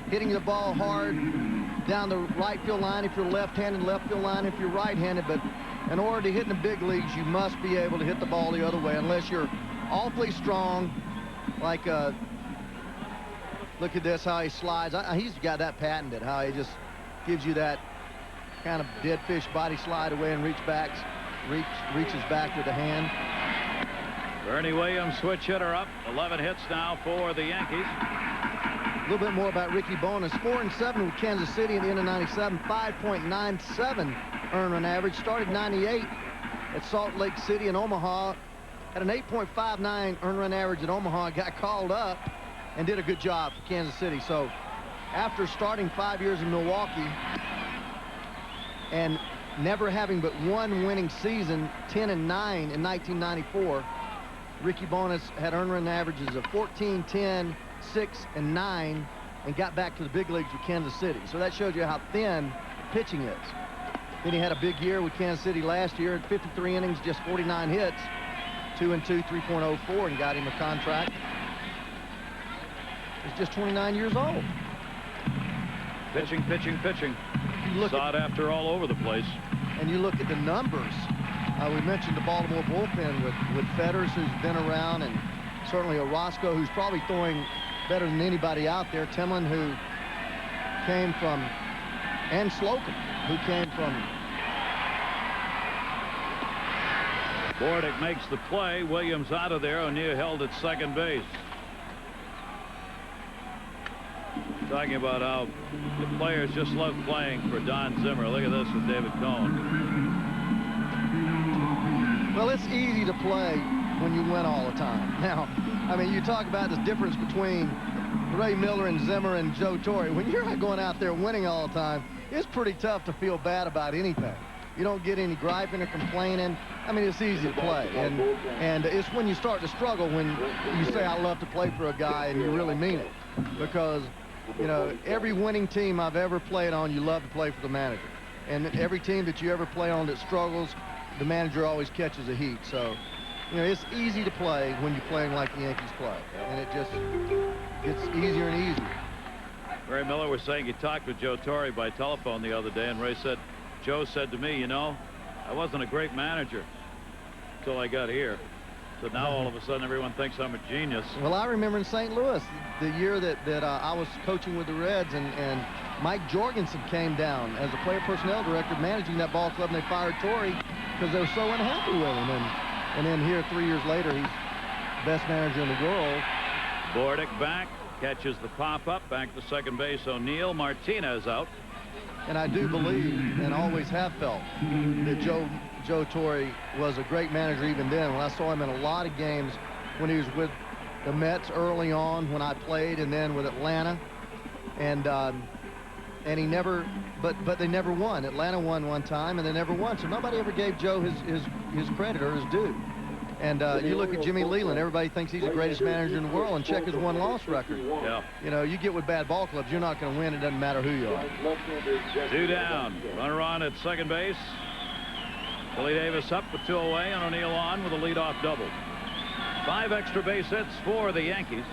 hitting the ball hard down the right field line if you're left-handed, left field line if you're right-handed. But in order to hit in the big leagues, you must be able to hit the ball the other way, unless you're awfully strong. Like, look at this, how he slides. He's got that patented, how he just gives you that kind of dead fish body slide away and reaches back with the hand. Bernie Williams, switch hitter up. 11 hits now for the Yankees. A little bit more about Ricky Bonas. 4-7 with Kansas City at the end of 97. 5.97 earned run average. Started 98 at Salt Lake City and Omaha. Had an 8.59 earned run average at Omaha. Got called up and did a good job for Kansas City. So after starting 5 years in Milwaukee and never having but 1 winning season, 10-9 in 1994, Ricky Bonas had earned run averages of 14, 10, 6, and 9, and got back to the big leagues with Kansas City. So that shows you how thin pitching is. Then he had a big year with Kansas City last year at 53 innings, just 49 hits, 2-2, 3.04, and got him a contract. He's just 29 years old. Pitching. Sought after all over the place. And you look at the numbers. We mentioned the Baltimore bullpen with Fetters, who's been around, and certainly Orozco, who's probably throwing better than anybody out there. Timlin, who came from, and Slocum, who came from. Bordick makes the play. Williams out of there. O'Neill held at second base. Talking about how the players just love playing for Don Zimmer. Look at this with David Cohn. Well, it's easy to play when you win all the time. Now, I mean, you talk about the difference between Ray Miller and Zimmer and Joe Torre. When you're not going out there winning all the time, it's pretty tough to feel bad about anything. You don't get any griping or complaining. I mean, it's easy to play. And it's when you start to struggle when you say, I love to play for a guy, and you really mean it. Because, you know, every winning team I've ever played on, you love to play for the manager. And every team that you ever play on that struggles, the manager always catches a heat. So, you know, it's easy to play when you're playing like the Yankees play. And it just gets easier and easier. Ray Miller was saying he talked with Joe Torre by telephone the other day, and Ray said, Joe said to me, you know, I wasn't a great manager until I got here. So now all of a sudden everyone thinks I'm a genius. Well, I remember in St. Louis the year that I was coaching with the Reds, and Mike Jorgensen came down as a player personnel director managing that ball club, and they fired Torre because they were so unhappy with him. And then here 3 years later, he's best manager in the world. Bordick back, catches the pop-up, back to second base. O'Neill, Martinez out. And I do believe, and always have felt, that Joe Torre was a great manager even then. When I saw him in a lot of games when he was with the Mets early on when I played, and then with Atlanta. And he never, but they never won. Atlanta won one time, and they never won. So nobody ever gave Joe his credit or his due. And you look at Jimmy Leland, everybody thinks he's the greatest manager in the world, and check his won-loss record. Yeah. You know, you get with bad ball clubs, you're not going to win. It doesn't matter who you are. 2 down. Runner on at second base. Billy Davis up with 2 away, and O'Neill on with a leadoff double. 5 extra base hits for the Yankees.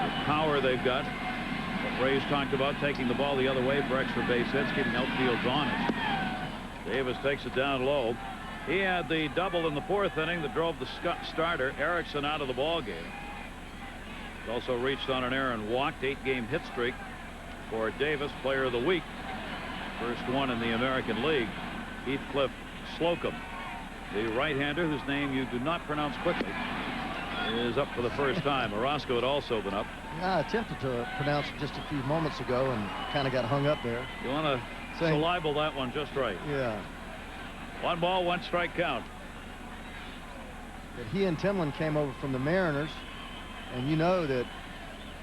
The power they've got. What Ray's talked about, taking the ball the other way for extra base hits, keeping outfields honest. Davis takes it down low. He had the double in the 4th inning that drove the starter Erickson out of the ball game. He also reached on an error and walked. 8-game hit streak for Davis, player of the week. First one in the American League. Heathcliff Slocum, the right-hander whose name you do not pronounce quickly, is up for the first time. Orozco had also been up. Yeah, I attempted to pronounce it just a few moments ago and kind of got hung up there. You want to syllable that one just right. Yeah. 1 ball, 1 strike count. That he and Timlin came over from the Mariners, and you know that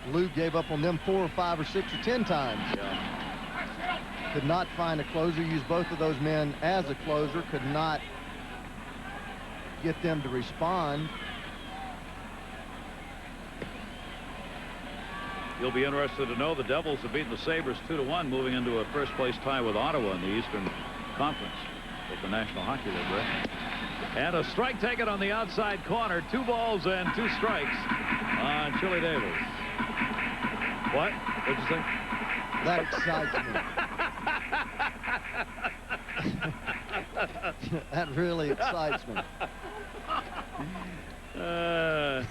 Lou gave up on them 4 or 5 or 6 or 10 times. Yeah. Could not find a closer, used both of those men as a closer, could not get them to respond. You'll be interested to know the Devils have beaten the Sabres 2-1, moving into a first-place tie with Ottawa in the Eastern Conference with the National Hockey League, right? And a strike taken on the outside corner. 2 balls and 2 strikes on Chili Davis. What? What'd you say? That excites me. That really excites me. We're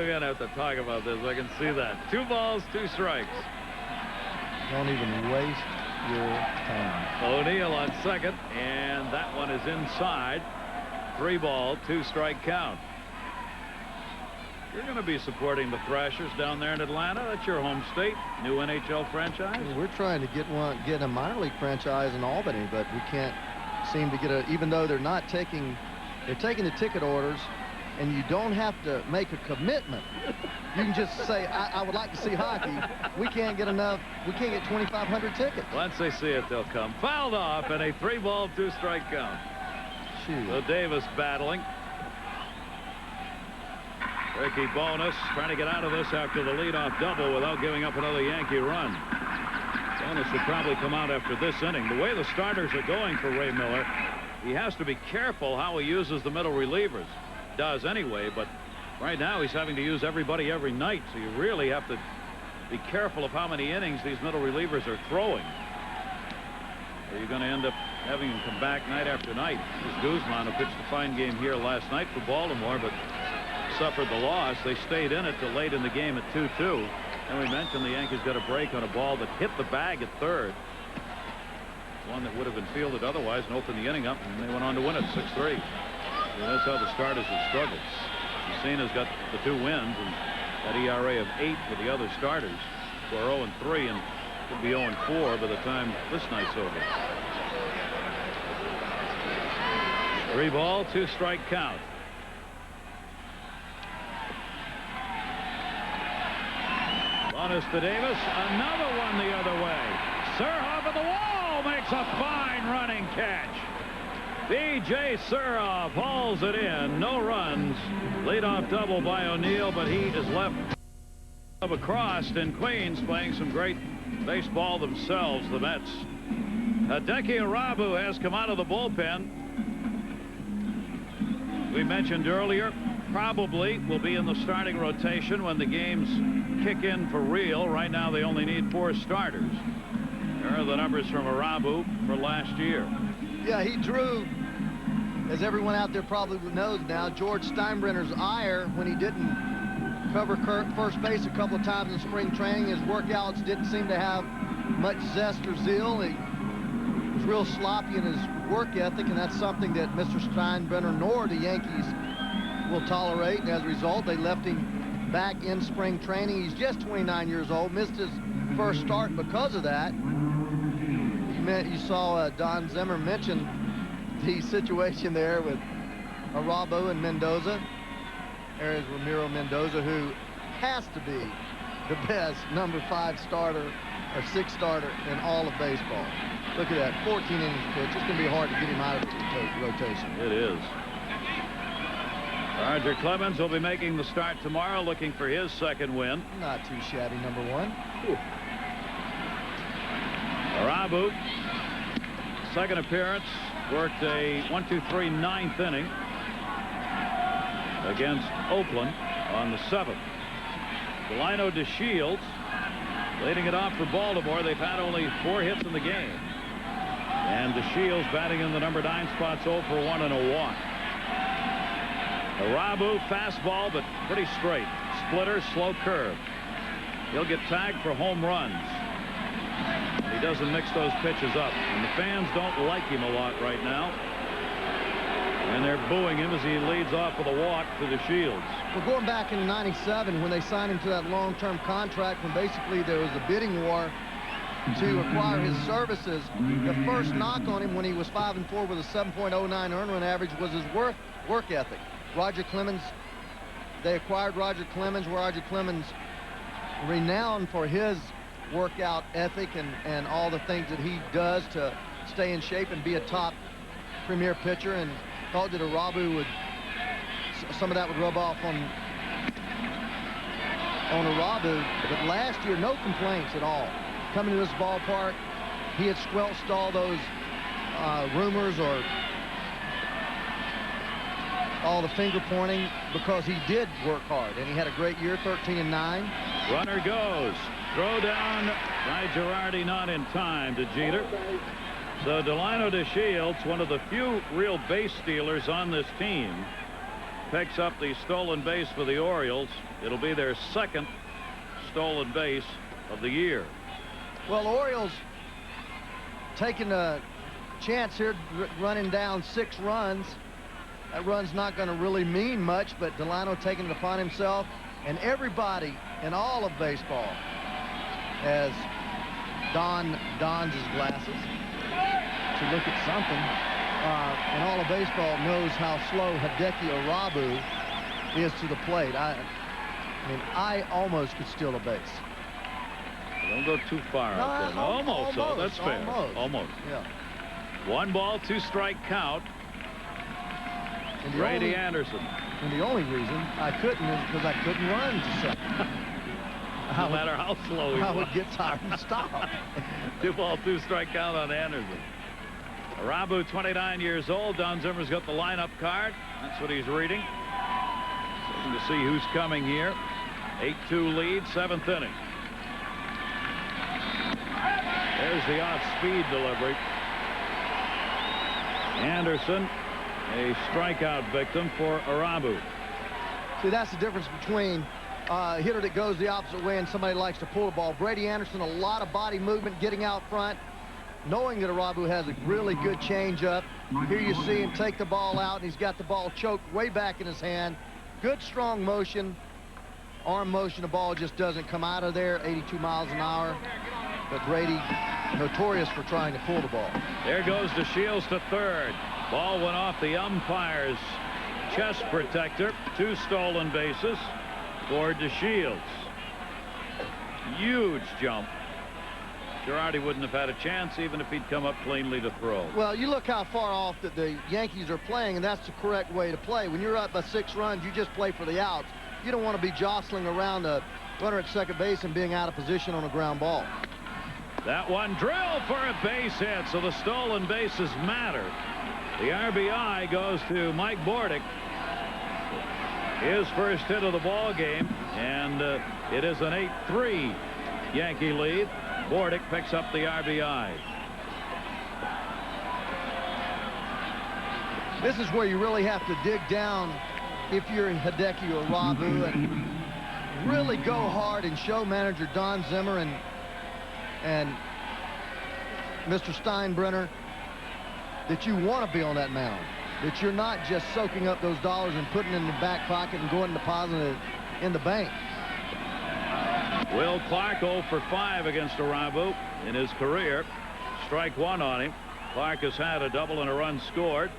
going to have to talk about this. I can see that. 2 balls, 2 strikes. Don't even waste your time. O'Neill on second, and that one is inside. 3 ball, 2 strike count. You're going to be supporting the Thrashers down there in Atlanta. That's your home state. New NHL franchise. We're trying to get a minor league franchise in Albany, but we can't seem to get even though they're taking the ticket orders, and you don't have to make a commitment. You can just say, I would like to see hockey. We can't get enough. We can't get 2,500 tickets. Once they see it, they'll come. Fouled off and a 3 ball, 2 strike count. Shoot. So Davis battling. Ricky Bowness trying to get out of this after the leadoff double without giving up another Yankee run. Bowness will probably come out after this inning. The way the starters are going for Ray Miller, he has to be careful how he uses the middle relievers. Does anyway, but right now he's having to use everybody every night, so you really have to be careful of how many innings these middle relievers are throwing. Or you're going to end up having him come back night after night. This Guzman, who pitched a fine game here last night for Baltimore, but suffered the loss. They stayed in it till late in the game at 2-2. And we mentioned the Yankees got a break on a ball that hit the bag at third. One that would have been fielded otherwise and opened the inning up, and they went on to win it 6-3. That's how the starters have struggled. Messina's got the 2 wins and that ERA of 8 for the other starters, who are 0-3 and could be 0-4 by the time this night's over. 3 ball, 2 strike count. Bonus to Davis. Another one the other way. Surhoff at the wall makes a fine running catch. B.J. Surhoff hauls it in. No runs. Leadoff double by O'Neill, but he is left across in Queens, playing some great baseball themselves, the Mets. Hideki Arabu has come out of the bullpen. We mentioned earlier, probably will be in the starting rotation when the games kick in for real. Right now they only need 4 starters. There are the numbers from Arabu for last year. Yeah, he drew, as everyone out there probably knows now, George Steinbrenner's ire when he didn't cover first base a couple of times in spring training. His workouts didn't seem to have much zest or zeal. was real sloppy in his work ethic, and that's something that Mr. Steinbrenner nor the Yankees will tolerate. And as a result, they left him back in spring training. He's just 29 years old, missed his first start because of that. You saw Don Zimmer mention the situation there with Arabo and Mendoza. There's Ramiro Mendoza, who has to be the best number 5 starter or 6 starter in all of baseball. Look at that, 14 innings pitch. It's going to be hard to get him out of the rotation. It is. Roger Clemens will be making the start tomorrow, looking for his second win. Not too shabby, number 1. Arabu, second appearance, worked a 1-2-3 ninth inning against Oakland on the 7th. Delino DeShields leading it off for Baltimore. They've had only 4 hits in the game. And DeShields batting in the number 9 spot, 0 for 1 and a walk. Arabu, fastball, but pretty straight. Splitter, slow curve. He'll get tagged for home runs. He doesn't mix those pitches up. And the fans don't like him a lot right now. And they're booing him as he leads off with a walk to DeShields. Well, going back in '97 when they signed him to that long-term contract, when basically there was a bidding war to acquire his services, the first knock on him when he was 5-4 with a 7.09 earned run average was his work ethic. Roger Clemens, they acquired Roger Clemens. Roger Clemens, renowned for his workout ethic and all the things that he does to stay in shape and be a top premier pitcher, and thought that Arabu would, some of that would rub off on Arabu. But last year, no complaints at all. Coming to this ballpark, he had squelched all those rumors or all the finger pointing because he did work hard, and he had a great year, 13-9. Runner goes. Throw down by Girardi, not in time to Jeter. So Delino DeShields, one of the few real base stealers on this team, picks up the stolen base for the Orioles. It'll be their second stolen base of the year. Well, Orioles taking a chance here, running down 6 runs. That run's not going to really mean much, but Delino taking it upon himself, and everybody in all of baseball, as Don dons his glasses to look at something, and all of baseball knows how slow Hideki Arabu is to the plate. I mean, I almost could steal a base. Don't go too far out there. Almost. So that's fair. Almost. Yeah. 1 ball, 2 strike count. Brady Anderson. And the only reason I couldn't is because I couldn't run to second. No matter how slow he was. I would get tired and stop. 2 ball, 2 strike count on Anderson. Arabu, 29 years old. Don Zimmer's got the lineup card. That's what he's reading. Looking to see who's coming here. 8-2 lead, 7th inning. There's the off-speed delivery. Anderson, a strikeout victim for Arabu. See, that's the difference between a hitter that goes the opposite way and somebody likes to pull the ball. Brady Anderson, a lot of body movement getting out front, knowing that Arabu has a really good changeup. Here you see him take the ball out, and he's got the ball choked way back in his hand. Good, strong motion, arm motion. The ball just doesn't come out of there, 82 miles an hour. But Brady, notorious for trying to pull the ball. There goes DeShields to third. Ball went off the umpire's chest protector. 2 stolen bases for DeShields. Huge jump. Girardi wouldn't have had a chance even if he'd come up cleanly to throw. Well, you look how far off that the Yankees are playing, and that's the correct way to play. When you're up by 6 runs, you just play for the outs. You don't want to be jostling around a runner at second base and being out of position on a ground ball. That one drilled for a base hit, so the stolen bases matter. The RBI goes to Mike Bordick. His first hit of the ball game, and it is an 8-3 Yankee lead. Bordick picks up the RBI. This is where you really have to dig down if you're Hideki Arabu and really go hard and show manager Don Zimmer and Mr. Steinbrenner that you want to be on that mound, that you're not just soaking up those dollars and putting it in the back pocket and going to deposit it in the bank. Will Clark 0 for 5 against Arabu in his career. Strike one on him. Clark has had a double and a run scored.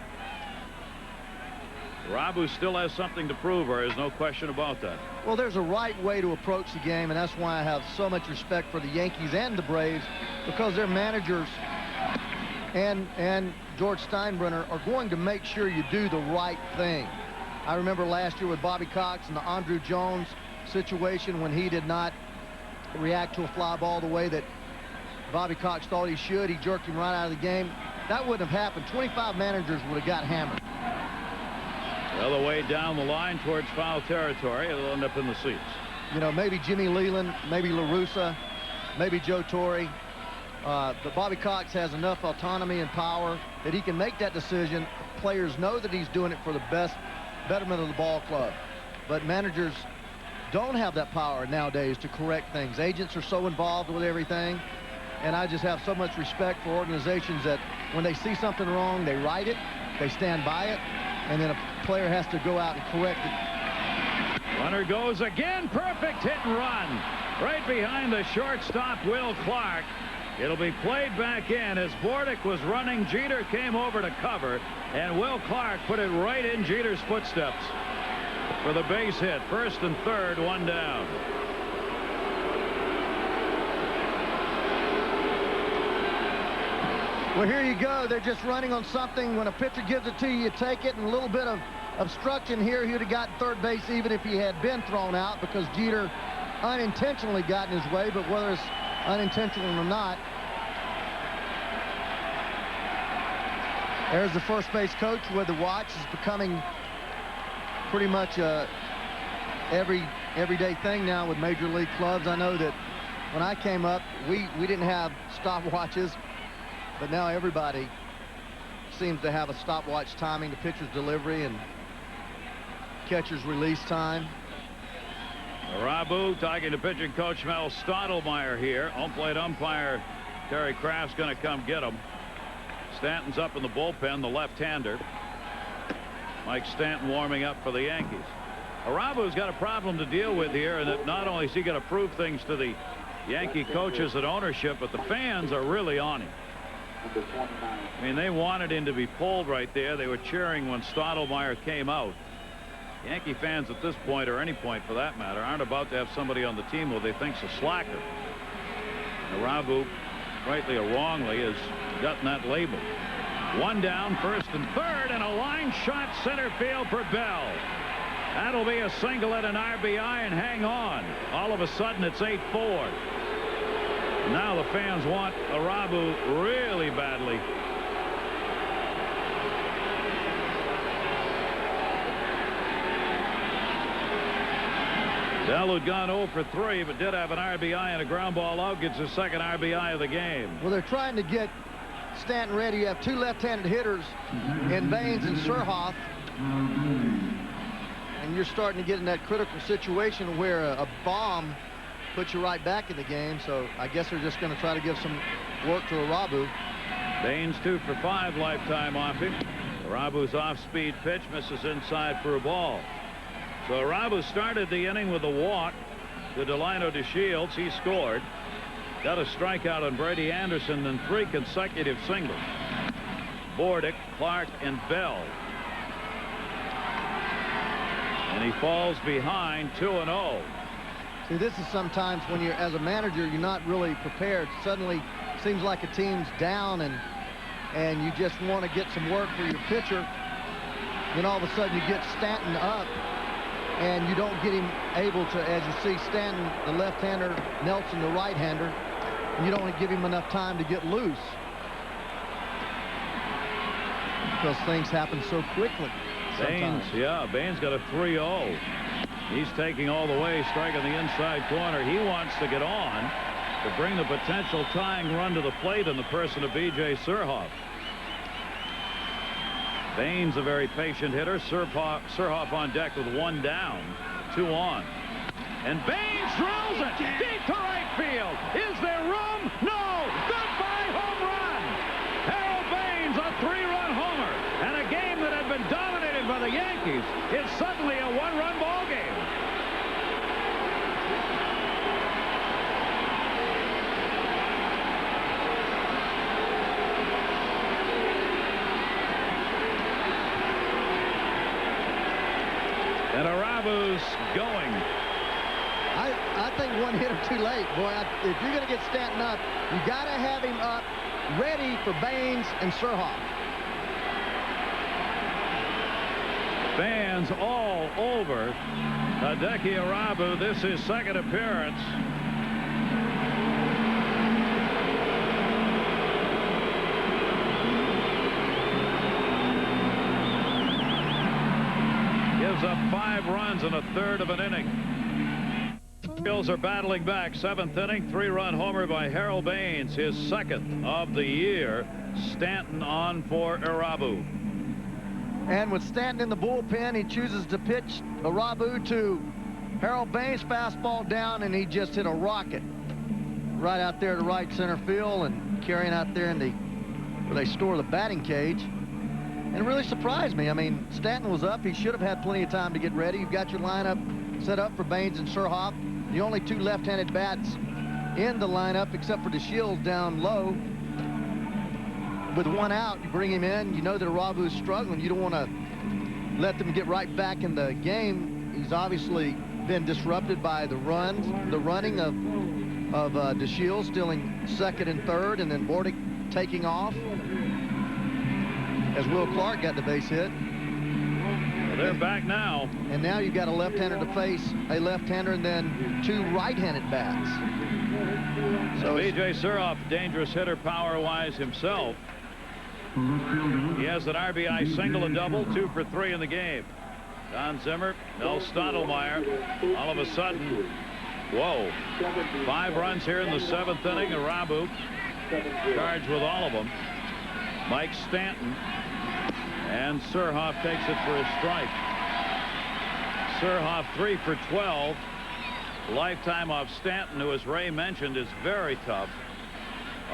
Arabu still has something to prove. There is no question about that. Well, there's a right way to approach the game, and that's why I have so much respect for the Yankees and the Braves, because their managers and George Steinbrenner are going to make sure you do the right thing. I remember last year with Bobby Cox and the Andrew Jones situation when he did not react to a fly ball the way that Bobby Cox thought he should. He jerked him right out of the game. That wouldn't have happened. 25 managers would have got hammered. The other way down the line towards foul territory. It'll end up in the seats. You know, maybe Jimmy Leland, maybe La Russa, maybe Joe Torre. But Bobby Cox has enough autonomy and power that he can make that decision. Players know that he's doing it for the betterment of the ball club. But managers don't have that power nowadays to correct things. Agents are so involved with everything. And I just have so much respect for organizations that when they see something wrong, they write it, they stand by it, and then a player has to go out and correct it. Runner goes again. Perfect hit and run. Right behind the shortstop, Will Clark. It'll be played back in as Bordick was running. Jeter came over to cover, and Will Clark put it right in Jeter's footsteps for the base hit. First and third, one down. Well, here you go. They're just running on something. When a pitcher gives it to you, you take it. And a little bit of obstruction here. He would have gotten third base even if he had been thrown out, because Jeter unintentionally got in his way. But whether it's unintentional or not, there's the first base coach with the watch. It's becoming pretty much a everyday thing now with major league clubs. I know that when I came up, we didn't have stopwatches. But now everybody seems to have a stopwatch timing, the pitcher's delivery and catcher's release time. Arabu talking to pitching coach Mel Stottlemyre here. Home plate umpire Terry Kraft's going to come get him. Stanton's up in the bullpen, the left-hander. Mike Stanton warming up for the Yankees. Arabu's got a problem to deal with here, and that not only is he going to prove things to the Yankee coaches and ownership, but the fans are really on him. I mean, they wanted him to be pulled right there. They were cheering when Stottlemyre came out. Yankee fans at this point, or any point for that matter, aren't about to have somebody on the team who they think's a slacker. Arabu, rightly or wrongly, has gotten that label. One down, first and third, and a line shot center field for Bell. That'll be a single and an RBI, and hang on. All of a sudden, it's 8-4. Now the fans want Arabu really badly. Bell, who'd gone 0 for 3, but did have an RBI and a ground ball out, gets his second RBI of the game. Well, they're trying to get Stanton ready. You have two left-handed hitters in Baines and Surhoff. And you're starting to get in that critical situation where a bomb puts you right back in the game. So I guess they're just going to try to give some work to Arabu. Baines 2 for 5 lifetime off him. Arabu's off-speed pitch misses inside for a ball. So Arabu started the inning with a walk to Delino DeShields. He scored. Got a strikeout on Brady Anderson and 3 consecutive singles. Bordick, Clark, and Bell. And he falls behind 2-0. See, this is sometimes when you're, as a manager, you're not really prepared. Suddenly, seems like a team's down, and you just want to get some work for your pitcher. Then all of a sudden, you get Stanton up, and you don't get him able to, as you see, Stanton, the left-hander, Nelson, the right-hander, and you don't give him enough time to get loose because things happen so quickly. Baines, yeah, Baines got a 3-0. He's taking all the way, striking the inside corner. He wants to get on to bring the potential tying run to the plate in the person of B.J. Surhoff. Baines, a very patient hitter. Surhoff on deck with 1 down, 2 on. And Baines drills it deep to right field. Is there room? No! Goodbye home run! Harold Baines, a 3-run It's suddenly a one-run ball game. And Arabu's going. I think one hitter too late, boy. If you're going to get Stanton up, you got to have him up ready for Baines and Surhoff. Fans all over Hideki Arabu. This is his second appearance. Gives up 5 runs in a third of an inning. Orioles are battling back. 7th inning, 3-run homer by Harold Baines, his second of the year. Stanton on for Arabu. And with Stanton in the bullpen, he chooses to pitch Arabu to Harold Baines. Fastball down, and he just hit a rocket right out there to right center field and carrying out there in where they store the batting cage. And it really surprised me. I mean, Stanton was up. He should have had plenty of time to get ready. You've got your lineup set up for Baines and Surhoff. The only 2 left-handed bats in the lineup, except for DeShields down low. With 1 out, you bring him in. You know that Arabu is struggling. You don't want to let them get right back in the game. He's obviously been disrupted by the running of DeShields, stealing 2nd and 3rd, and then Bordick taking off as Will Clark got the base hit. Well, they're back now. And now you've got a left-hander to face a left-hander and then 2 right-handed bats. So B.J. Surhoff, dangerous hitter power-wise himself. He has an RBI single, a double, 2 for 3 in the game. Don Zimmer, Mel Stottlemyre, all of a sudden, whoa, 5 runs here in the 7th inning. Arabu charged with all of them. Mike Stanton, and Surhoff takes it for a strike. Surhoff 3 for 12. Lifetime of Stanton, who, as Ray mentioned, is very tough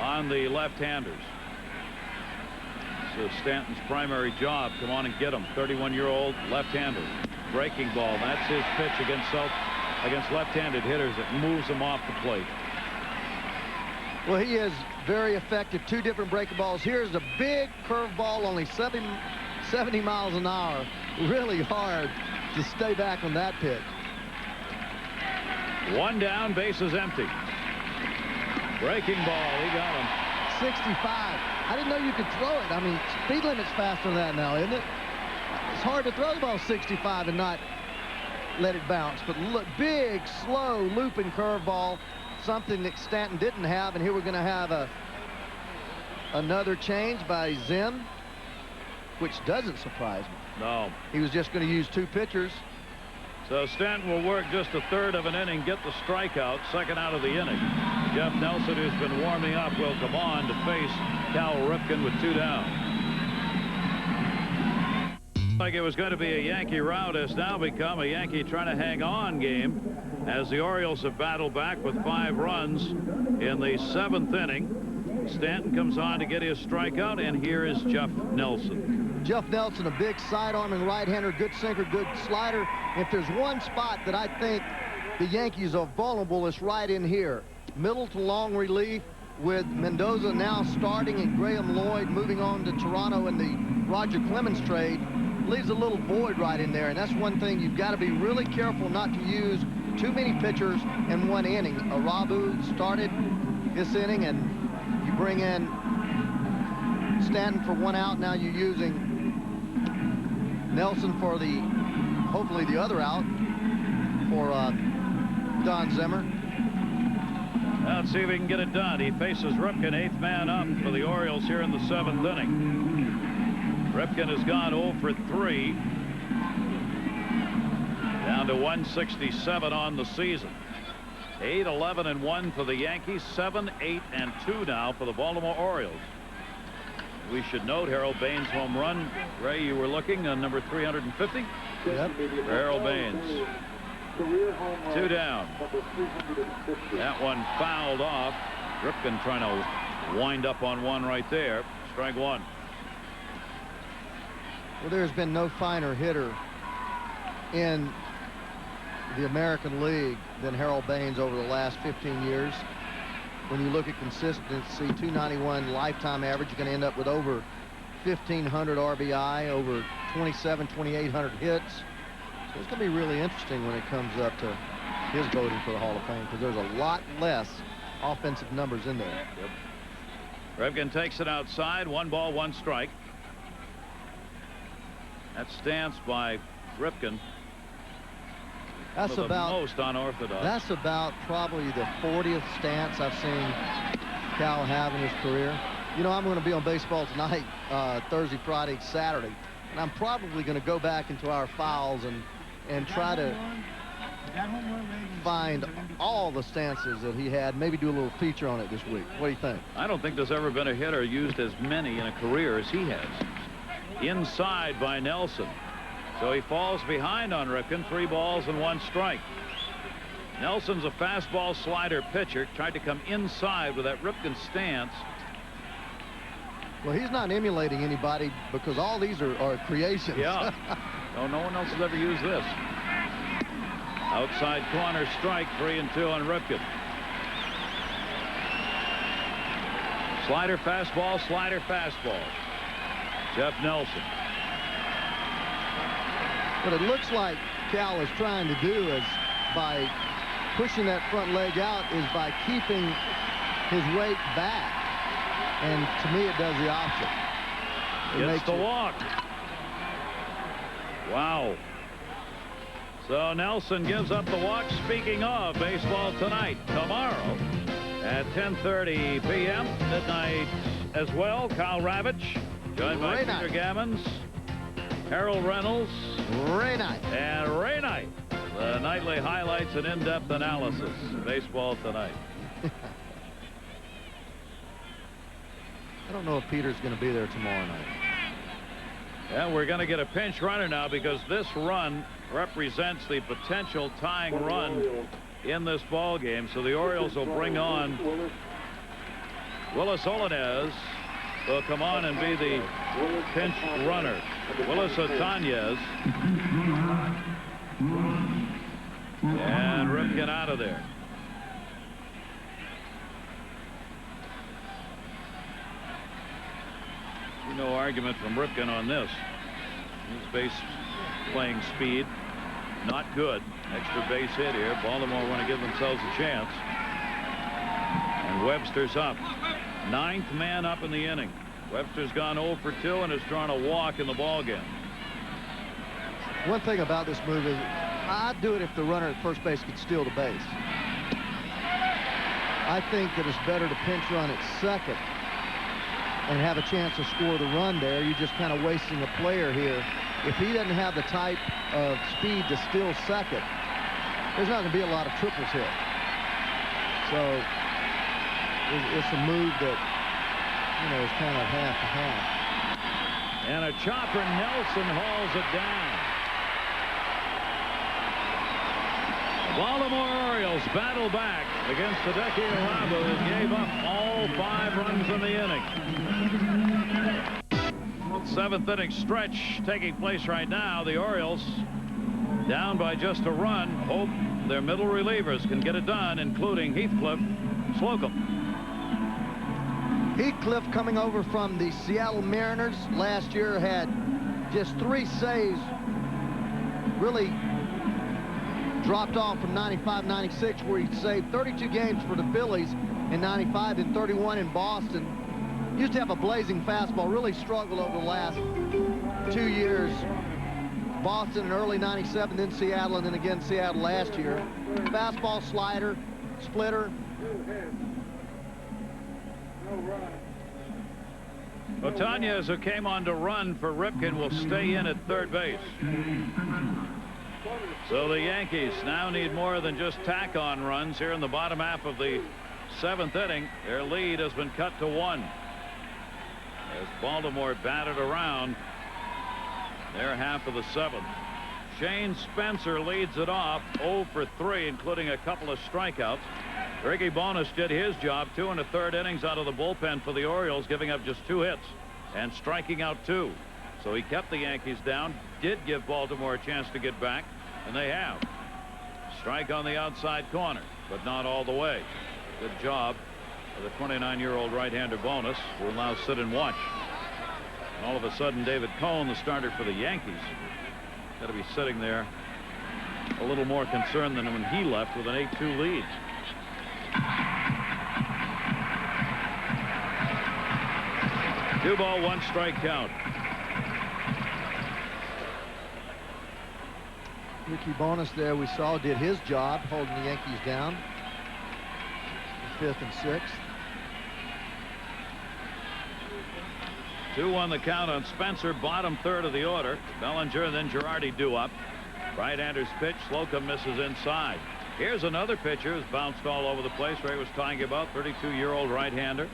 on the left-handers. So Stanton's primary job, come on and get him. 31-year-old left-hander. Breaking ball. That's his pitch against left-handed hitters. It moves him off the plate. Well, he is very effective. 2 different breaking balls. Here's a big curveball, only 70 miles an hour. Really hard to stay back on that pitch. 1 down, bases empty. Breaking ball, he got him. 65. I didn't know you could throw it. I mean, speed limit's faster than that now, isn't it? It's hard to throw the ball 65 and not let it bounce. But look, big, slow, looping curveball, something that Stanton didn't have. And here we're going to have another change by Zim, which doesn't surprise me. No. He was just going to use 2 pitchers. So Stanton will work just a third of an inning, get the strikeout, 2nd out of the inning. Jeff Nelson, who's been warming up, will come on to face Cal Ripken with 2 down. Like it was going to be a Yankee rout, has now become a Yankee trying to hang on game as the Orioles have battled back with 5 runs in the 7th inning. Stanton comes on to get his strikeout, and here is Jeff Nelson. Jeff Nelson, a big side-arming right-hander, good sinker, good slider. If there's one spot that I think the Yankees are vulnerable, it's right in here. Middle to long relief with Mendoza now starting and Graham Lloyd moving on to Toronto in the Roger Clemens trade. Leaves a little void right in there, and that's one thing you've got to be really careful not to use too many pitchers in 1 inning. Arabu started this inning, and you bring in Stanton for 1 out. Now you're using Nelson for hopefully the other out for Don Zimmer. Let's see if he can get it done. He faces Ripken, 8th man up for the Orioles here in the 7th inning. Ripken has gone 0 for 3. Down to 167 on the season. 8-11-1 for the Yankees. 7-8-2 now for the Baltimore Orioles. We should note Harold Baines' home run. Ray, you were looking on number 350? Yep. For Harold Baines. 2 down. That one fouled off. Ripken trying to wind up on 1 right there. Strike 1. Well, there's been no finer hitter in the American League than Harold Baines over the last 15 years. When you look at consistency, 291 lifetime average, you're going to end up with over 1,500 RBI, over 2,800 hits. So it's going to be really interesting when it comes up to his voting for the Hall of Fame, because there's a lot less offensive numbers in there. Yep. Ripken takes it outside. 1 ball, 1 strike. That stance by Ripken. That's about most unorthodox. That's about probably the 40th stance I've seen Cal have in his career. You know, I'm going to be on Baseball Tonight Thursday, Friday, Saturday, and I'm probably going to go back into our files and try to find all the stances that he had, maybe do a little feature on it this week. What do you think? I don't think there's ever been a hitter used as many in a career as he has. Inside by Nelson. So he falls behind on Ripken. 3 balls and 1 strike. Nelson's a fastball slider pitcher. Tried to come inside with that Ripken stance. Well, he's not emulating anybody because all these are creations. Yeah. No one else has ever used this. Outside corner strike, 3-2 on Ripken. Slider fastball, slider fastball. Jeff Nelson. What it looks like Cal is trying to do is, by pushing that front leg out, is by keeping his weight back. And to me, it does the opposite. It Gets the walk. Wow. So Nelson gives up the walk. Speaking of Baseball Tonight, tomorrow at 10:30 p.m. midnight as well. Kyle Ravitch, joined by Peter Gammons, Harold Reynolds, Ray Knight, and Ray Knight. The nightly highlights and in-depth analysis. Baseball Tonight. I don't know if Peter's going to be there tomorrow night. Yeah, we're going to get a pinch runner now because this run represents the potential tying run in this ball game. So the Orioles will bring on Willis Olanez. Will come on and be the pinch runner. Willis Otanez. And Ripken out of there. No argument from Ripken on this. His base playing speed, not good. Extra base hit here. Baltimore want to give themselves a chance. And Webster's up. 9th man up in the inning. Webster's gone 0 for 2 and has drawn a walk in the ballgame. One thing about this move is I'd do it if the runner at first base could steal the base. I think that it's better to pinch run at second and have a chance to score the run there. You're just kind of wasting a player here. If he doesn't have the type of speed to steal second, there's not going to be a lot of triples hit. So it's a move that, you know, is kind of half to half. And a chopper. Nelson hauls it down. The Baltimore Orioles battle back against the Hideki Irabu, who gave up all 5 runs in the inning. 7th inning stretch taking place right now. The Orioles down by just a run. Hope their middle relievers can get it done, including Heathcliff Slocum. Heathcliff, coming over from the Seattle Mariners last year, had just 3 saves. Really dropped off from 95-96, where he saved 32 games for the Phillies in 95 and 31 in Boston. Used to have a blazing fastball. Really struggled over the last 2 years. Boston in early 97, then Seattle, and then again Seattle last year. Fastball, slider, splitter. Otanez, who came on to run for Ripken, will stay in at third base. So the Yankees now need more than just tack-on runs here in the bottom half of the 7th inning. Their lead has been cut to 1 as Baltimore batted around their half of the 7th. Shane Spencer leads it off, 0 for 3, including a couple of strikeouts. Ricky Bonas did his job, 2 1/3 innings out of the bullpen for the Orioles, giving up just 2 hits and striking out 2. So he kept the Yankees down, did give Baltimore a chance to get back. And they have. Strike on the outside corner, but not all the way. Good job of the 29-year-old right-hander Bonus, who will now sit and watch. And all of a sudden, David Cone, the starter for the Yankees, got to be sitting there a little more concerned than when he left with an 8-2 lead. Two ball, one strike count. Ricky Bonus there we saw did his job holding the Yankees down. 5th and 6th. 2-1 the count on Spencer, bottom third of the order. Bellinger and then Girardi due up. Right-hander's pitch. Slocum misses inside. Here's another pitcher who's bounced all over the place. Ray was talking about 32-year-old right-hander.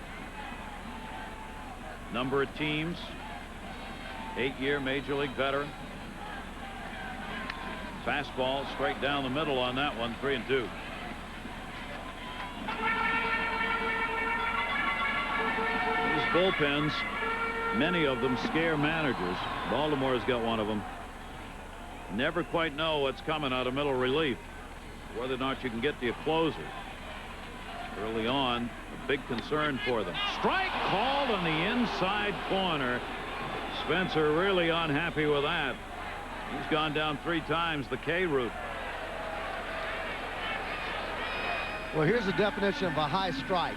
Number of teams. 8-year major league veteran. Fastball straight down the middle on that one. 3-2. These bullpens, many of them scare managers. Baltimore's got one of them. Never quite know what's coming out of middle relief, whether or not you can get to a closer. Early on, a big concern for them. Strike called on the inside corner. Spencer really unhappy with that. He's gone down 3 times the K route. Well, here's the definition of a high strike.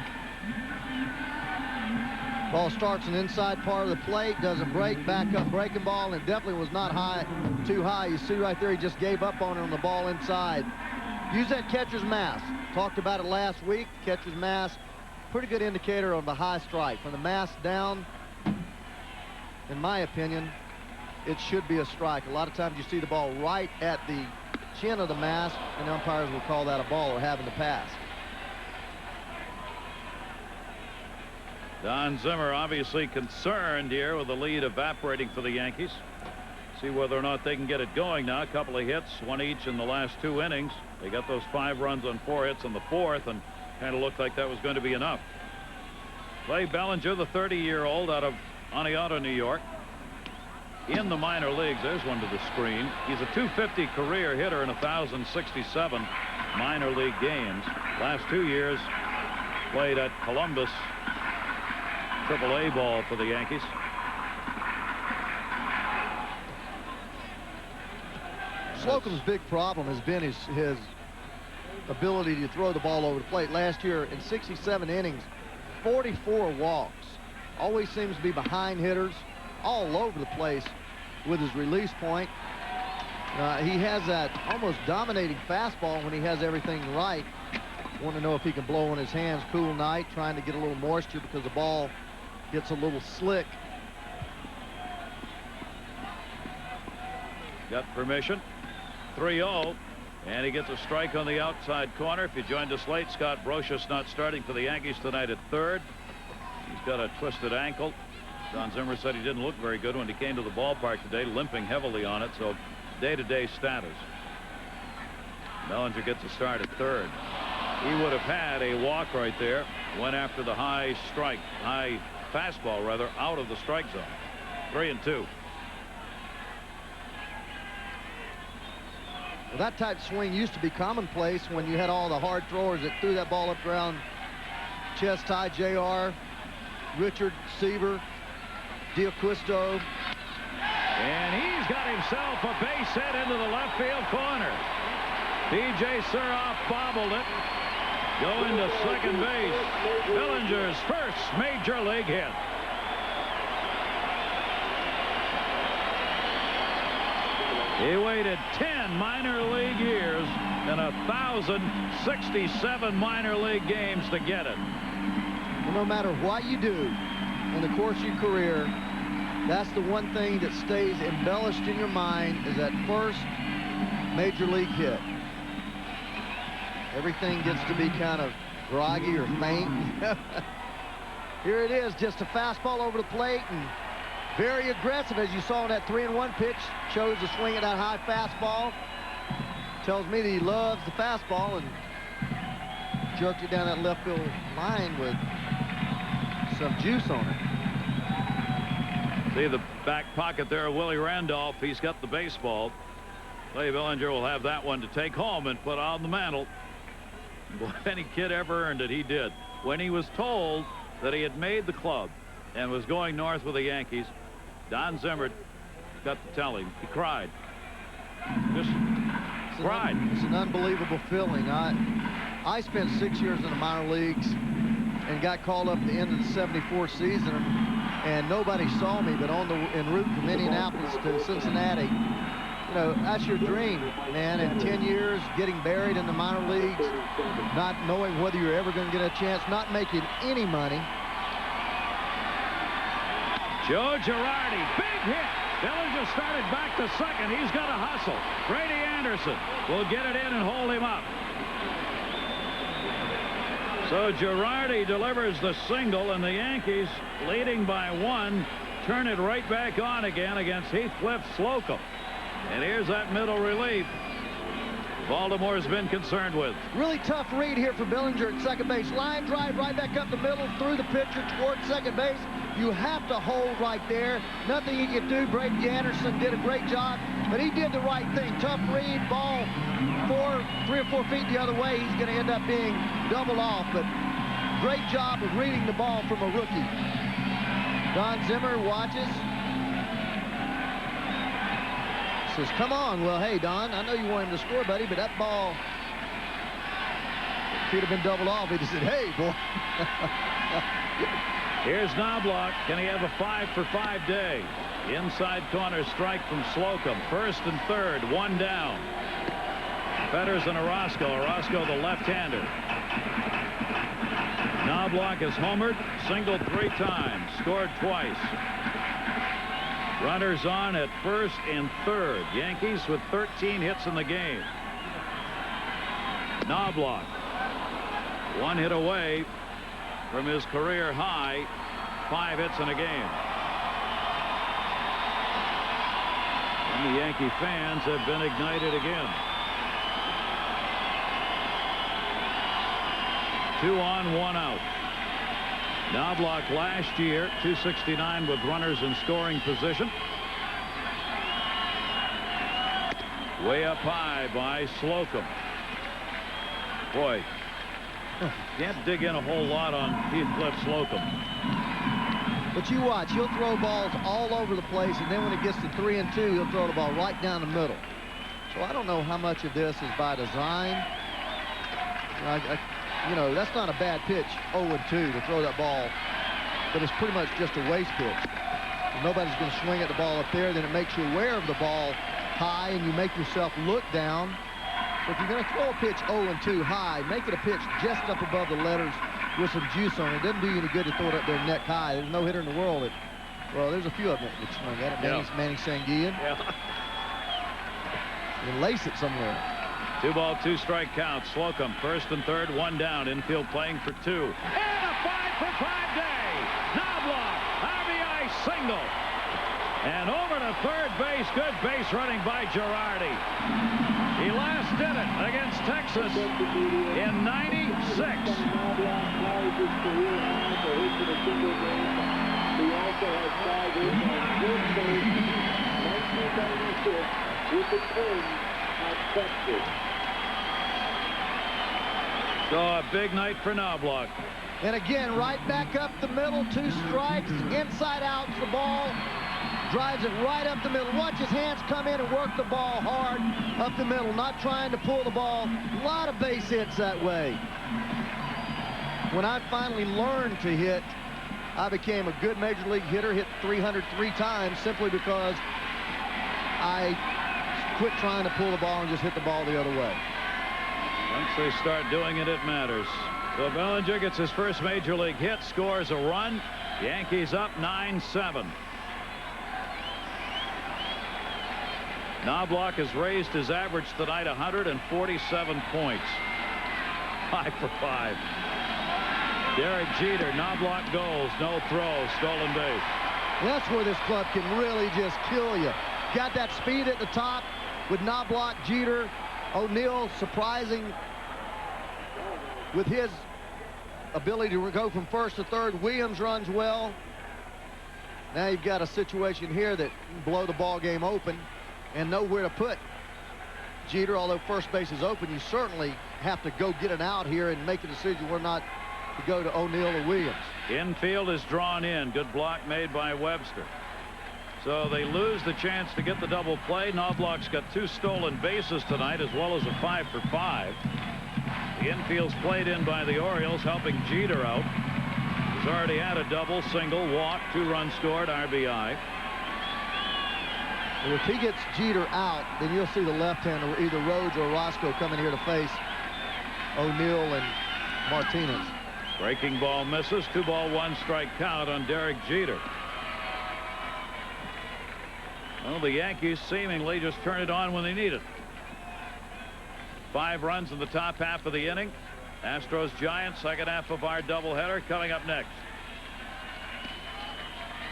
Ball starts an inside part of the plate, doesn't break, back up breaking ball, and definitely was not high, too high. You see right there, he just gave up on it on the ball inside. Use that catcher's mask. Talked about it last week. Catcher's mask, pretty good indicator of a high strike. From the mask down, in my opinion, it should be a strike. A lot of times you see the ball right at the chin of the mask, and umpires will call that a ball or having to pass. Don Zimmer obviously concerned here with the lead evaporating for the Yankees. See whether or not they can get it going now. A couple of hits, one each in the last 2 innings. They got those 5 runs on 4 hits in the 4th, and kind of looked like that was going to be enough. Clay Bellinger, the 30-year-old out of Oneonta, New York. In the minor leagues, there's one to the screen. He's a .250 career hitter in 1,067 minor league games. Last 2 years played at Columbus, AAA ball for the Yankees. Slocum's big problem has been his ability to throw the ball over the plate. Last year in 67 innings, 44 walks. Always seems to be behind hitters, all over the place with his release point. He has that almost dominating fastball when he has everything right. Want to know if he can blow in his hands. Cool night, trying to get a little moisture because the ball gets a little slick. Got permission. 3-0, and he gets a strike on the outside corner. If you joined us late, Scott Brocious not starting for the Yankees tonight at third. He's got a twisted ankle. Don Zimmer said he didn't look very good when he came to the ballpark today, limping heavily on it, so day-to-day status. Bellinger gets a start at third. He would have had a walk right there. Went after the high fastball rather, out of the strike zone. 3-2. Well, that type of swing used to be commonplace when you had all the hard throwers that threw that ball up around chest high. JR, Richard, Seaver, D'Acquisto. And he's got himself a base hit into the left field corner. DJ Suroff bobbled it. Going to second base. Bellinger's first major league hit. He waited 10 minor league years and 1,067 minor league games to get it. Well, no matter what you do in the course of your career, that's the one thing that stays embellished in your mind is that first major league hit. Everything gets to be kind of groggy or faint. Here it is, just a fastball over the plate and very aggressive, as you saw in that 3-1 pitch. Chose to swing at that high fastball. Tells me that he loves the fastball and jerked it down that left field line with some juice on it. See the back pocket there of Willie Randolph. He's got the baseball. Clay Bellinger will have that one to take home and put on the mantle. Boy, if any kid ever earned it, he did. When he was told that he had made the club and was going north with the Yankees, Don Zimmer got to tell him. He cried. Just cried. It's an unbelievable feeling. I spent 6 years in the minor leagues and got called up at the end of the '74 season, and nobody saw me, but en route from Indianapolis to Cincinnati. You know, that's your dream, man. In 10 years, getting buried in the minor leagues, not knowing whether you're ever going to get a chance, not making any money. Joe Girardi, big hit. Bellinger started back to second. He's got to hustle. Brady Anderson will get it in and hold him up. So Girardi delivers the single, and the Yankees, leading by 1, turn it right back on again against Heathcliff Slocum. And here's that middle relief Baltimore's been concerned with. Really tough read here for Bellinger at second base. Line drive right back up the middle through the pitcher towards second base. You have to hold right there. Nothing you can do. Brady Anderson did a great job, but he did the right thing. Tough read, ball 3 or 4 feet the other way. He's going to end up being doubled off, but great job of reading the ball from a rookie. Don Zimmer watches. Says, come on. Well, hey, Don, I know you want him to score, buddy, but that ball, if he'd have been doubled off, he'd have said, hey, boy. Here's Knobloch. Can he have a 5-for-5 day? Inside corner strike from Slocum. First and third, 1 down. Fetters and Orozco. Orozco the left-hander. Knobloch has homered, singled 3 times, scored twice. Runners on at first and third. Yankees with 13 hits in the game. Knobloch, 1 hit away from his career high 5 hits in a game. And the Yankee fans have been ignited again. 2 on, 1 out. Knobloch last year, 269 with runners in scoring position. Way up high by Slocum. Boy, can't dig in a whole lot on Heathcliff Slocum. But you watch, he'll throw balls all over the place, and then when it gets to 3 and 2, he'll throw the ball right down the middle. So I don't know how much of this is by design. You know, that's not a bad pitch, 0-2, to throw that ball, but it's pretty much just a waste pitch. If nobody's going to swing at the ball up there, then it makes you aware of the ball high, and you make yourself look down. But if you're going to throw a pitch 0-2 high, make it a pitch just up above the letters with some juice on it. It doesn't do you any good to throw it up there neck high. There's no hitter in the world that, well, there's a few of them that swing at it. Manny Sanguillen. Yeah. And lace it somewhere. 2 ball, 2 strike count. Slocum, first and third, 1 down. Infield playing for 2. And a 5-for-5 day. Knobloch, RBI single. And over to third base. Good base running by Girardi. He last did it against Texas in '96. He also has 5 hits on 1996 with the Twins at Texas. So a big night for Knobloch. And again, right back up the middle, 2 strikes, inside out the ball, drives it right up the middle. Watch his hands come in and work the ball hard up the middle, not trying to pull the ball. A lot of base hits that way. When I finally learned to hit, I became a good major league hitter, hit 303 times simply because I quit trying to pull the ball and just hit the ball the other way. Once they start doing it, it matters. So Bellinger gets his first major league hit, scores a run. Yankees up 9-7. Knobloch has raised his average tonight 147 points. 5-for-5. Derek Jeter, Knobloch goals, no throw, stolen base. That's where this club can really just kill you. Got that speed at the top with Knobloch, Jeter, O'Neill surprising with his ability to go from first to third. Williams runs well. Now you've got a situation here that can blow the ball game open and know where to put Jeter, although first base is open, you certainly have to go get an out here and make a decision whether or not to go to O'Neill or Williams. Infield is drawn in. Good block made by Webster. So they lose the chance to get the double play. Knobloch's got 2 stolen bases tonight, as well as a 5 for 5. The infield's played in by the Orioles, helping Jeter out. He's already had a double, single, walk, 2 runs scored, RBI. And if he gets Jeter out, then you'll see the left-hander, either Rhodes or Roscoe, coming here to face O'Neill and Martinez. Breaking ball misses. 2-1 strike count on Derek Jeter. Well, the Yankees seemingly just turn it on when they need it. 5 runs in the top half of the inning. Astros Giants, second half of our doubleheader coming up next.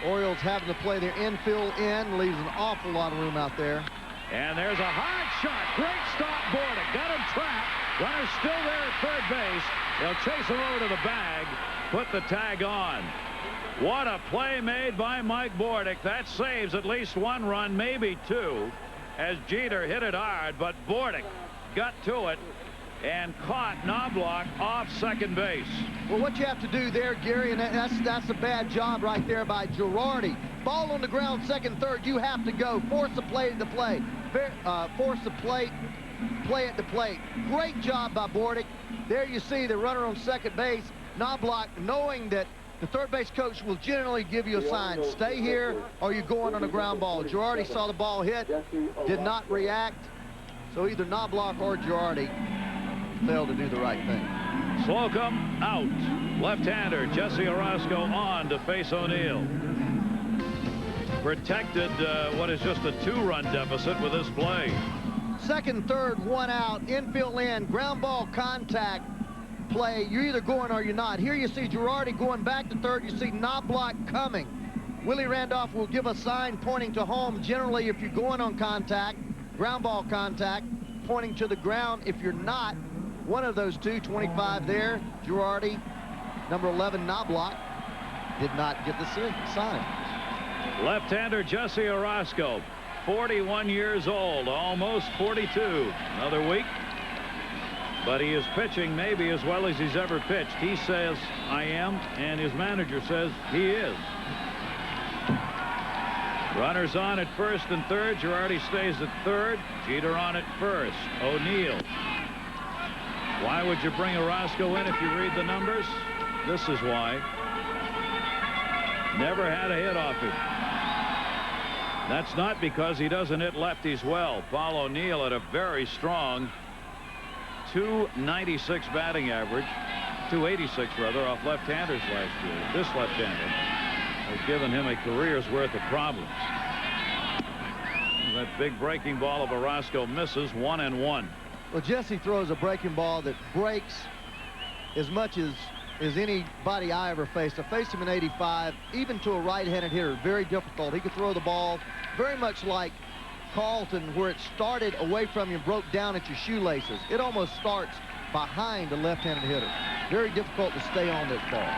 Orioles having to play their infield in, leaves an awful lot of room out there. And there's a hard shot. Great stop, Bordick. Got him trapped. Runner's still there at third base. They'll chase him over to the bag, put the tag on. What a play made by Mike Bordick. That saves at least 1 run, maybe 2, as Jeter hit it hard, but Bordick got to it and caught Knobloch off second base. Well, what you have to do there, Gary, and that's a bad job right there by Girardi. Ball on the ground, second, third, you have to go. Force the play to play. Force the plate, play at the plate. Great job by Bordick. There you see the runner on second base. Knobloch, knowing that the third base coach will generally give you a sign. Stay here or you're going on a ground ball. Girardi saw the ball hit, did not react. So either Knobloch or Girardi failed to do the right thing. Slocum out. Left-hander Jesse Orozco on to face O'Neill. Protected what is just a 2-run deficit with this play. Second, third, 1 out. Infield in. Ground ball contact play. You're either going or you're not. Here you see Girardi going back to third. You see Knobloch coming. Willie Randolph will give a sign pointing to home. Generally, if you're going on contact, ground ball contact, pointing to the ground. If you're not, one of those two, 25 there, Girardi, number 11, Knobloch, did not get the sign. Left-hander Jesse Orozco, 41 years old, almost 42. Another week. But he is pitching maybe as well as he's ever pitched. He says, I am, and his manager says he is. Runners on at first and third. Girardi stays at third. Jeter on at first. O'Neill. Why would you bring Orozco in if you read the numbers? This is why. Never had a hit off him. That's not because he doesn't hit lefties well. Paul O'Neill had a very strong .296 batting average, .286 rather, off left-handers last year. This left-hander has given him a career's worth of problems. That big breaking ball of Orozco misses. 1-1. Well, Jesse throws a breaking ball that breaks as much as anybody I ever faced. I faced him in '85, even to a right-handed hitter. Very difficult. He could throw the ball very much like Carlton, where it started away from you and broke down at your shoelaces. It almost starts behind a left-handed hitter. Very difficult to stay on this ball.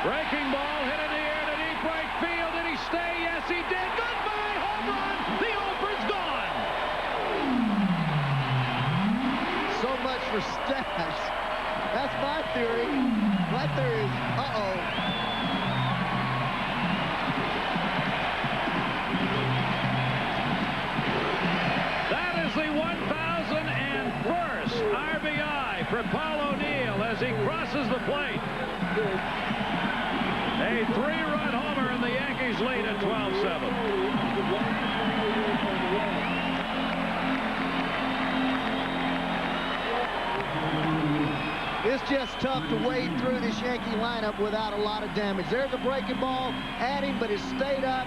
Breaking ball hit in the air to deep right field. Did he stay? Yes, he did. Goodbye, home run. The over's gone. So much for stats. That's my theory. My theory is, That is the 1,001st RBI for Paul O'Neill as he crosses the plate. A 3-run homer, and the Yankees lead at 12-7. It's just tough to wade through this Yankee lineup without a lot of damage. There's a breaking ball at him, but it stayed up,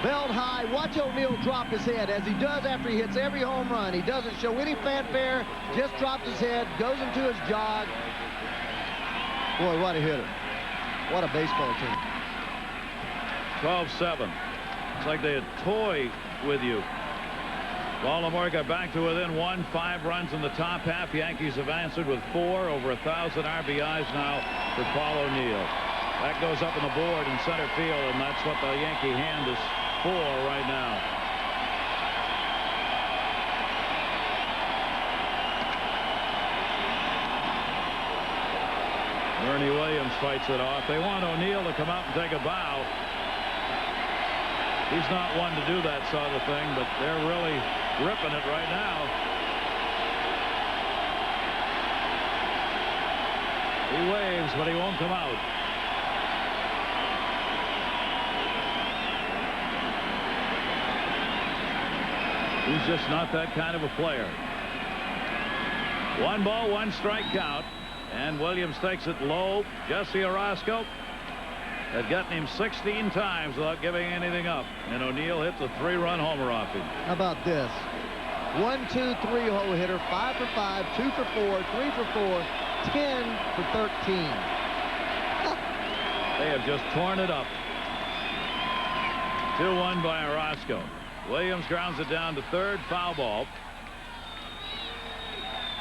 belled high. Watch O'Neill drop his head, as he does after he hits every home run. He doesn't show any fanfare, just drops his head, goes into his jog. Boy, what a hitter. What a baseball team. 12-7. It's like they had toy with you. Baltimore got back to within 1, 5 runs in the top half. Yankees have answered with 4, over 1,000 RBIs now for Paul O'Neill. That goes up on the board in center field, and that's what the Yankee hand is for right now. Ernie Williams fights it off. They want O'Neill to come out and take a bow. He's not one to do that sort of thing, but they're really ripping it right now. He waves, but he won't come out. He's just not that kind of a player. 1 ball, 1 strike count. And Williams takes it low. Jesse Orosco had gotten him 16 times without giving anything up. And O'Neill hits a 3-run homer off him. How about this? 1, 2, 3 hole hitter, 5 for 5, 2 for 4, 3 for 4, 10 for 13. They have just torn it up. 2-1 by Orosco. Williams grounds it down to third, foul ball.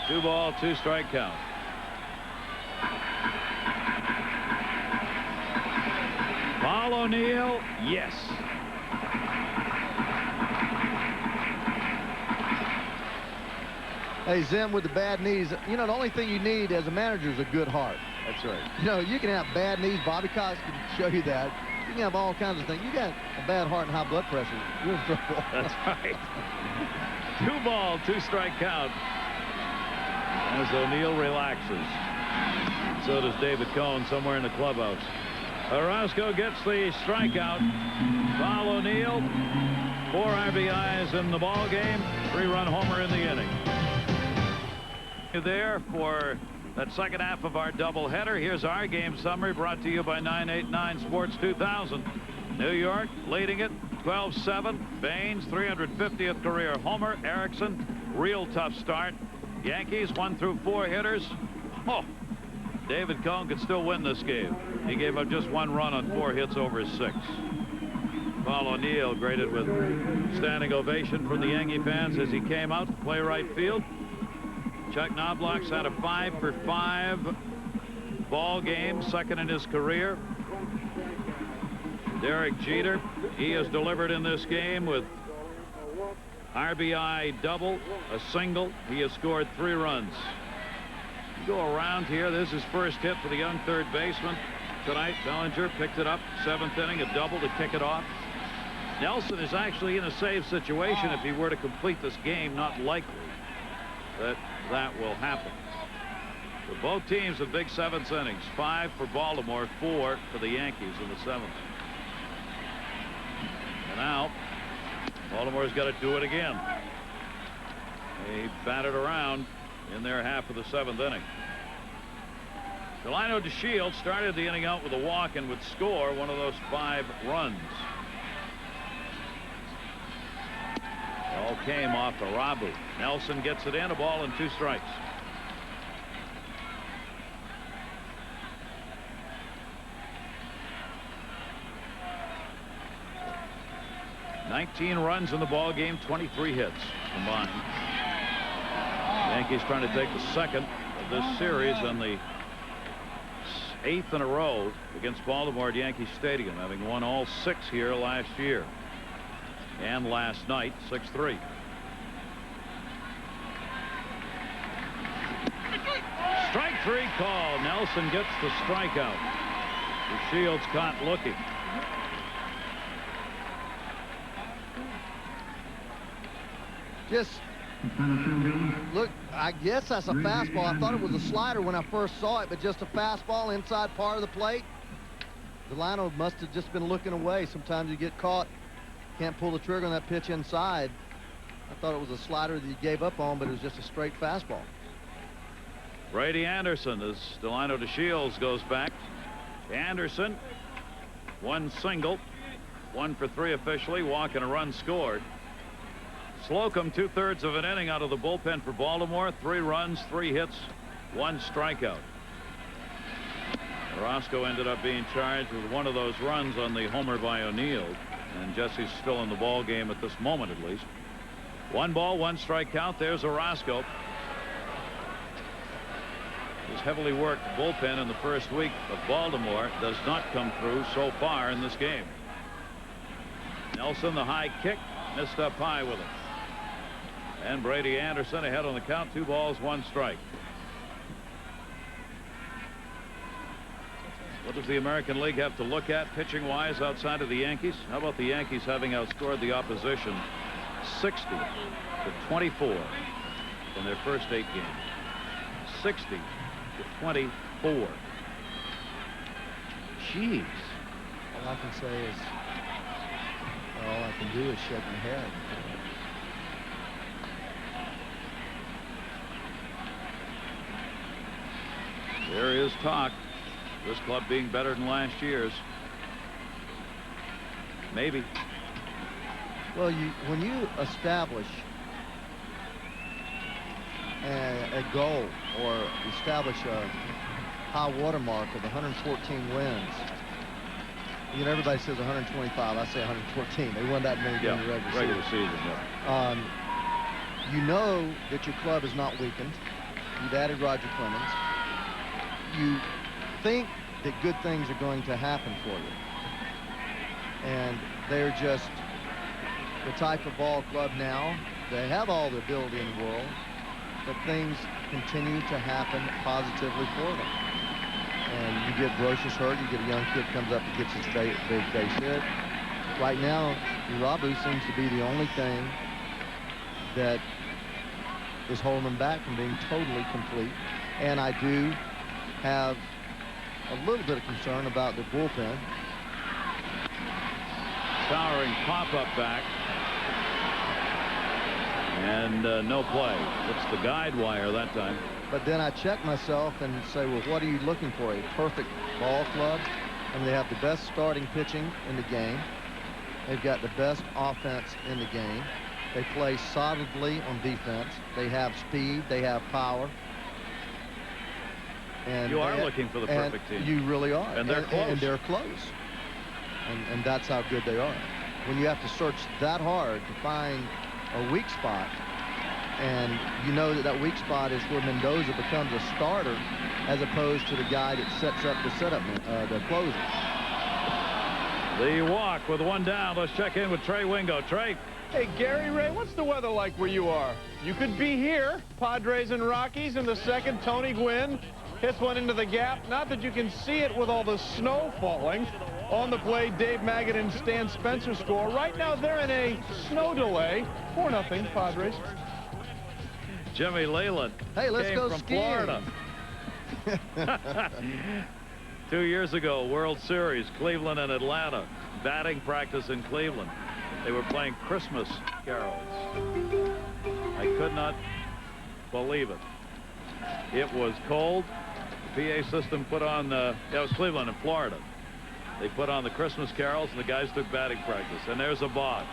2 ball, 2 strike count. Paul O'Neill, yes. Hey, Zim, with the bad knees, you know, the only thing you need as a manager is a good heart. That's right. You know, you can have bad knees. Bobby Cox can show you that. You can have all kinds of things. You got a bad heart and high blood pressure, you're in trouble. That's right. 2 ball, 2 strike count. As O'Neill relaxes. So does David Cohn somewhere in the clubhouse. Orosco gets the strikeout. Paul O'Neill, 4 RBIs in the ball game, 3-run homer in the inning. There for that second half of our doubleheader. Here's our game summary brought to you by 989 Sports 2000. New York leading it 12-7. Baines, 350th career homer. Erickson, real tough start. Yankees 1 through 4 hitters. Oh, David Cohn could still win this game. He gave up just 1 run on 4 hits over his 6. Paul O'Neill greeted with standing ovation from the Yankee fans as he came out to play right field. Chuck Knobloch's had a 5 for 5 ball game, second in his career. Derek Jeter, he has delivered in this game with RBI double, a single. He has scored 3 runs. Go around here. This is his first hit for the young third baseman tonight. Bellinger picked it up, 7th inning, a double to kick it off. Nelson is actually in a save situation if he were to complete this game. Not likely that will happen. But both teams have big 7th innings. 5 for Baltimore, 4 for the Yankees in the 7th. And now Baltimore's got to do it again. They batted around in their half of the 7th inning. Delino DeShields started the inning out with a walk and would score one of those 5 runs. All came off Arabu. Nelson gets it in, a ball and 2 strikes. $19 runs in the ball game, 23 hits combined. Yankees trying to take the 2nd of this series and the 8th in a row against Baltimore at Yankee Stadium, having won all 6 here last year and last night 6-3. Strike 3 call. Nelson gets the strikeout. DeShields caught looking. Just look, I guess that's a fastball. I thought it was a slider when I first saw it, but just a fastball inside part of the plate. Delino must have just been looking away. Sometimes you get caught, can't pull the trigger on that pitch inside. I thought it was a slider that he gave up on, but it was just a straight fastball. Brady Anderson as Delino DeShields goes back. Anderson, 1 single, 1 for 3 officially, walk and a run scored. Slocum 2/3 of an inning out of the bullpen for Baltimore. 3 runs, 3 hits, 1 strikeout. Orosco ended up being charged with one of those runs on the homer by O'Neill, and Jesse's still in the ball game at this moment at least. 1 ball, 1 strike count. There's Orosco. His heavily worked bullpen in the first week of Baltimore does not come through so far in this game. Nelson, the high kick, missed up high with it. And Brady Anderson ahead on the count, 2 balls, 1 strike. What does the American League have to look at pitching-wise outside of the Yankees? How about the Yankees having outscored the opposition 60-24 in their first 8 games? 60-24. Jeez. All I can say is, all I can do is shake my head. There is talk. This club being better than last year's. Maybe. Well, when you establish a goal or establish a high watermark of 114 wins, you know, everybody says 125. I say 114. They won that many during the regular season. Yeah. You know that your club is not weakened. You've added Roger Clemens. You think that good things are going to happen for you. And they're just the type of ball club now. They have all the ability in the world, but things continue to happen positively for them. And you get Brocious hurt, you get a young kid comes up and gets his big base hit. Right now, Irabu seems to be the only thing that is holding them back from being totally complete. And I do have a little bit of concern about the bullpen. Towering pop-up back. And no play. It's the guide wire that time. But then I check myself and say, well, what are you looking for? A perfect ball club? I mean, they have the best starting pitching in the game. They've got the best offense in the game. They play solidly on defense. They have speed. They have power. And you are looking for the perfect team. You really are. And they're close. And they're close. And that's how good they are. When you have to search that hard to find a weak spot, and you know that weak spot is where Mendoza becomes a starter as opposed to the guy that sets up the the closer. The walk with 1 down. Let's check in with Trey Wingo. Trey. Hey, Gary Ray, what's the weather like where you are? You could be here. Padres and Rockies in the second. Tony Gwynn hits one into the gap. Not that you can see it with all the snow falling. On the play, Dave Maggott and Stan Spencer score. Right now, they're in a snow delay. 4-0 Padres. Jimmy Leyland. Hey, let's go from skiing. Florida. 2 years ago, World Series, Cleveland and Atlanta. Batting practice in Cleveland. They were playing Christmas carols. I could not believe it. It was cold. The PA system put on, it was Cleveland and Florida. They put on the Christmas carols, and the guys took batting practice. And there's a balk.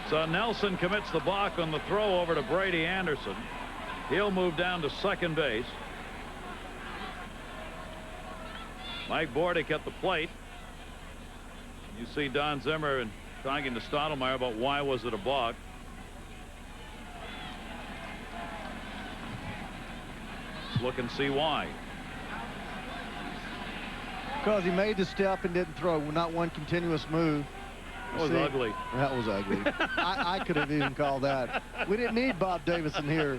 So Nelson commits the balk on the throw over to Brady Anderson. He'll move down to second base. Mike Bordick at the plate. You see Don Zimmer and talking to Stottlemyre about why was it a balk. Let's look and see why. Because he made the step and didn't throw. Not one continuous move. That was ugly. That was ugly. I could have even called that. We didn't need Bob Davison here.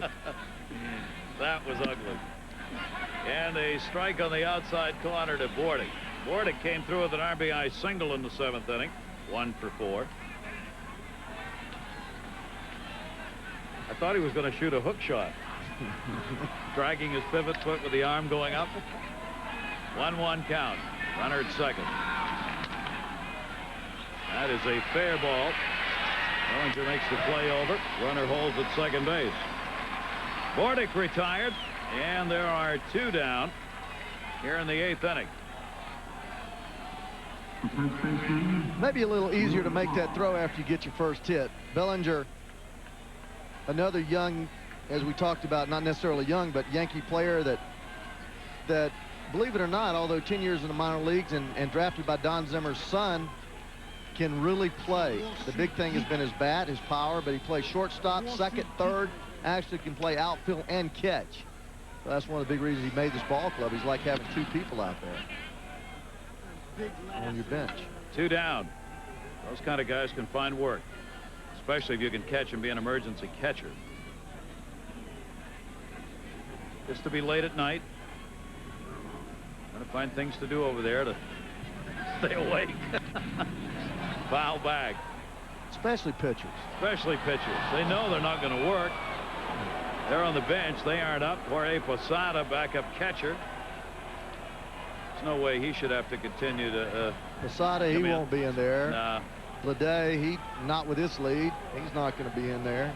That was ugly. And a strike on the outside corner to Bordick. Bordick came through with an RBI single in the 7th inning. 1 for 4. I thought he was going to shoot a hook shot. Dragging his pivot foot with the arm going up. 1-1 count. Runner at second. That is a fair ball. Bellinger makes the play over. Runner holds at second base. Bordick retired, and there are 2 down here in the 8th inning. Maybe a little easier to make that throw after you get your first hit. Bellinger, another young, as we talked about, not necessarily young, but Yankee player that believe it or not, although 10 years in the minor leagues and drafted by Don Zimmer's son, can really play. The big thing has been his bat, his power, but he plays shortstop, second, third, actually can play outfield and catch. So that's one of the big reasons he made this ball club. He's like having 2 people out there on your bench. 2 down. Those kind of guys can find work, especially if you can catch and be an emergency catcher. Just to be late at night. Gonna find things to do over there to stay awake. Foul back. Especially pitchers. Especially pitchers. They know they're not going to work. They're on the bench. They aren't up. Jorge Posada, backup catcher. There's no way he should have to continue to. Posada, he won't be in there. Nah. Leday, he not with this lead. He's not going to be in there.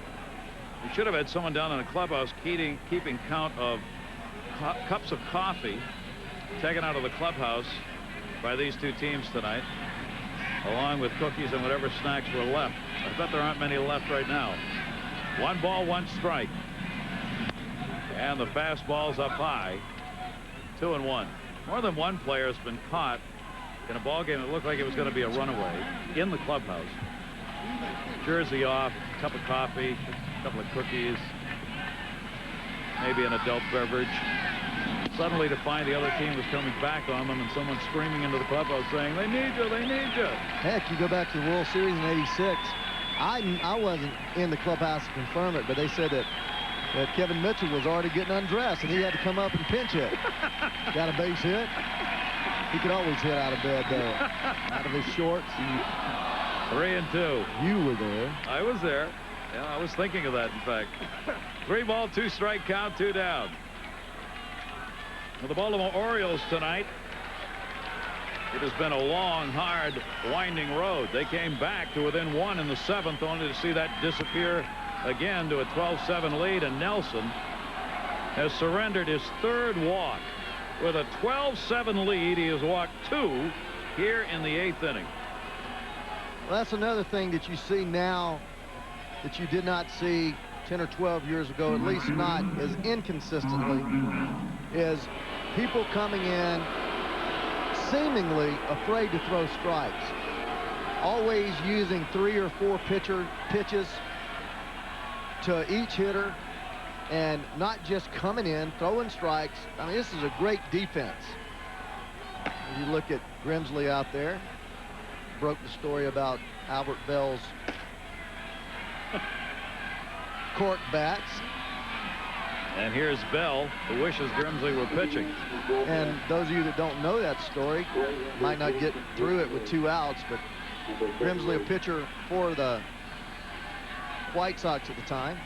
We should have had someone down in the clubhouse keeping count of cups of coffee taken out of the clubhouse by these two teams tonight, along with cookies and whatever snacks were left. I bet there aren't many left right now. 1 ball, 1 strike. And the fastball's up high. 2-1. More than one player has been caught in a ball game that looked like it was going to be a runaway in the clubhouse. Jersey off, cup of coffee, a couple of cookies, maybe an adult beverage. Suddenly to find the other team was coming back on them and someone screaming into the clubhouse saying, "They need you, they need you." Heck, you go back to the World Series in '86. I wasn't in the clubhouse to confirm it, but they said that Kevin Mitchell was already getting undressed and he had to come up and pinch hit. Got a base hit. He could always hit out of bed, though. Out of his shorts. 3-2. You were there. I was there. Yeah, I was thinking of that, in fact. 3 ball, 2 strike count, 2 down. Well, the Baltimore Orioles tonight, it has been a long, hard, winding road. They came back to within 1 in the 7th, only to see that disappear again to a 12-7 lead, and Nelson has surrendered his 3rd walk. With a 12-7 lead, he has walked 2 here in the 8th inning. Well, that's another thing that you see now that you did not see 10 or 12 years ago, at least not as inconsistently, is people coming in seemingly afraid to throw strikes. Always using 3 or 4 pitches to each hitter, and not just coming in, throwing strikes. I mean, this is a great defense. If you look at Grimsley out there, broke the story about Albert Bell's cork bats. And here's Bell, who wishes Grimsley were pitching. And those of you that don't know that story might not get through it with 2 outs, but Grimsley, a pitcher for the White Sox at the time.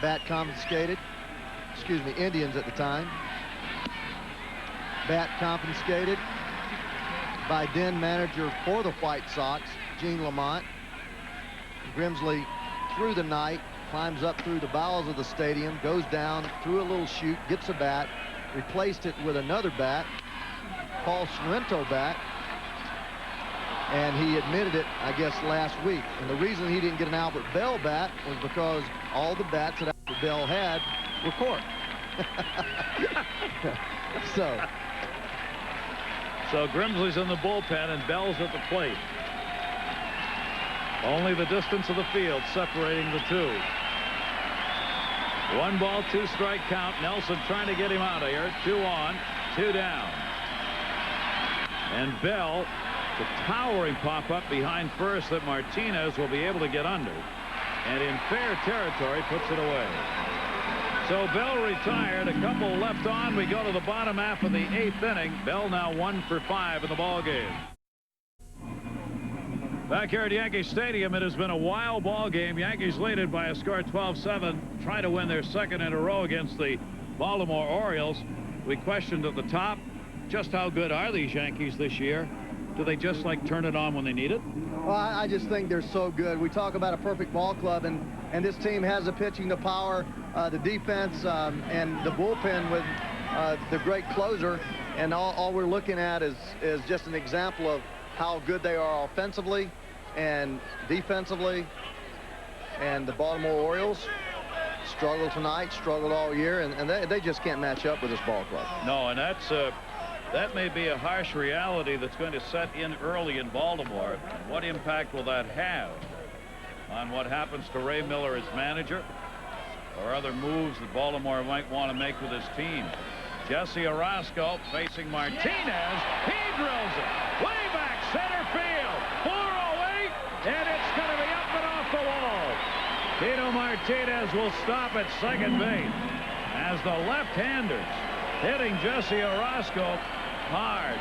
Bat confiscated. Excuse me, Indians at the time. Bat confiscated by then manager for the White Sox, Gene Lamont. Grimsley, through the night, climbs up through the bowels of the stadium, goes down through a little chute, gets a bat, replaced it with another bat, Paul Sorrento bat, and he admitted it, I guess, last week. And the reason he didn't get an Albert Bell bat was because all the bats that Albert Bell had were cork. So Grimsley's in the bullpen and Bell's at the plate. Only the distance of the field separating the two. 1 ball, 2 strike count. Nelson trying to get him out of here. 2 on, 2 down. And Bell, the towering pop-up behind first that Martinez will be able to get under. And in fair territory, puts it away. So Bell retired. A couple left on. We go to the bottom half of the 8th inning. Bell now 1 for 5 in the ball game. Back here at Yankee Stadium, it has been a wild ball game. Yankees lead it by a score 12-7, trying to win their 2nd in a row against the Baltimore Orioles. We questioned at the top, just how good are these Yankees this year? Do they just like turn it on when they need it? Well, I just think they're so good. We talk about a perfect ball club, and this team has the pitching, the power, the defense, and the bullpen with the great closer. And all we're looking at is just an example of how good they are offensively and defensively. And the Baltimore Orioles struggled tonight, struggled all year, and they just can't match up with this ball club. No, and that may be a harsh reality that's going to set in early in Baltimore. What impact will that have on what happens to Ray Miller as manager, or other moves that Baltimore might want to make with his team? Jesse Orosco facing Martinez. He drills it way back center field. 408, and it's going to be up and off the wall. Tito Martinez will stop at second base as the left-handers hitting Jesse Orozco hard.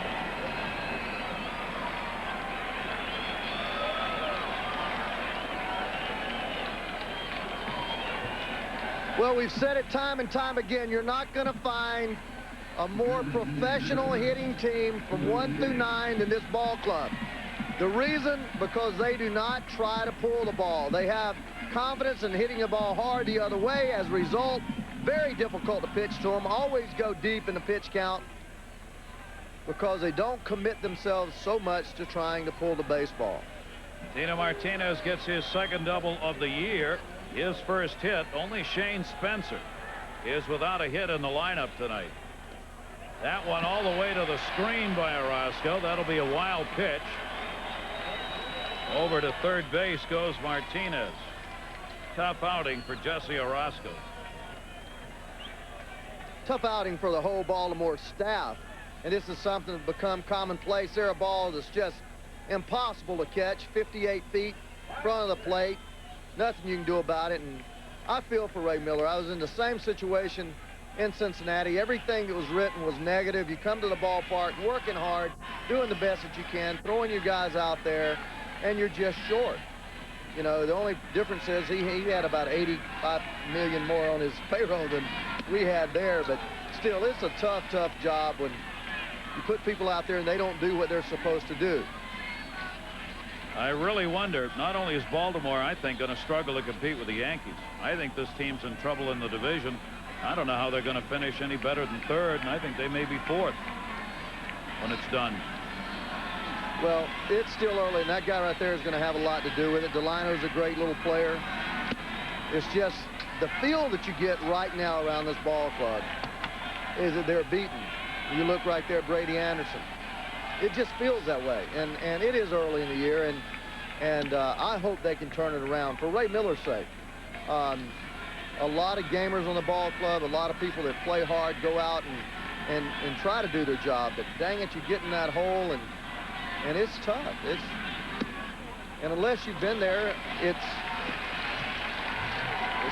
Well, we've said it time and time again, you're not going to find a more professional hitting team from 1 through 9 than this ball club. The reason, because they do not try to pull the ball. They have confidence in hitting the ball hard the other way. As a result, very difficult to pitch to them. Always go deep in the pitch count because they don't commit themselves so much to trying to pull the baseball. Tino Martinez gets his second double of the year. His first hit. Only Shane Spencer is without a hit in the lineup tonight. That one all the way to the screen by Orozco. That'll be a wild pitch. Over to third base goes Martinez. Tough outing for Jesse Orozco. Tough outing for the whole Baltimore staff. And this is something that's become commonplace. They're a ball that's just impossible to catch. 58 feet in front of the plate. Nothing you can do about it. And I feel for Ray Miller. I was in the same situation in Cincinnati. Everything that was written was negative. You come to the ballpark working hard, doing the best that you can, throwing your guys out there, and you're just short. You know, the only difference is he had about 85 million more on his payroll than we had there. But still, it's a tough, tough job when you put people out there and they don't do what they're supposed to do. I really wonder, not only is Baltimore, I think, going to struggle to compete with the Yankees. I think this team's in trouble in the division. I don't know how they're going to finish any better than third, and I think they may be fourth when it's done. Well, it's still early, and that guy right there is going to have a lot to do with it. Delino's a great little player. It's just the feel that you get right now around this ball club is that they're beaten. You look right there, Brady Anderson. It just feels that way, and it is early in the year, and I hope they can turn it around for Ray Miller's sake. A lot of gamers on the ball club, a lot of people that play hard go out and try to do their job, but dang it, you get in that hole, and it's tough. And unless you've been there, it's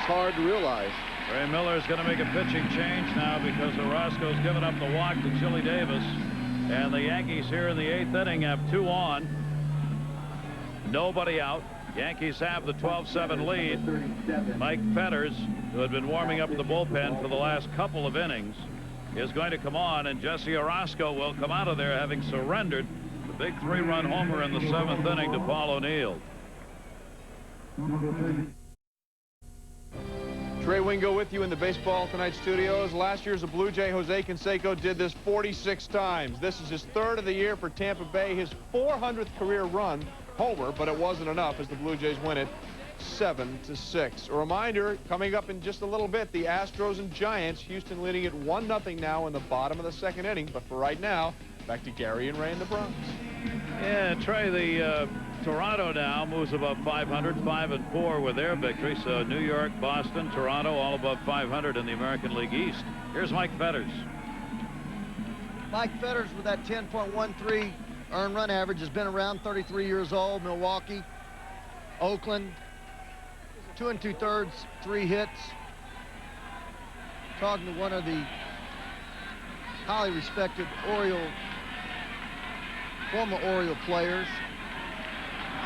hard to realize. Ray Miller is going to make a pitching change now because Orozco's given up the walk to Chili Davis. And the Yankees here in the 8th inning have 2 on. Nobody out. Yankees have the 12-7 lead. Mike Fetters, who had been warming up in the bullpen for the last couple of innings, is going to come on, and Jesse Orozco will come out of there having surrendered the big 3-run homer in the 7th inning to Paul O'Neill. Trey Wingo with you in the Baseball Tonight studios. Last year's Blue Jay, Jose Canseco, did this 46 times. This is his 3rd of the year for Tampa Bay, his 400th career run homer, but it wasn't enough as the Blue Jays win it 7-6. A reminder, coming up in just a little bit, the Astros and Giants. Houston leading it 1-0 now in the bottom of the 2nd inning. But for right now, back to Gary and Ray in the Bronx. Yeah, Trey, the Toronto now moves above 500, 5-4 with their victory. So New York, Boston, Toronto, all above 500 in the American League East. Here's Mike Fetters. Mike Fetters with that 10.13 earned run average has been around, 33 years old. Milwaukee, Oakland, 2 2/3, 3 hits. Talking to one of the highly respected former Oriole players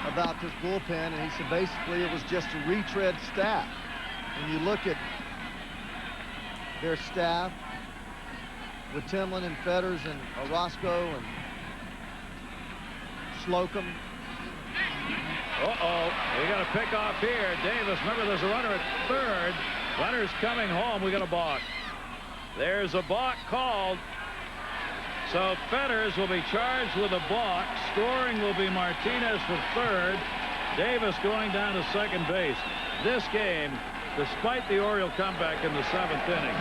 about this bullpen, and he said basically it was just a retread staff. When you look at their staff with Timlin and Fetters and Orozco and Slocum. Uh-oh, we got a pick off here. Davis, remember there's a runner at third. Runner's coming home. We got a balk. There's a balk called. So Fetters will be charged with a balk. Scoring will be Martinez for third. Davis going down to second base. This game, despite the Oriole comeback in the 7th inning,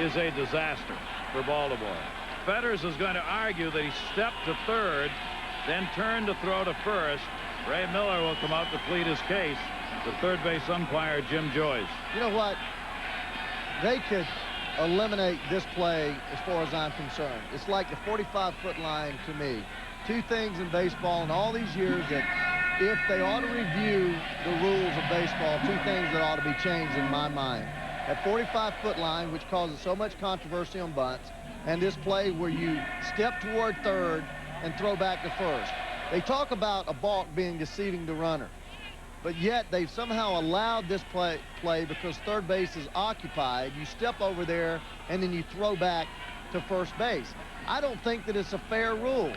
is a disaster for Baltimore. Fetters is going to argue that he stepped to third, then turned to throw to first. Ray Miller will come out to plead his case. The third base umpire, Jim Joyce. You know what? They could eliminate this play as far as I'm concerned. It's like the 45-foot line to me. 2 things in baseball in all these years that if they ought to review the rules of baseball, 2 things that ought to be changed in my mind. That 45-foot line, which causes so much controversy on bunts, and this play where you step toward third and throw back to first. They talk about a balk being deceiving the runner, but yet they've somehow allowed this play because third base is occupied. You step over there, and then you throw back to first base. I don't think that it's a fair rule.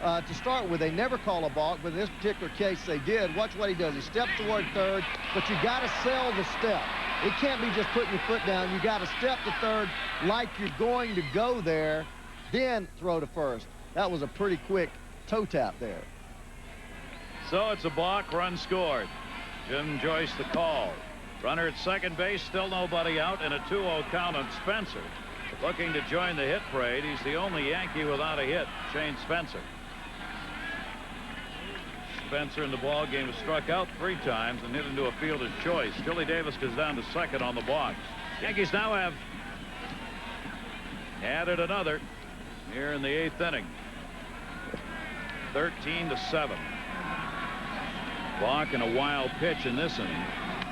To start with, they never call a balk, but in this particular case they did. Watch what he does. He steps toward third, but you got to sell the step. It can't be just putting your foot down. You got to step to third like you're going to go there, then throw to first. That was a pretty quick toe tap there. So it's a balk, run scored. Jim Joyce the call. Runner at second base, still nobody out, and a 2-0 count on Spencer. Looking to join the hit parade. He's the only Yankee without a hit, Shane Spencer. Spencer in the ball game has struck out 3 times and hit into a fielder's choice. Chili Davis goes down to second on the box. Yankees now have added another here in the 8th inning. 13-7. Balk and a wild pitch in this inning.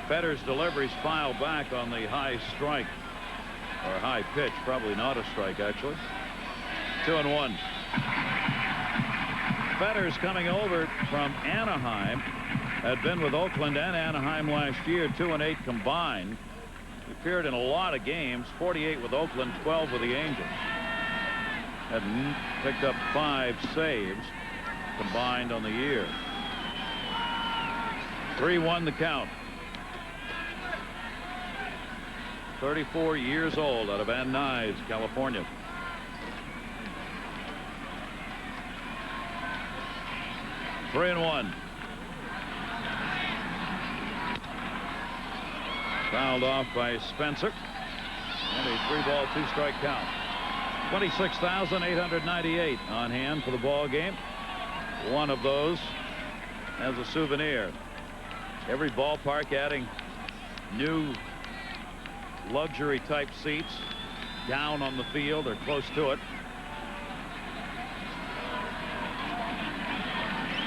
Fetter's deliveries file back on the high strike, or high pitch, probably not a strike actually. 2-1. Fetter's coming over from Anaheim, had been with Oakland and Anaheim last year, 2-8 combined. He appeared in a lot of games, 48 with Oakland, 12 with the Angels. Had picked up 5 saves combined on the year. 3-1 the count. 34 years old, out of Van Nuys, California. Three and 1. Fouled off by Spencer. And a 3-ball, 2-strike count. 26,898 on hand for the ball game. One of those as a souvenir. Every ballpark adding new luxury type seats down on the field or close to it.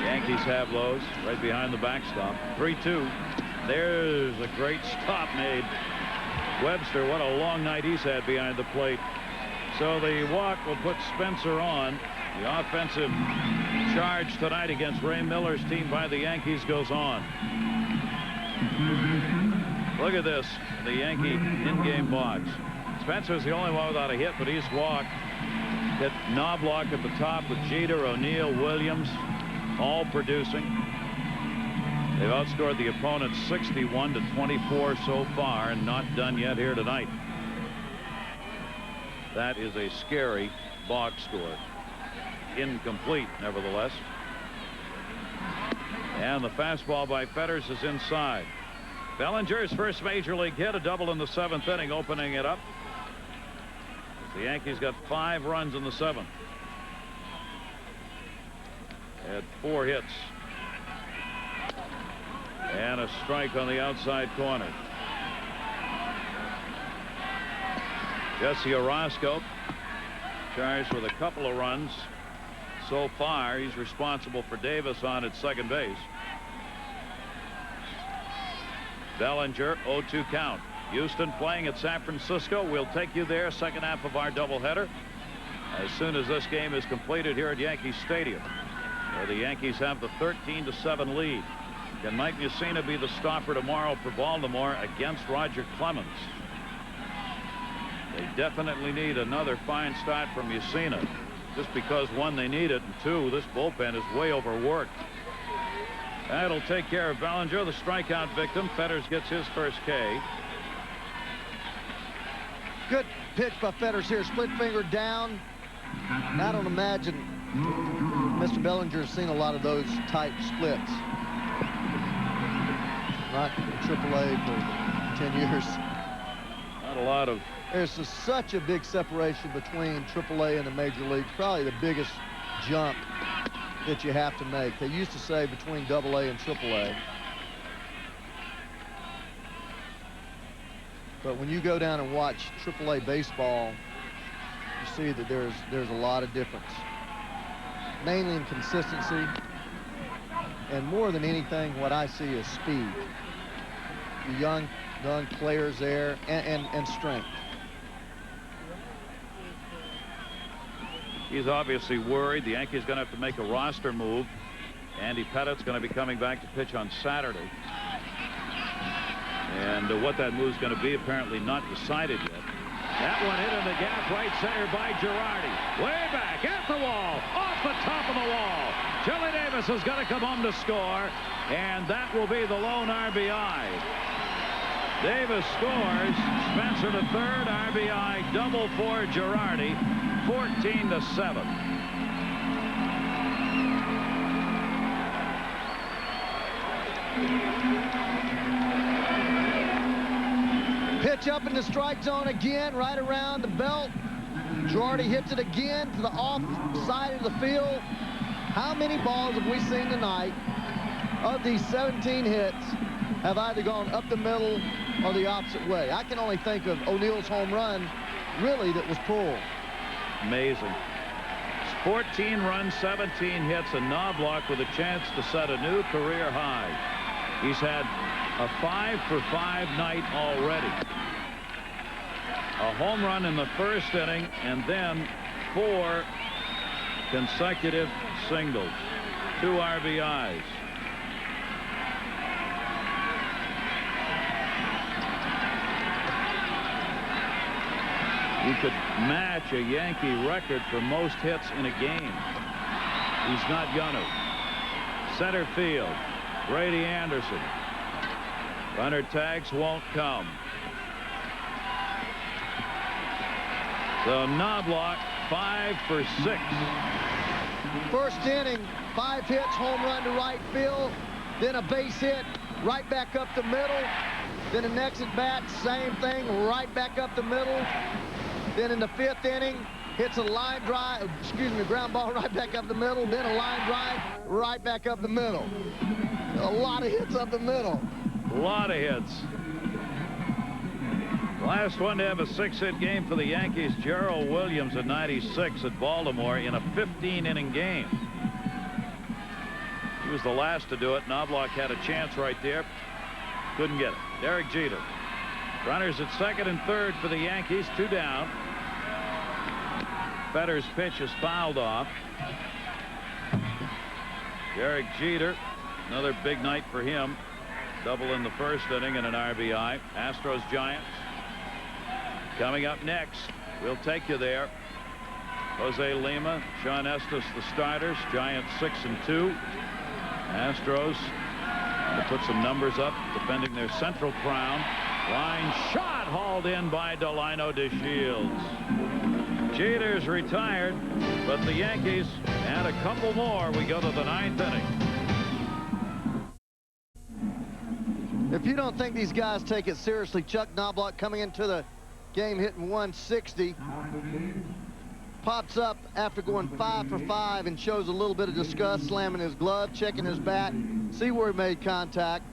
Yankees have those right behind the backstop. 3-2. There's a great stop made. Webster, what a long night he's had behind the plate. So the walk will put Spencer on. The offensive charge tonight against Ray Miller's team by the Yankees goes on. Look at this, the Yankee in-game box. Spencer's the only one without a hit, but he's walked. Hit Knobloch at the top with Jeter, O'Neill, Williams, all producing. They've outscored the opponent 61-24 so far, and not done yet here tonight. That is a scary box score. Incomplete, nevertheless. And the fastball by Fetters is inside. Bellinger's first major league hit, a double in the 7th inning, opening it up. The Yankees got 5 runs in the 7th. Had 4 hits. And a strike on the outside corner. Jesse Orozco charged with a couple of runs so far. He's responsible for Davis on at second base. Bellinger, 0-2 count. Houston playing at San Francisco. We'll take you there, second half of our doubleheader, as soon as this game is completed here at Yankee Stadium, where the Yankees have the 13-7 lead. Can Mike Mussina be the stopper tomorrow for Baltimore against Roger Clemens? They definitely need another fine start from Mussina, just because 1, they need it, and 2, this bullpen is way overworked. That'll take care of Bellinger, the strikeout victim. Fetters gets his first K. Good pitch by Fetters here. Split finger down. I don't imagine Mr. Bellinger has seen a lot of those type splits. Not AAA for 10 years. Not a lot of. There's such a big separation between AAA and the major leagues. Probably the biggest jump that you have to make. They used to say between AA and AAA. But when you go down and watch AAA baseball, you see that there's a lot of difference. Mainly in consistency, and more than anything, what I see is speed. The young players there, and strength. He's obviously worried. The Yankees going to have to make a roster move. Andy Pettit's going to be coming back to pitch on Saturday. And what that move's going to be apparently not decided yet. That one hit in the gap right center by Girardi. Way back at the wall, off the top of the wall. Chili Davis is going to come home to score, and that will be the lone RBI. Davis scores. Spencer the third RBI double for Girardi. 14-7. Pitch up in the strike zone again, right around the belt. Girardi hits it again to the off side of the field. How many balls have we seen tonight of these 17 hits have either gone up the middle or the opposite way? I can only think of O'Neill's home run, really, that was pulled. Amazing. 14 runs, 17 hits, and Knobloch with a chance to set a new career high. He's had a 5-for-5 night already. A home run in the first inning, and then 4 consecutive singles. 2 RBIs. You could match a Yankee record for most hits in a game. He's not gonna. Center field, Brady Anderson. Runner tags won't come. So Knobloch 5 for 6. First inning, 5 hits, home run to right field, then a base hit right back up the middle, then the next at bat, same thing, right back up the middle. Then in the 5th inning, hits a line drive, ground ball right back up the middle, then a line drive right back up the middle. A lot of hits up the middle. A lot of hits. Last one to have a 6-hit game for the Yankees, Gerald Williams at 96 at Baltimore in a 15-inning game. He was the last to do it. Knobloch had a chance right there. Couldn't get it. Derek Jeter. Runners at second and third for the Yankees, 2 down. Fetter's pitch is fouled off. Derek Jeter, another big night for him. Double in the first inning and an RBI. Astros Giants. Coming up next, we'll take you there. Jose Lima, Sean Estes, the starters. Giants 6-2. Astros to put some numbers up, defending their Central crown. Line shot hauled in by Delino DeShields. Jeter's retired, but the Yankees add a couple more. We go to the 9th inning. If you don't think these guys take it seriously, Chuck Knobloch coming into the game hitting 160. Pops up after going 5 for 5 and shows a little bit of disgust, slamming his glove, checking his bat, see where he made contact.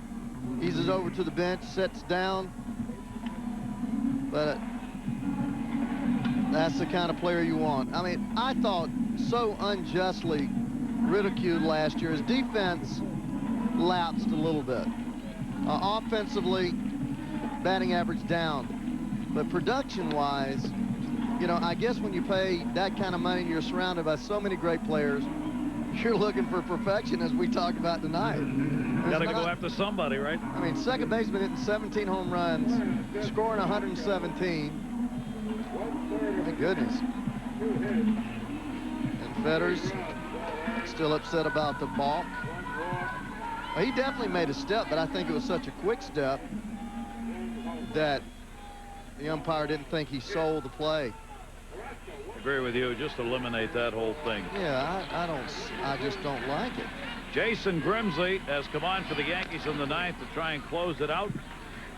Eases over to the bench, sits down. But that's the kind of player you want. I mean, I thought so unjustly ridiculed last year. His defense lapsed a little bit. Offensively, batting average down. But production-wise, you know, I guess when you pay that kind of money and you're surrounded by so many great players, you're looking for perfection, as we talked about tonight. Got to go after somebody, right? I mean, second baseman hitting 17 home runs, scoring 117. My goodness. And Fetters still upset about the balk. Well, he definitely made a step, but I think it was such a quick step that the umpire didn't think he sold the play. I agree with you. Just eliminate that whole thing. Yeah, I just don't like it. Jason Grimsley has come on for the Yankees in the 9th to try and close it out.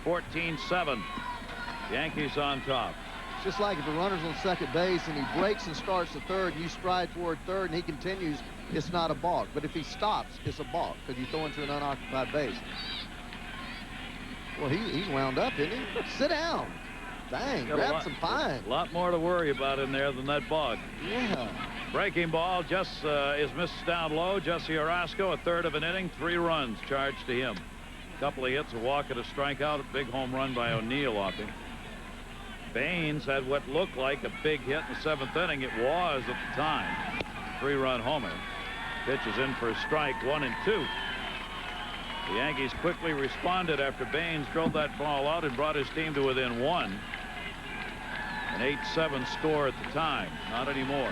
14-7. Yankees on top. It's just like if the runner's on second base and he breaks and starts the third, and you stride toward third and he continues, it's not a balk. But if he stops, it's a balk because you throw into an unoccupied base. Well, he's wound up, isn't he? Sit down. Dang, grab some pine. A lot more to worry about in there than that balk. Yeah. Breaking ball just is missed down low. Jesse Orozco, a third of an inning, 3 runs charged to him. A couple of hits, a walk and a strikeout, a big home run by O'Neill off him. Baines had what looked like a big hit in the 7th inning. It was at the time. 3-run homer. Pitch is in for a strike, 1-2. The Yankees quickly responded after Baines drove that ball out and brought his team to within 1. An 8-7 score at the time. Not anymore.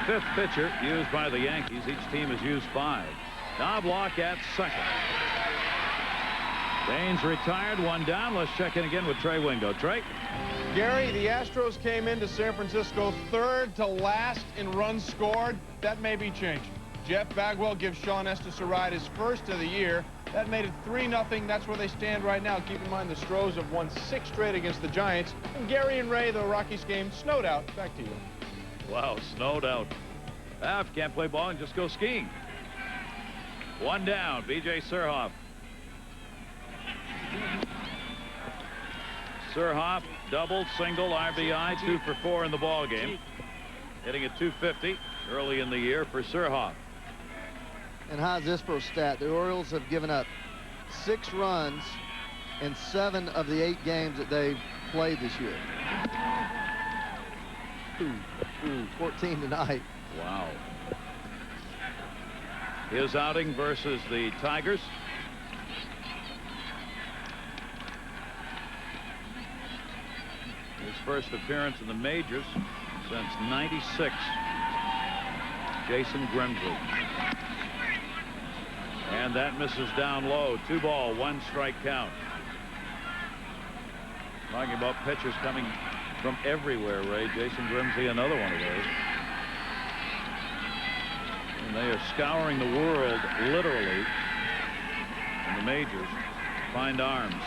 5th pitcher used by the Yankees. Each team has used 5. Knobloch at second. Baines retired, 1 down. Let's check in again with Trey Wingo. Trey? Gary, the Astros came into San Francisco 3rd to last in runs scored. That may be changing. Jeff Bagwell gives Sean Estes a ride, his first of the year. That made it 3-0. That's where they stand right now. Keep in mind the Stros have won 6 straight against the Giants. And Gary and Ray, the Rockies game snowed out. Back to you. Wow, snowed out. If you can't play ball, and just go skiing. 1 down, B.J. Surhoff. Surhoff, double, single, RBI, 2 for 4 in the ball game. Hitting at .250 early in the year for Surhoff. And how's this for a stat? The Orioles have given up 6 runs in 7 of the 8 games that they've played this year. 14 tonight. Wow. His outing versus the Tigers. His first appearance in the majors since '96. Jason Grimsley. And that misses down low. 2 ball, 1 strike count. Talking about pitchers coming from everywhere, Ray. Jason Grimsley, another one of those. And they are scouring the world, literally, in the majors, to find arms.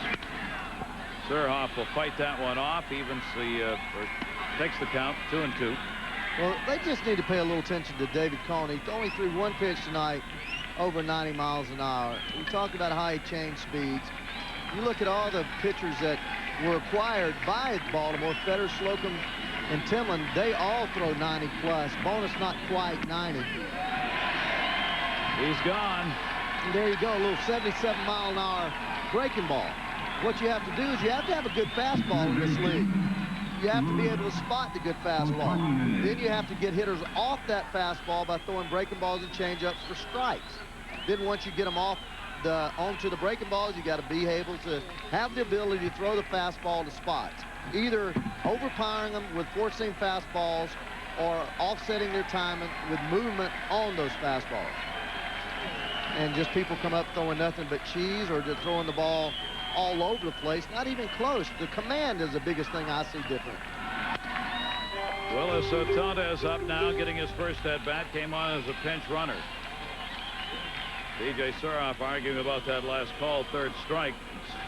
Surhoff will fight that one off, evens the, takes the count, 2-2. Well, they just need to pay a little attention to David Cone. He only threw 1 pitch tonight, over 90 miles an hour. We talked about how he changed speeds. You look at all the pitchers that were acquired by Baltimore, Fetters, Slocum, and Timlin, they all throw 90 plus. Bonus not quite 90. He's gone. And there you go, a little 77 mile an hour breaking ball. What you have to do is you have to have a good fastball in this league. You have to be able to spot the good fastball. Then you have to get hitters off that fastball by throwing breaking balls and changeups for strikes. Then once you get them off onto the breaking balls, you got to be able to have the ability to throw the fastball to spots, either overpowering them with four-seam fastballs or offsetting their timing with movement on those fastballs. And just people come up throwing nothing but cheese or just throwing the ball all over the place, not even close. The command is the biggest thing I see different. Willis Otonda is up now, getting his first at-bat. Came on as a pinch runner. B.J. Surhoff arguing about that last call, 3rd strike,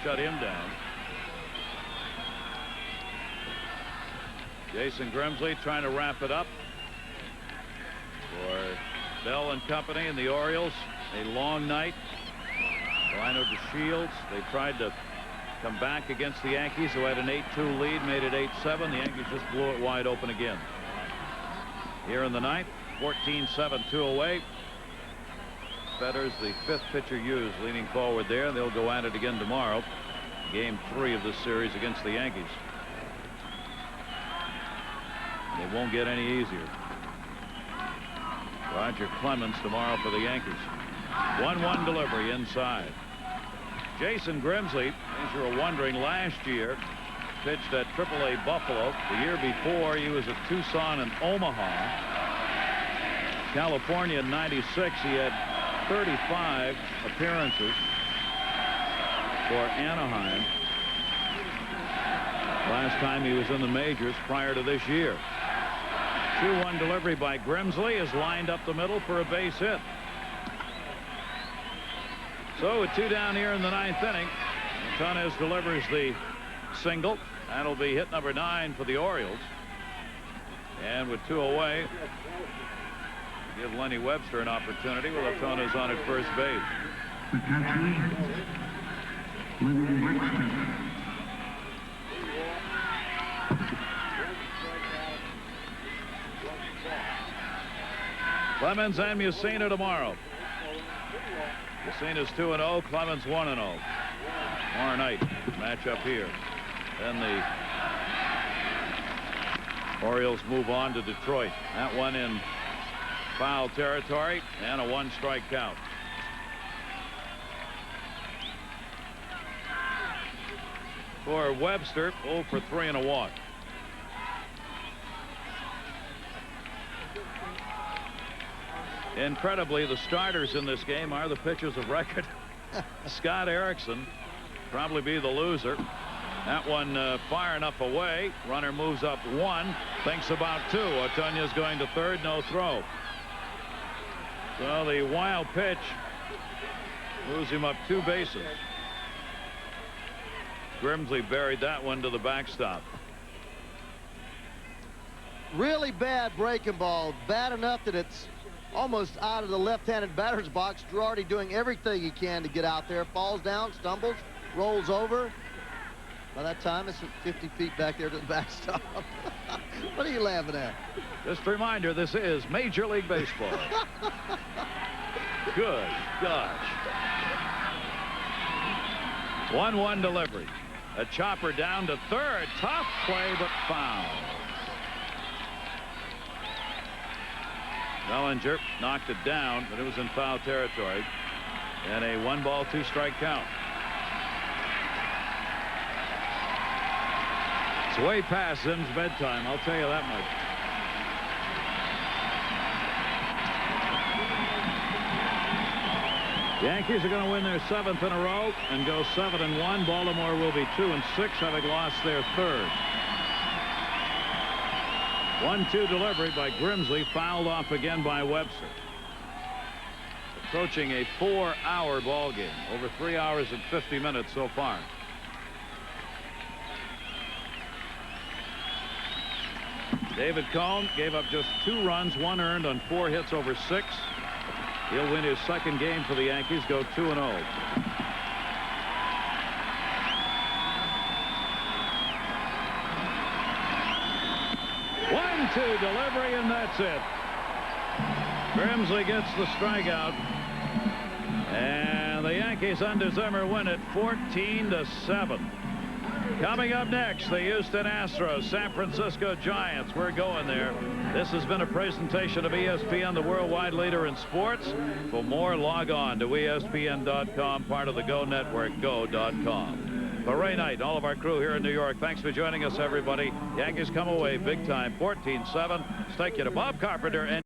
shut him down. Jason Grimsley trying to wrap it up for Bell and company and the Orioles. A long night. Rhino to Shields. They tried to come back against the Yankees, who had an 8-2 lead, made it 8-7. The Yankees just blew it wide open again. Here in the ninth, 14-7, 2 away. Fetters, the 5th pitcher used, leaning forward there. They'll go at it again tomorrow. Game 3 of this series against the Yankees. They won't get any easier. Roger Clemens tomorrow for the Yankees. 1-1 delivery inside. Jason Grimsley, as you were wondering, last year pitched at AAA Buffalo. The year before, he was at Tucson and Omaha. California in '96, he had 35 appearances for Anaheim. Last time he was in the majors prior to this year. 2-1 delivery by Grimsley is lined up the middle for a base hit. So with 2 down here in the 9th inning, Antunes delivers the single. That'll be hit number 9 for the Orioles. And with 2 away, give Lenny Webster an opportunity with Antunes on at first base. The catcher, Lenny Webster. Clemens and Mussina tomorrow. Mussina's 2-0, Clemens 1-0. tomorrow night. Matchup here. Then the Orioles move on to Detroit. That one in foul territory and a 1-strike count. For Webster, 0 for 3 and a walk. Incredibly, the starters in this game are the pitchers of record. Scott Erickson probably be the loser. That one far enough away. Runner moves up 1, thinks about 2. Otunya's going to third, no throw. So the wild pitch moves him up 2 bases. Grimsley buried that one to the backstop. Really bad breaking ball. Bad enough that it's almost out of the left-handed batter's box. Girardi doing everything he can to get out there. Falls down, stumbles, rolls over. By that time, it's 50 feet back there to the backstop. What are you laughing at? Just a reminder, this is Major League Baseball. Good gosh. 1-1 delivery. A chopper down to third. Tough play, but foul. Bellinger knocked it down, but it was in foul territory. And a 1-ball, 2-strike count. It's way past Zim's bedtime, I'll tell you that much. Yankees are going to win their 7th in a row and go 7-1. Baltimore will be 2-6, having lost their 3rd. 1-2 delivery by Grimsley, fouled off again by Webster. Approaching a 4-hour ball game, over 3 hours and 50 minutes so far. David Cone gave up just 2 runs, 1 earned on 4 hits over 6. He'll win his 2nd game for the Yankees, go 2-0. 1-2 delivery, and that's it. Grimsley gets the strikeout, and the Yankees under Zimmer win it 14-7. Coming up next, the Houston Astros, San Francisco Giants. We're going there. This has been a presentation of ESPN, the worldwide leader in sports. For more, log on to ESPN.com, part of the Go Network, go.com. For Ray Knight, all of our crew here in New York, thanks for joining us, everybody. Yankees come away big time, 14-7. Let's take you to Bob Carpenter and